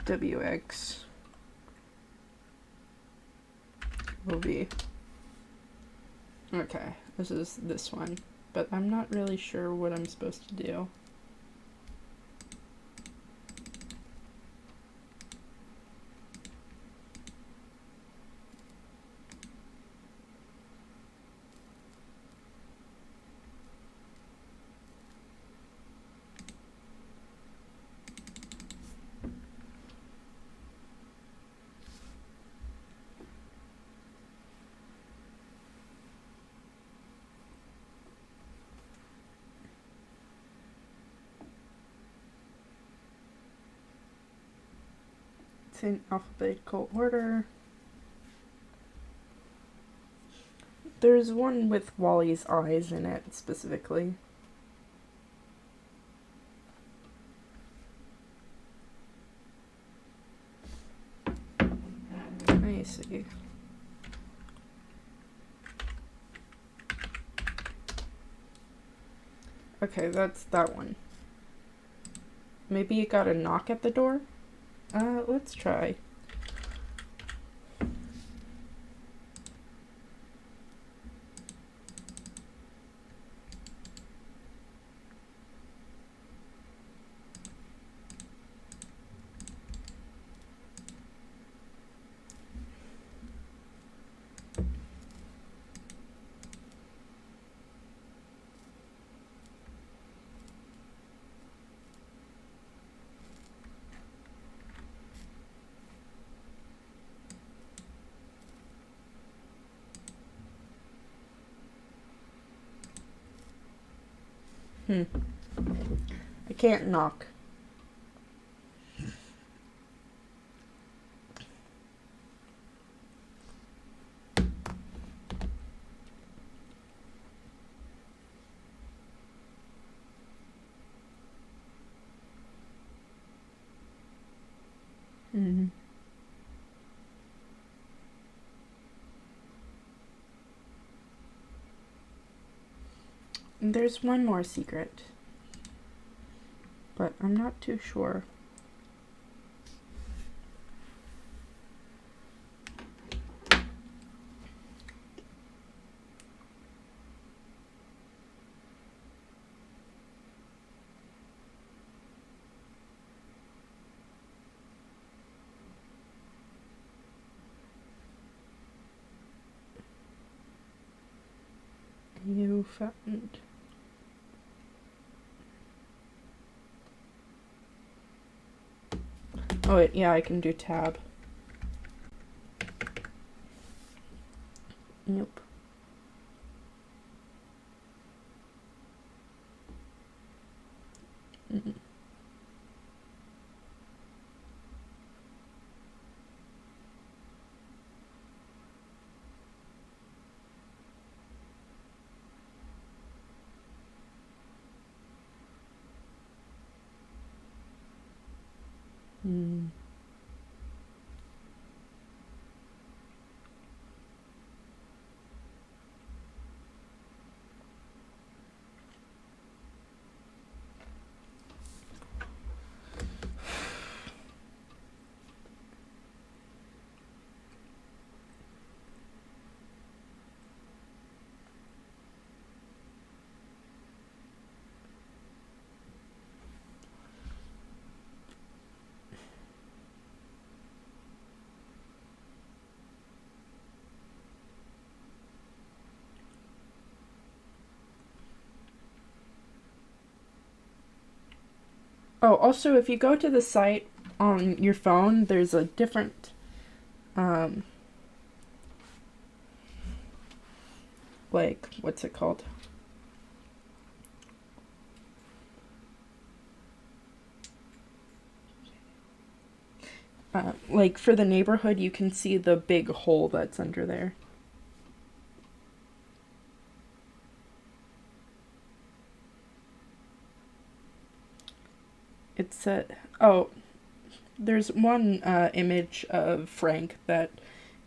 WX will be. Okay, this is this one. But I'm not really sure what I'm supposed to do. It's in alphabetical order. There's one with Wally's eyes in it, specifically. I see. Okay, that's that one. Maybe you got a knock at the door? Let's try. I can't knock. There's one more secret, but I'm not too sure. You found. Oh wait, yeah, I can do tab. Nope. Mm-mm. Oh, also, if you go to the site on your phone, there's a different, like, what's it called? Like, for the neighborhood, you can see the big hole that's under there. It's oh, There's one image of Frank that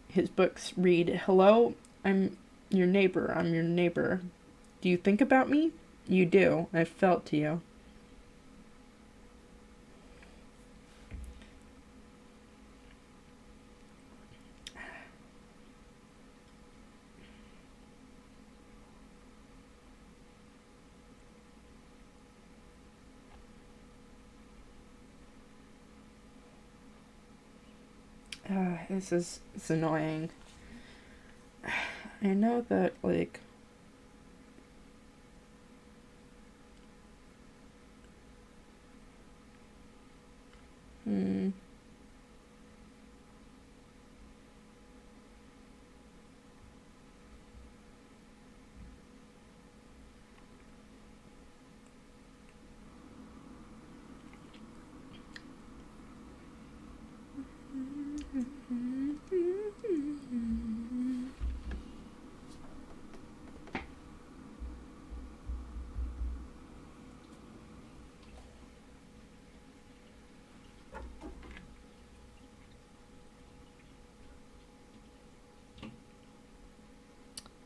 his books read, "Hello, I'm your neighbor. I'm your neighbor. Do you think about me? You do. I've felt to you." It's annoying. I know that, like,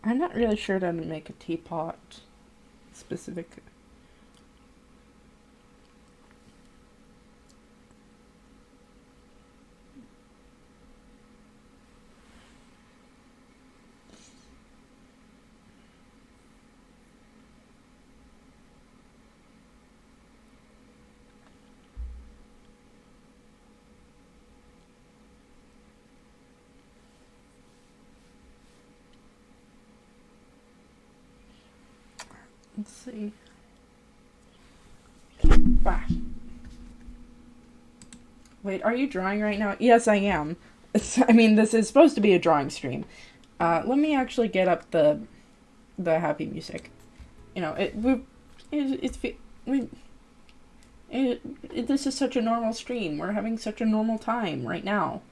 I'm not really sure how to make a teapot specific. Let's see. Bah. Wait, are you drawing right now? Yes, I am. I mean, this is supposed to be a drawing stream. Let me actually get up the happy music. You know, this is such a normal stream. We're having such a normal time right now.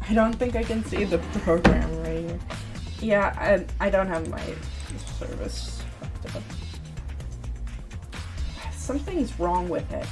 I don't think I can see the program right here. Yeah, I don't have my service hooked up. Something's wrong with it.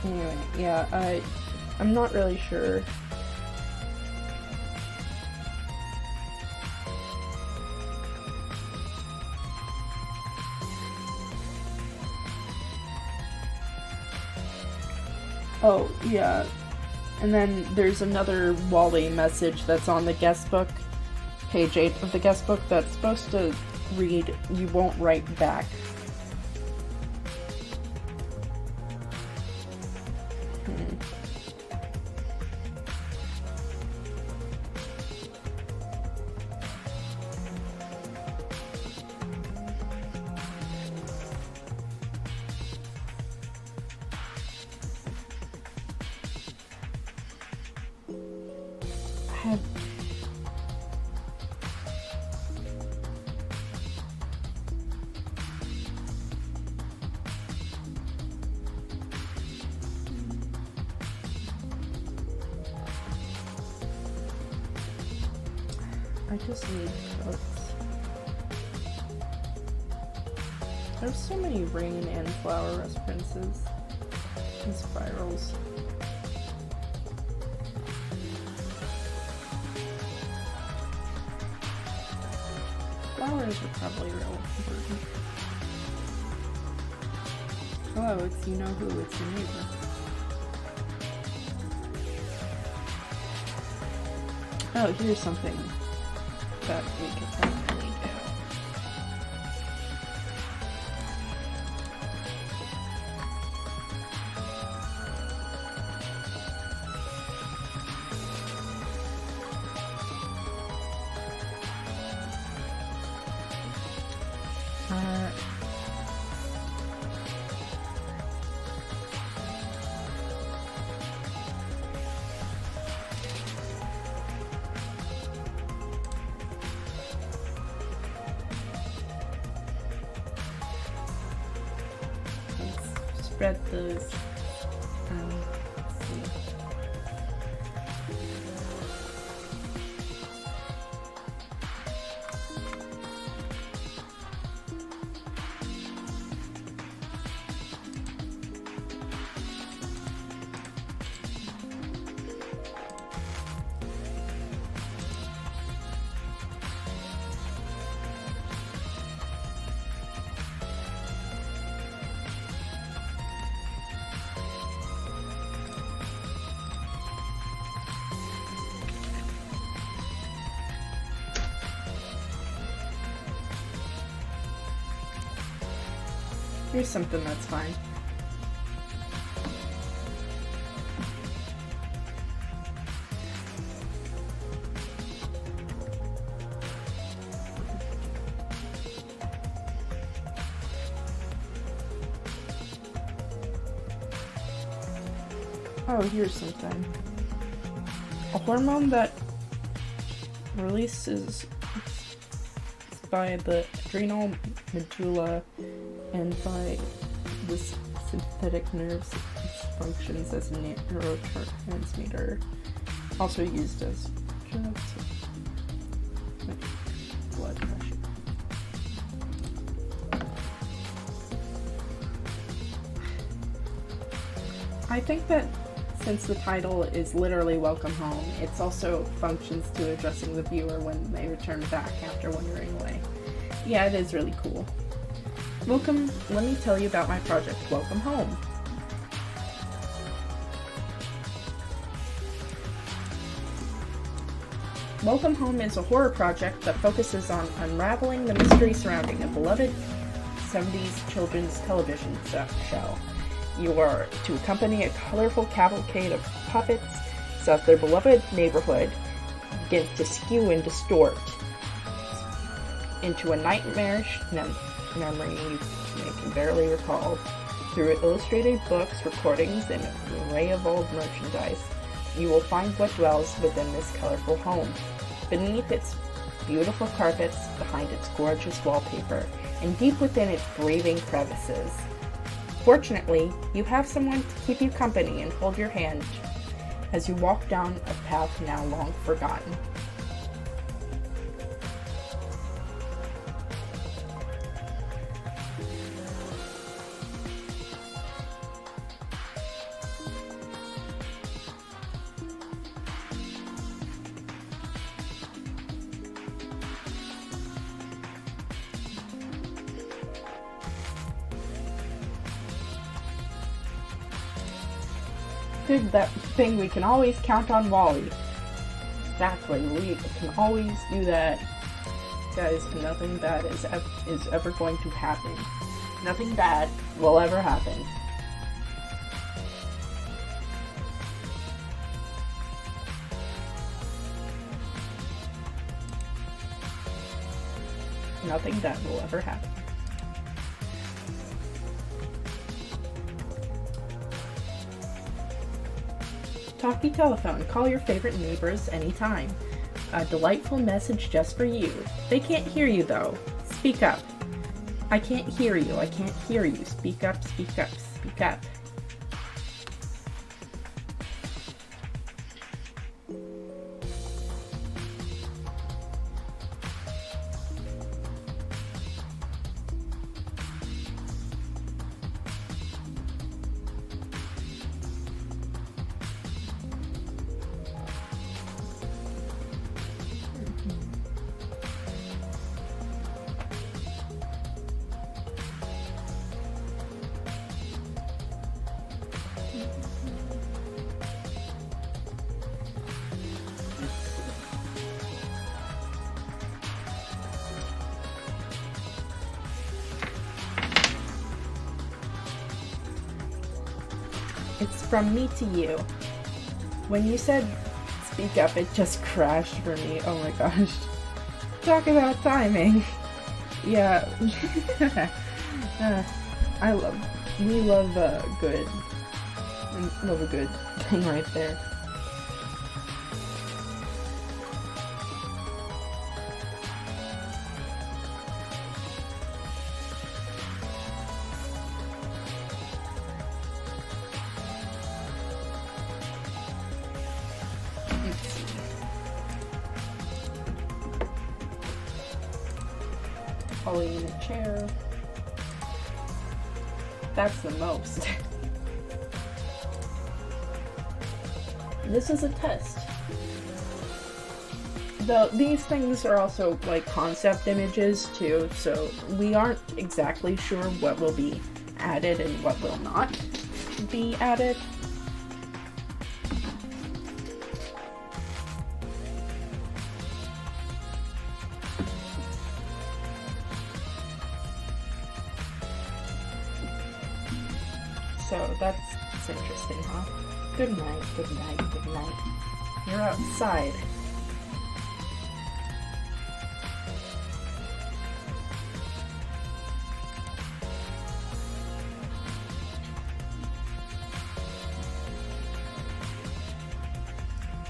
Anyway, yeah, I'm not really sure. Oh, yeah. And then there's another Wally message that's on the guest book, page 8 of the guest book, that's supposed to read, "You won't write back." I just need books. There's so many rain and flower references and spirals. Flowers are probably real important. Hello, it's you know who, it's your neighbor. Oh, here's something that we can probably do. spread those. Let's see. Here's something that's fine. Oh, here's something. A hormone that releases by the adrenal medulla and by this synthetic nerves functions as a neurotransmitter, also used as drugs, blood pressure. I think that since the title is literally Welcome Home, it's also functions to addressing the viewer when they return back after wandering away. Yeah, it is really cool. Welcome, let me tell you about my project, Welcome Home. Welcome Home is a horror project that focuses on unraveling the mystery surrounding a beloved 70s children's television show. You are to accompany a colorful cavalcade of puppets as their beloved neighborhood begins to skew and distort into a nightmarish memory you can barely recall. Through illustrated books, recordings, and an array of old merchandise, you will find what dwells within this colorful home. Beneath its beautiful carpets, behind its gorgeous wallpaper, and deep within its breathing crevices. Fortunately, you have someone to keep you company and hold your hand as you walk down a path now long forgotten. Dude, that thing, we can always count on Wally. Exactly, we can always do that. Guys, nothing bad is ever going to happen. Nothing bad will ever happen. Nothing bad will ever happen. Talkie telephone. Call your favorite neighbors anytime. A delightful message just for you. They can't hear you though. Speak up. I can't hear you. I can't hear you. Speak up, speak up, speak up. It's from me to you. When you said speak up, it just crashed for me. Oh my gosh. Talk about timing. Yeah. We love good. We love a good thing right there. Holly in a chair. That's the most. This is a test. Though these things are also like concept images too, so we aren't exactly sure what will be added and what will not be added. So that's interesting, huh? Good night, good night, good night. You're outside.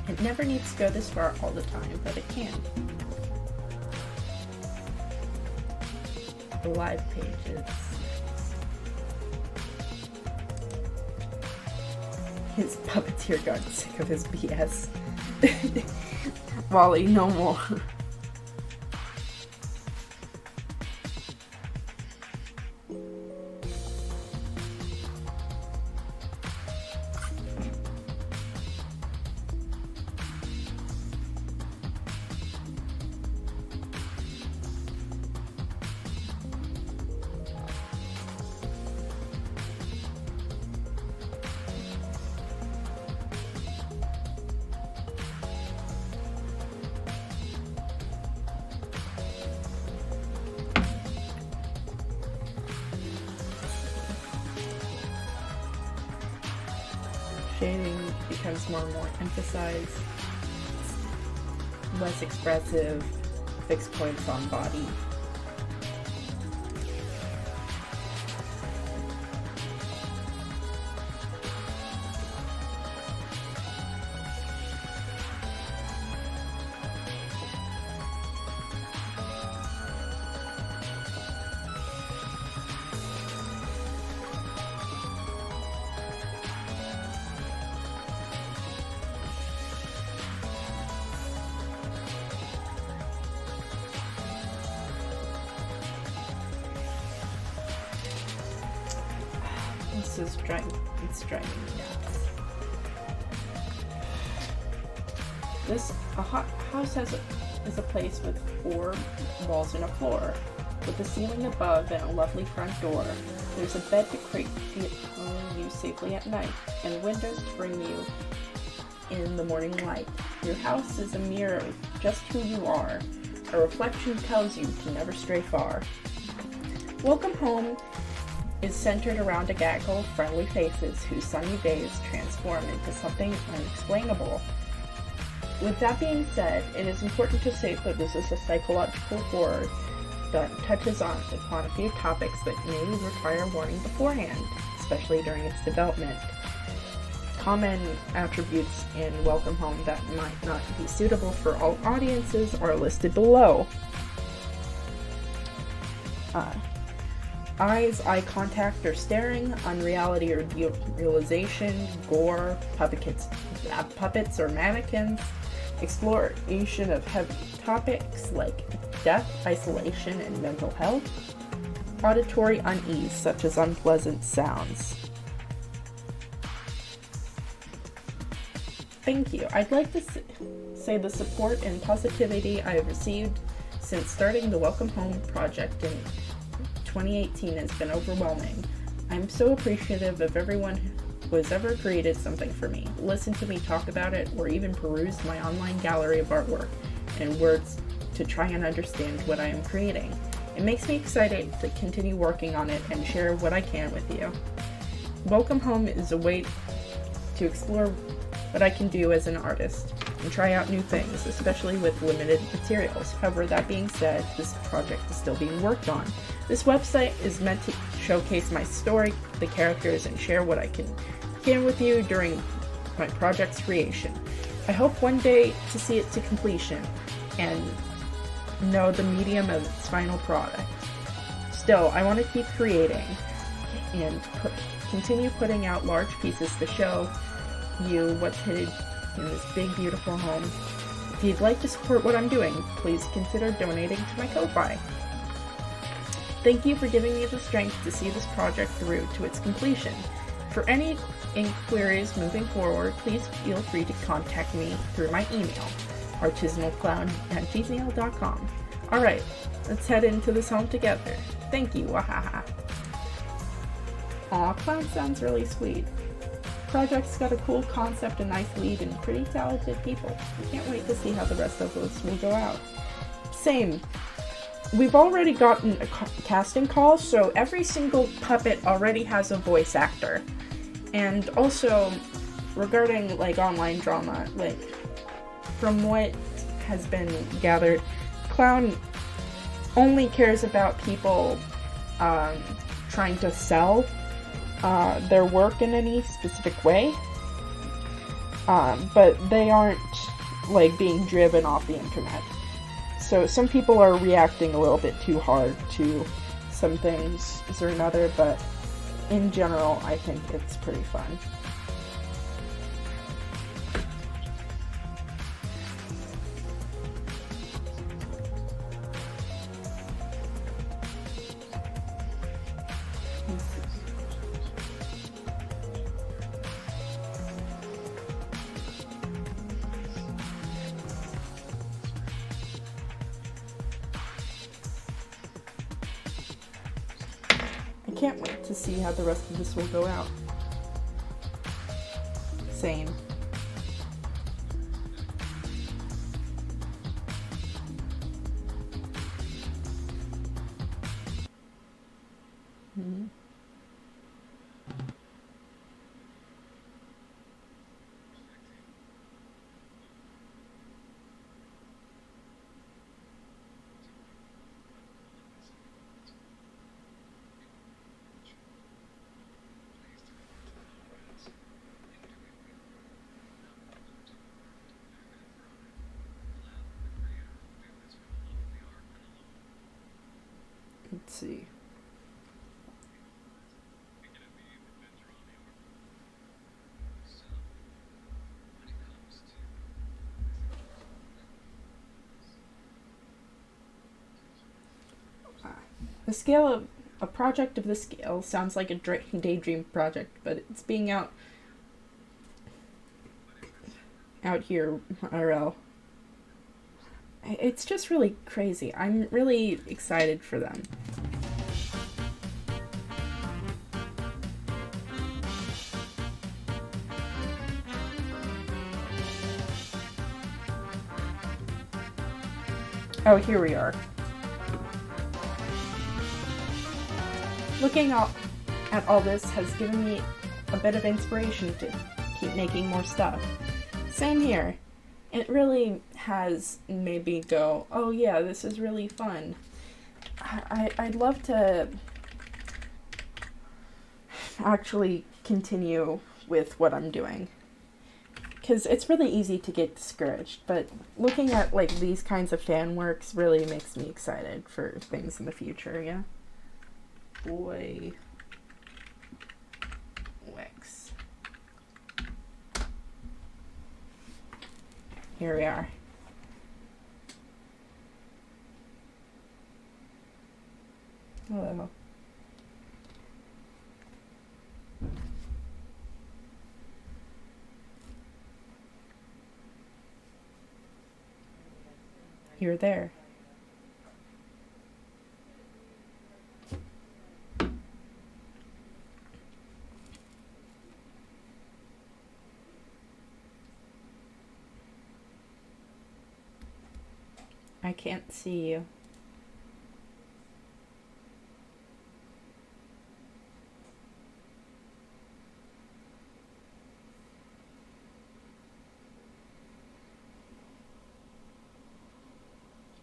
It never needs to go this far all the time, but it can. The live pages. His puppeteer got sick of his BS. Wally, no more. Shading becomes more and more emphasized, less expressive, fixed points on body. This is driving me nuts. A house is a place with 4 walls and a floor, with a ceiling above and a lovely front door. There's a bed to create you safely at night, and windows to bring you in the morning light. Your house is a mirror of just who you are. A reflection tells you to never stray far. Welcome home is centered around a gaggle of friendly faces whose sunny days transform into something unexplainable. With that being said, it is important to state that this is a psychological horror that touches upon a few topics that may require warning beforehand, especially during its development. Common attributes in Welcome Home that might not be suitable for all audiences are listed below. Eyes, eye contact or staring, unreality or realization, gore, puppets or mannequins, exploration of heavy topics like death, isolation, and mental health, auditory unease such as unpleasant sounds. Thank you. I'd like to say the support and positivity I have received since starting the Welcome Home project in 2018 has been overwhelming. I'm so appreciative of everyone who has ever created something for me, listened to me talk about it, or even perused my online gallery of artwork and words to try and understand what I am creating. It makes me excited to continue working on it and share what I can with you. Welcome Home is a way to explore what I can do as an artist and try out new things, especially with limited materials. However, that being said, this project is still being worked on. This website is meant to showcase my story, the characters, and share what I can with you during my project's creation. I hope one day to see it to completion and know the medium of its final product. Still, I want to keep creating and continue putting out large pieces to show you what's hidden in this big, beautiful home. If you'd like to support what I'm doing, please consider donating to my Ko-Fi. Thank you for giving me the strength to see this project through to its completion. For any inquiries moving forward, please feel free to contact me through my email, artisanalclown@gmail.com. Alright, let's head into this home together. Thank you, wahaha. Aw, Clown sounds really sweet. Project's got a cool concept, a nice lead, and pretty talented people. I can't wait to see how the rest of this will go out. Same. We've already gotten a casting call, so every single puppet already has a voice actor. And also, regarding, like, online drama, like, from what has been gathered, Clown only cares about people, trying to sell their work in any specific way, but they aren't, like, being driven off the internet. So some people are reacting a little bit too hard to some things or another, but in general, I think it's pretty fun. I can't wait to see how the rest of this will go out. Same. Mm-hmm. Let's see. The scale of a project of this scale sounds like a daydream project, but it's being out here, IRL. It's just really crazy. I'm really excited for them. Oh, here we are. Looking at all this has given me a bit of inspiration to keep making more stuff. Same here. It really has made me go, oh yeah, this is really fun. I'd love to actually continue with what I'm doing. Because it's really easy to get discouraged, but looking at, like, these kinds of fan works really makes me excited for things in the future, yeah? Boy. Wix. Here we are. Hello. You're there. I can't see you.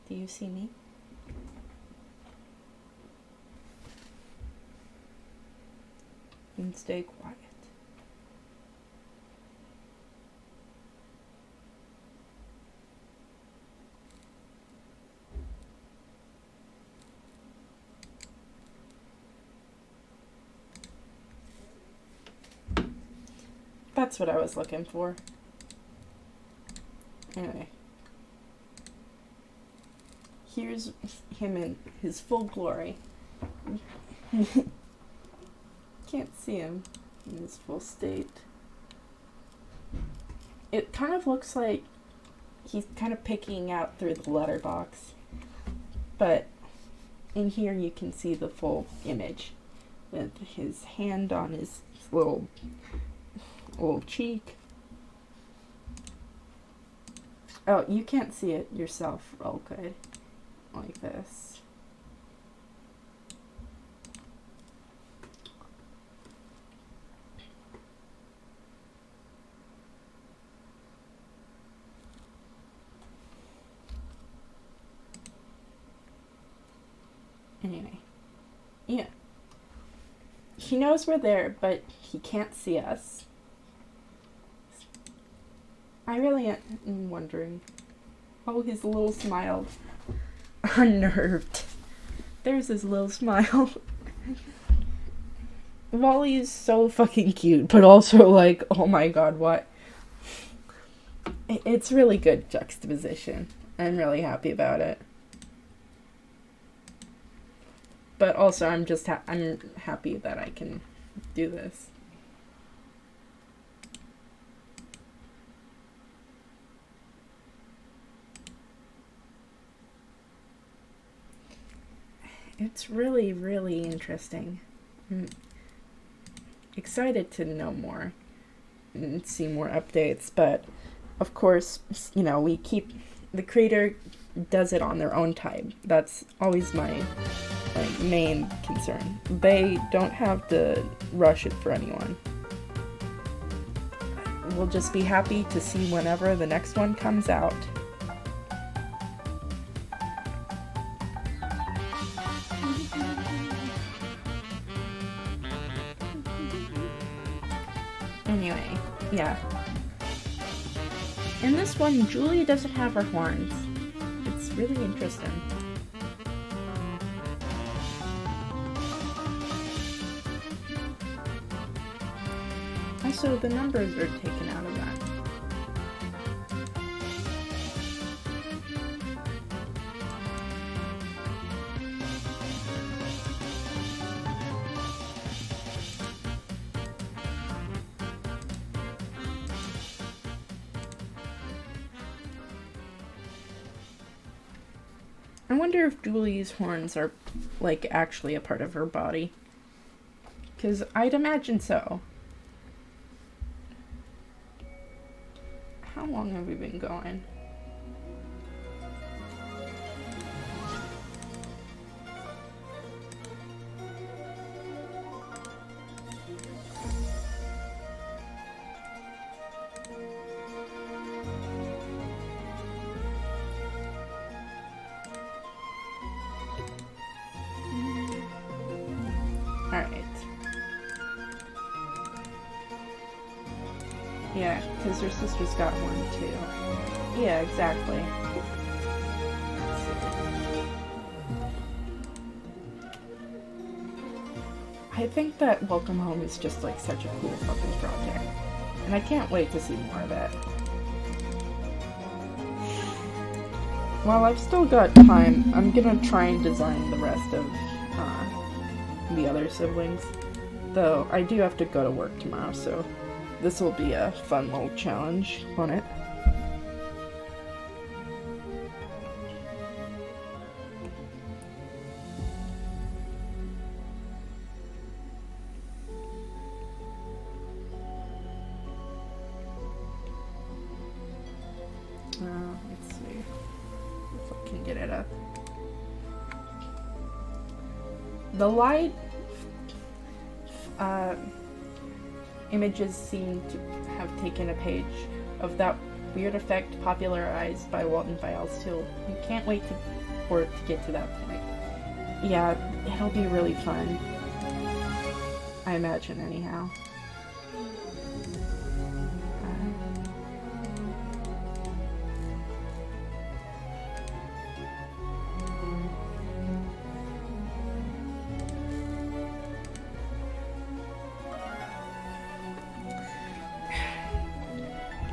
Do you see me? And stay quiet. That's what I was looking for. Anyway. Here's him in his full glory. Can't see him in his full state. It kind of looks like he's kind of picking out through the letterbox, but in here you can see the full image with his hand on his little cheek. Oh, you can't see it yourself real good, like this. Anyway, yeah. He knows we're there, but he can't see us. I really am wondering. Oh, his little smile. Unnerved. There's his little smile. Wally is so fucking cute, but also like, oh my god, what? It's really good juxtaposition. I'm really happy about it. But also, I'm happy that I can do this. It's really, really interesting. I'm excited to know more and see more updates, but of course, you know, the creator does it on their own time. That's always my main concern. They don't have to rush it for anyone. We'll just be happy to see whenever the next one comes out. Anyway, yeah. In this one, Julie doesn't have her horns. It's really interesting. Also, the numbers are taken out of that. I wonder if Julie's horns are, like, actually a part of her body. 'Cause I'd imagine so. How long have we been going? Alright. Yeah, because her sister's got one too. Yeah, exactly. I think that Welcome Home is just like such a cool fucking project. And I can't wait to see more of it. While I've still got time, I'm gonna try and design the rest of the other siblings. Though I do have to go to work tomorrow, so this will be a fun little challenge on it. Let's see if I can get it up. The light images seem to have taken a page of that weird effect popularized by Walton Biles too. You can't wait for it to get to that point. Yeah, it'll be really fun. I imagine, anyhow.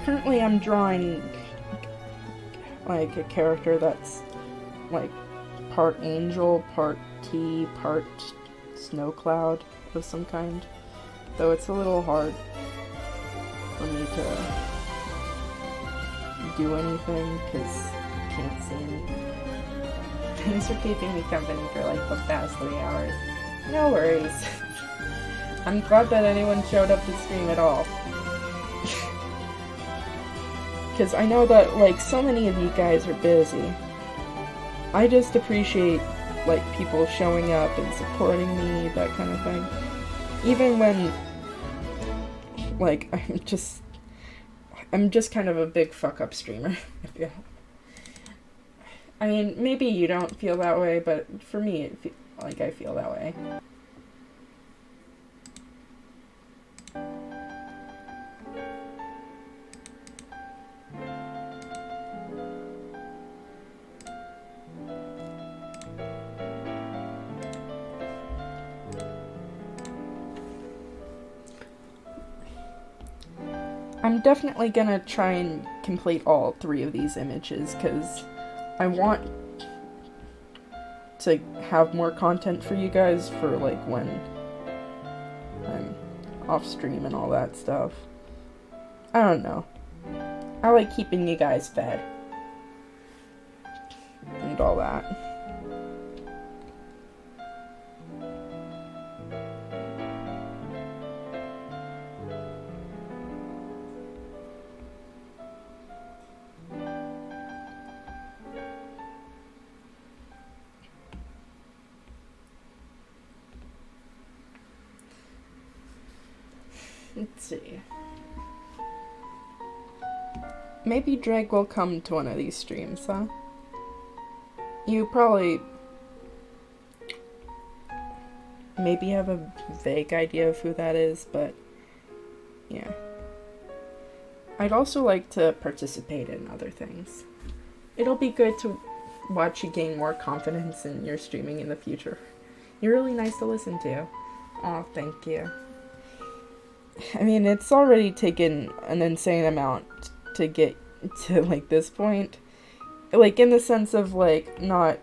Currently I'm drawing like a character that's like part angel, part tea, part snow cloud of some kind. Though it's a little hard for me to do anything because I can't see anything. Thanks for keeping me company for like the past 3 hours. No worries. I'm glad that anyone showed up to stream at all. Because I know that, like, so many of you guys are busy. I just appreciate, like, people showing up and supporting me, that kind of thing. Even when, like, I'm just kind of a big fuck-up streamer. I mean, maybe you don't feel that way, but for me, I feel that way. I'm definitely gonna try and complete all 3 of these images, because I want to have more content for you guys for, like, when I'm off stream and all that stuff. I don't know. I like keeping you guys fed. And all that. Let's see. Maybe Drake will come to one of these streams, huh? You probably maybe have a vague idea of who that is, but yeah. I'd also like to participate in other things. It'll be good to watch you gain more confidence in your streaming in the future. You're really nice to listen to. Oh, thank you. I mean, it's already taken an insane amount to get to, like, this point. Like, in the sense of, like, not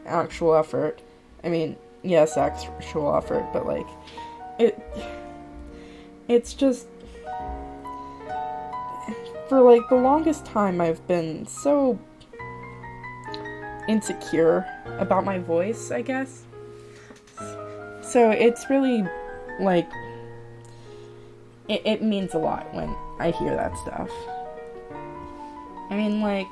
actual effort. I mean, yes, actual effort, but, like, it's just, for, like, the longest time I've been so insecure about my voice, I guess. So it's really, like, it means a lot when I hear that stuff. I mean, like,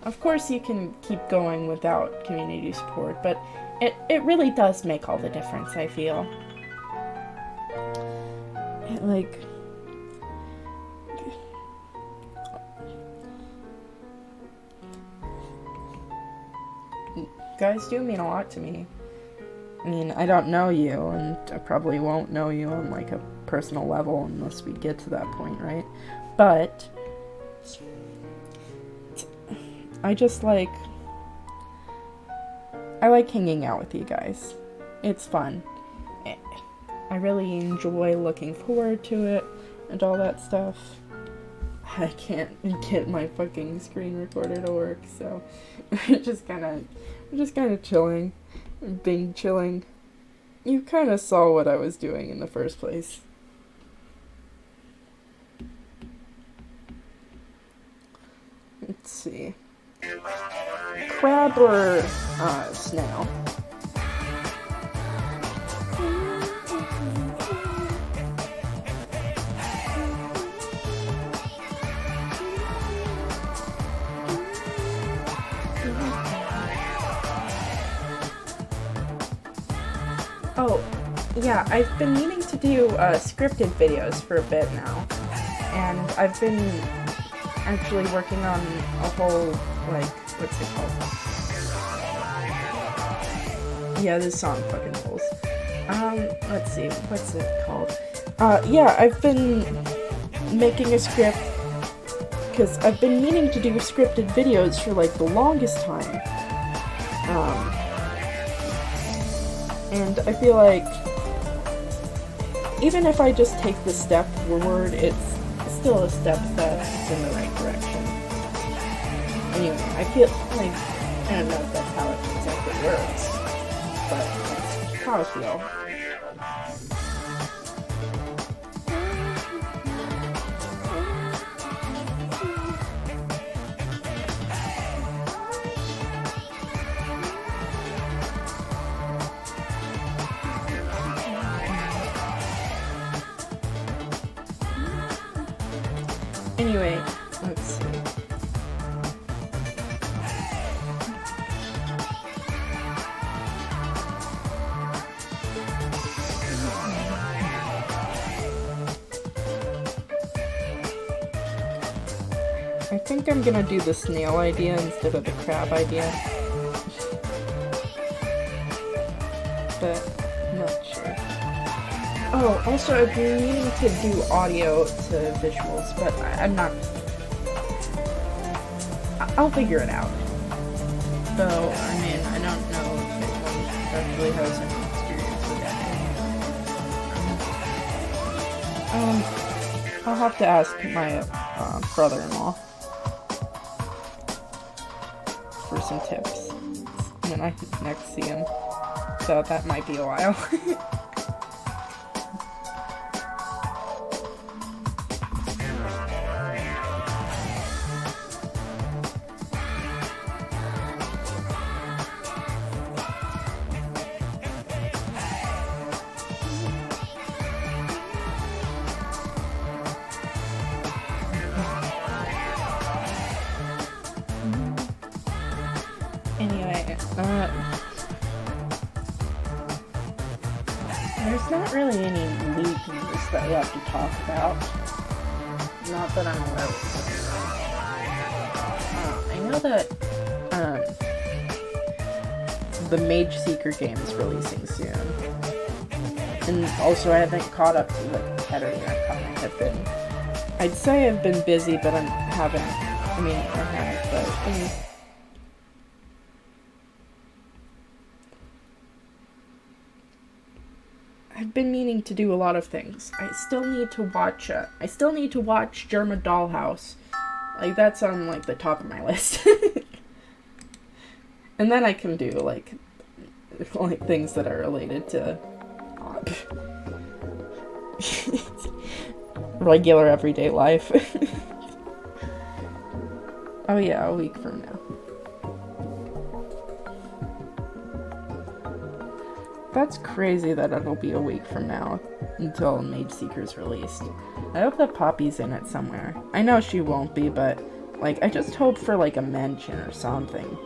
of course you can keep going without community support, but it really does make all the difference, I feel. Like, guys do mean a lot to me. I mean, I don't know you, and I probably won't know you on, like, a personal level unless we get to that point, right? But I just like, I like hanging out with you guys. It's fun. I really enjoy looking forward to it and all that stuff. I can't get my fucking screen recorder to work, so I'm just kind of chilling, being chilling. You kind of saw what I was doing in the first place. Let's see. Crab or snail? Oh, yeah, I've been meaning to do scripted videos for a bit now, and I've been actually working on a whole, like, what's it called? Yeah, this song fucking pulls. Let's see, what's it called? Yeah, I've been making a script, because I've been meaning to do scripted videos for, like, the longest time. And I feel like, even if I just take the step forward, it's still a step that's in the right direction. Anyway, I feel like, I don't know if that's how it exactly works. but that's how I feel. Anyway, let's see. I think I'm gonna do the snail idea instead of the crab idea. But I'm not sure. Oh, also I've been meaning to do audio to visuals, but I'm not... I'll figure it out. Though, I mean, I don't know if anyone actually has any experience with that. I'll have to ask my brother-in-law for some tips when I next see him. So that might be a while. Anyway, there's not really any league news that we have to talk about. Not that I'm aware of. I know that the Mage Seeker game is releasing soon. And also I haven't caught up to the competitor comic. I'd say I've been busy, but I haven't, but I've been meaning to do a lot of things. I still need to watch Germa Dollhouse. Like, that's on, like, the top of my list. And then I can do, like things that are related to regular everyday life. Oh yeah, a week from now. That's crazy that it'll be a week from now until Mage Seeker's released. I hope that Poppy's in it somewhere. I know she won't be, but, like, I just hope for, like, a mention or something.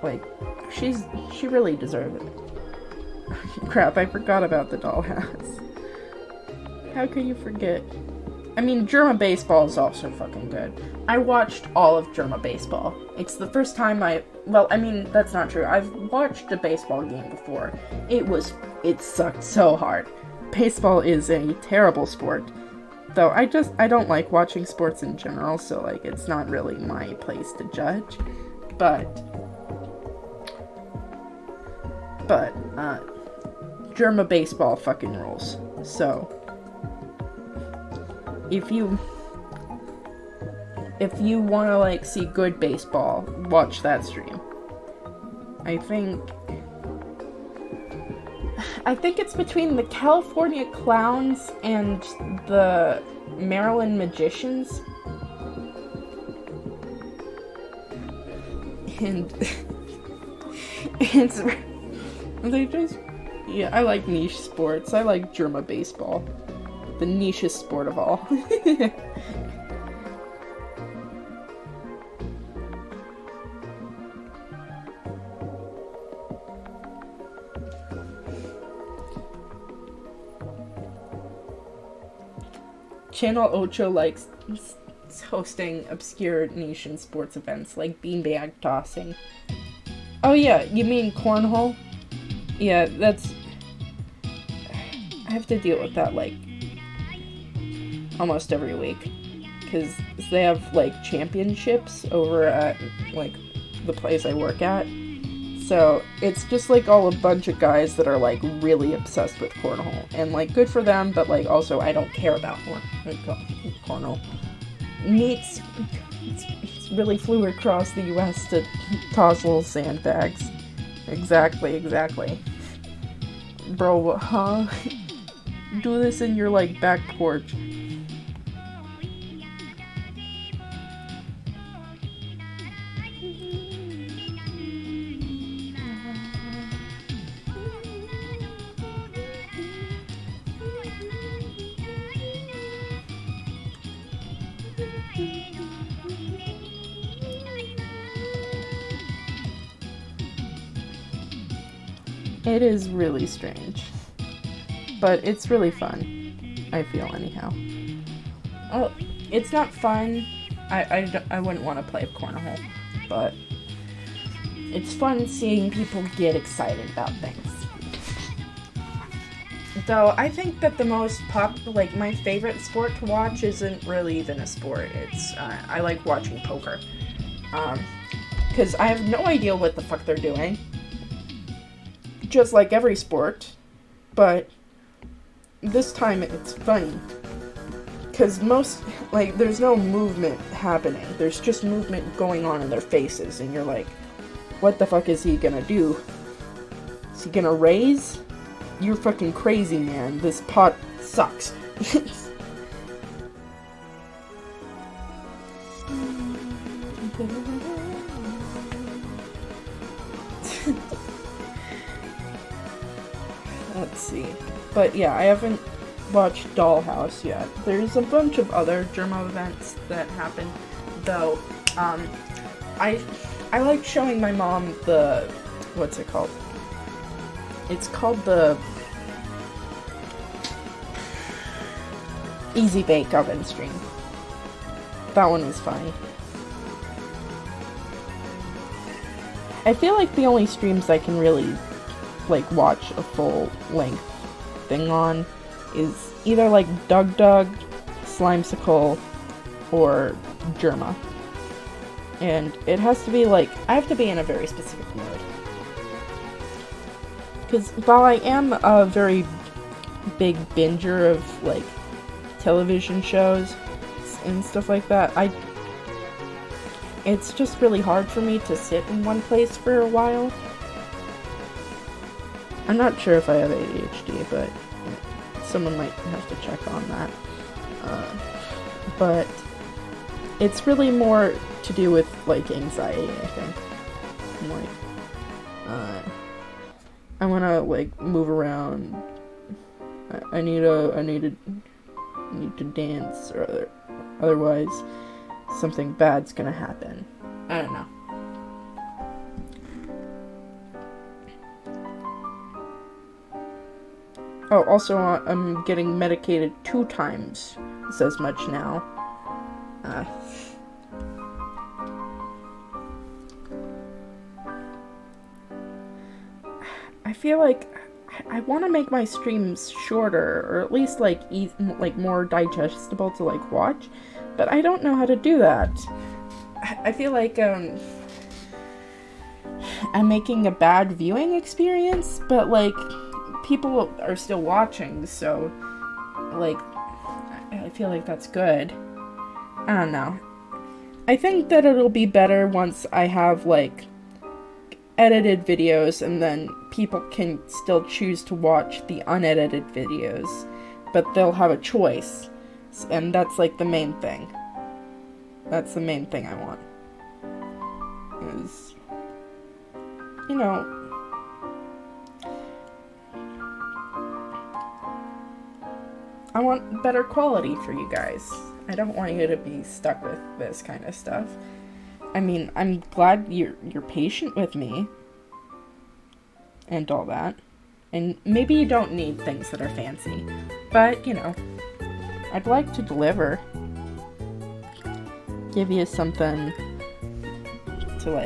Like, she really deserves it. Crap, I forgot about the dollhouse. How could you forget? I mean, Germa Baseball is also fucking good. I watched all of Germa Baseball. It's the first time well, I mean, that's not true. I've watched a baseball game before. It sucked so hard. Baseball is a terrible sport. Though, I don't like watching sports in general, so, like, it's not really my place to judge. But, Germa Baseball fucking rules. So, if you want to, like, see good baseball, watch that stream. I think it's between the California Clowns and the Maryland Magicians. And I like niche sports. I like Germa Baseball. The nichest sport of all. Channel Ocho likes hosting obscure niche and sports events like beanbag tossing. Oh yeah, you mean cornhole? Yeah, I have to deal with that, like, almost every week. Because they have, like, championships over at, like, the place I work at. So, it's just, like, all a bunch of guys that are, like, really obsessed with cornhole. And, like, good for them, but, like, also, I don't care about cornhole. It's really flew across the US to toss little sandbags. Exactly. Bro, huh? Do this in your, like, back porch. It is really strange. But it's really fun. I feel, anyhow. Oh, it's not fun. I wouldn't want to play cornhole, but it's fun seeing people get excited about things. Though I think that the most my favorite sport to watch isn't really even a sport. It's I like watching poker, because I have no idea what the fuck they're doing. Just like every sport, but this time it's funny. Because there's no movement happening. There's just movement going on in their faces, and you're like, what the fuck is he gonna do? Is he gonna raise? You're fucking crazy, man. This pot sucks. Let's see. But yeah, I haven't watched Dollhouse yet. There's a bunch of other Germa events that happen, though. I like showing my mom the, what's it called? It's called the Easy Bake Oven stream. That one is funny. I feel like the only streams I can really watch a full length thing on is either Doug, Slimesicle, or Germa. And it has to be I have to be in a very specific mood. Because while I am a very big binger of television shows and stuff like that, it's just really hard for me to sit in one place for a while. I'm not sure if I have ADHD, but someone might have to check on that. But it's really more to do with anxiety, I think. I want to move around. I need to dance, or otherwise something bad's gonna happen. I don't know. Oh, also, I'm getting medicated 2 times as much now. I feel like I want to make my streams shorter, or at least more digestible to watch, but I don't know how to do that. I feel like I'm making a bad viewing experience, but people are still watching, so I feel like that's good. I don't know. I think that it'll be better once I have edited videos, and then people can still choose to watch the unedited videos, but they'll have a choice, and that's the main thing. That's the main thing I want. Is, I want better quality for you guys. I don't want you to be stuck with this kind of stuff. I mean, I'm glad you're patient with me and all that. And maybe you don't need things that are fancy, but I'd like to deliver. Give you something to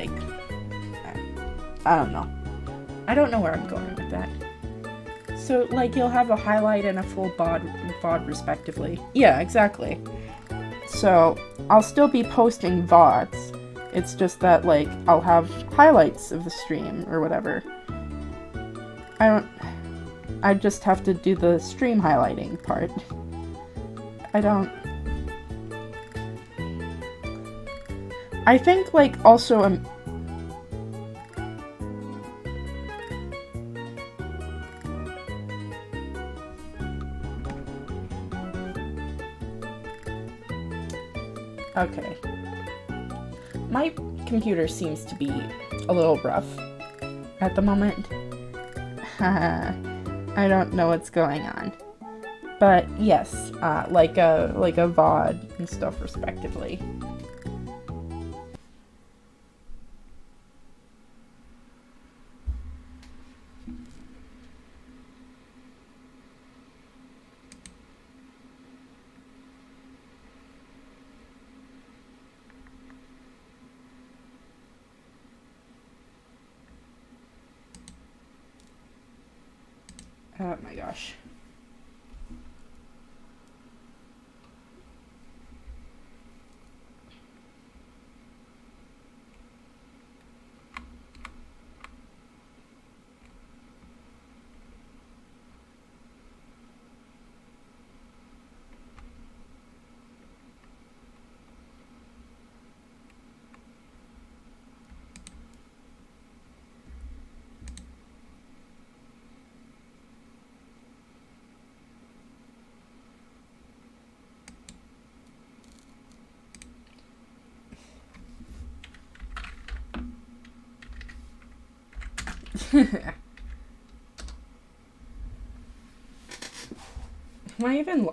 I don't know. I don't know where I'm going with that. So, you'll have a highlight and a full VOD respectively. Yeah, exactly. So, I'll still be posting VODs. It's just that, I'll have highlights of the stream, or whatever. I just have to do the stream highlighting part. I think, also, Okay. My computer seems to be a little rough at the moment. I don't know what's going on. But yes, like a VOD and stuff respectively. Oh my gosh. Am I even...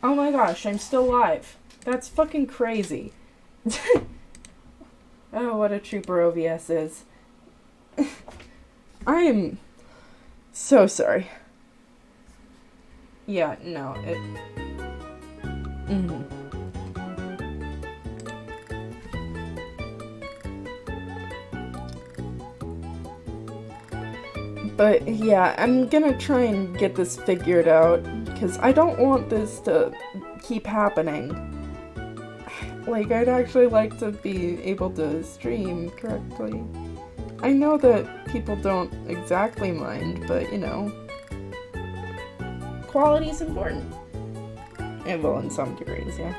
Oh my gosh, I'm still live. That's fucking crazy. Oh, what a trooper OVS is. I am so sorry. Yeah, no, it... But yeah, I'm gonna try and get this figured out, because I don't want this to keep happening. Like, I'd actually like to be able to stream correctly. I know that people don't exactly mind, but you know, quality is important. And well, in some degrees, yeah.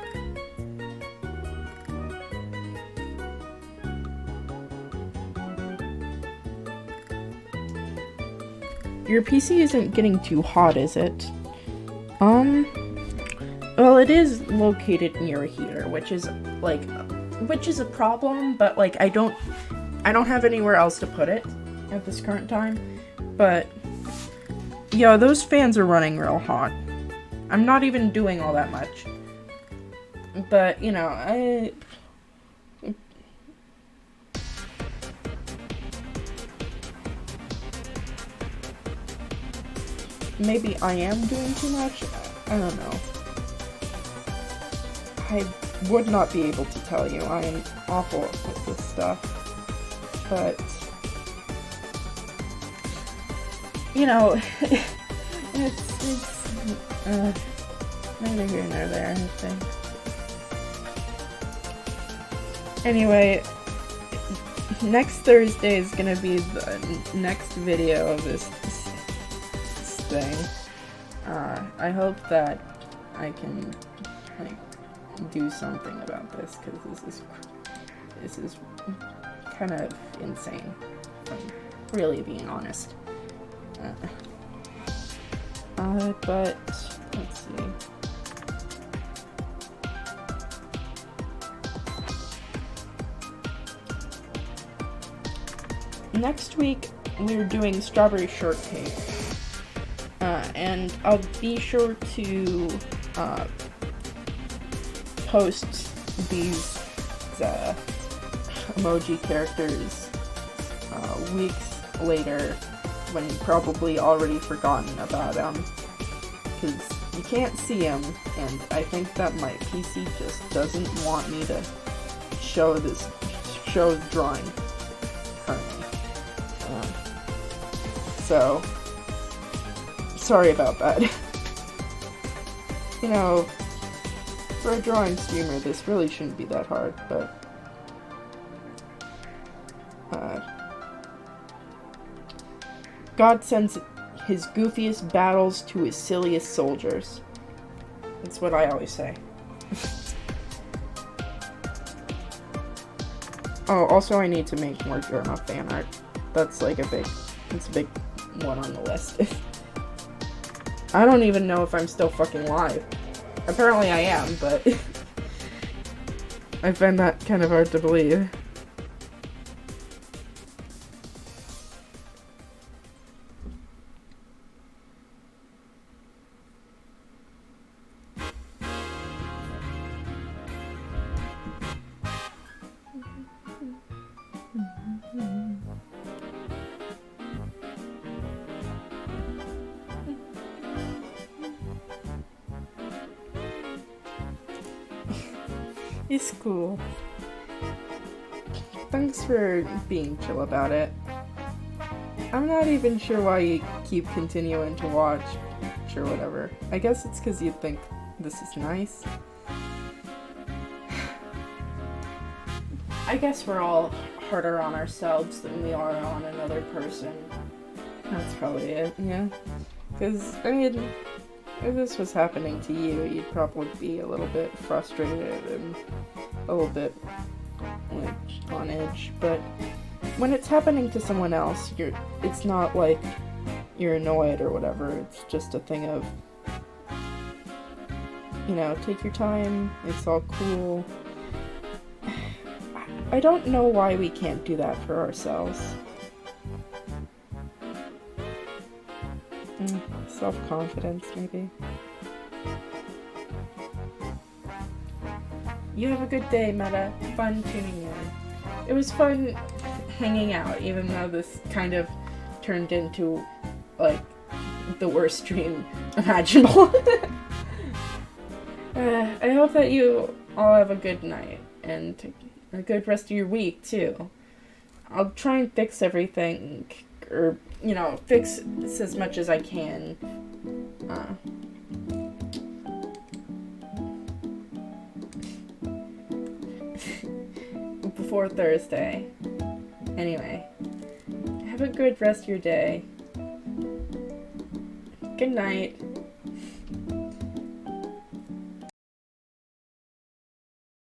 Your PC isn't getting too hot, is it? Well, it is located near a heater, which is a problem, but like I don't have anywhere else to put it at this current time. But yo, those fans are running real hot. I'm not even doing all that much. But, you know, maybe I am doing too much? I don't know. I would not be able to tell you. I am awful with this stuff. But, you know, it's neither here nor there, I think. Anyway, next Thursday is gonna be the next video of this thing. I hope that I can, like, do something about this, because this is kind of insane, if I'm really being honest. But, let's see. Next week, we're doing strawberry shortcake. And I'll be sure to post these emoji characters weeks later, when you've probably already forgotten about them, because you can't see them, and I think that my PC just doesn't want me to show the drawing currently. So, sorry about that. You know, for a drawing streamer, this really shouldn't be that hard, but God sends his goofiest battles to his silliest soldiers. That's what I always say. Oh, also I need to make more Germa fan art. That's like it's a big one on the list. I don't even know if I'm still fucking live. Apparently I am, but I find that kind of hard to believe. It's cool. Thanks for being chill about it. I'm not even sure why you keep continuing to watch, or whatever. I guess it's because you think this is nice. I guess we're all harder on ourselves than we are on another person. That's probably it, yeah. Because, I mean, if this was happening to you, you'd probably be a little bit frustrated and a little bit, like, on edge. But when it's happening to someone else, it's not like you're annoyed or whatever. It's just a thing of, you know, take your time. It's all cool. I don't know why we can't do that for ourselves. Self-confidence, maybe. You have a good day, Meta. Fun tuning in. It was fun hanging out, even though this kind of turned into, like, the worst stream imaginable. I hope that you all have a good night, and a good rest of your week, too. I'll try and fix everything, or, you know, fix this as much as I can. Before Thursday. Anyway, have a good rest of your day. Good night.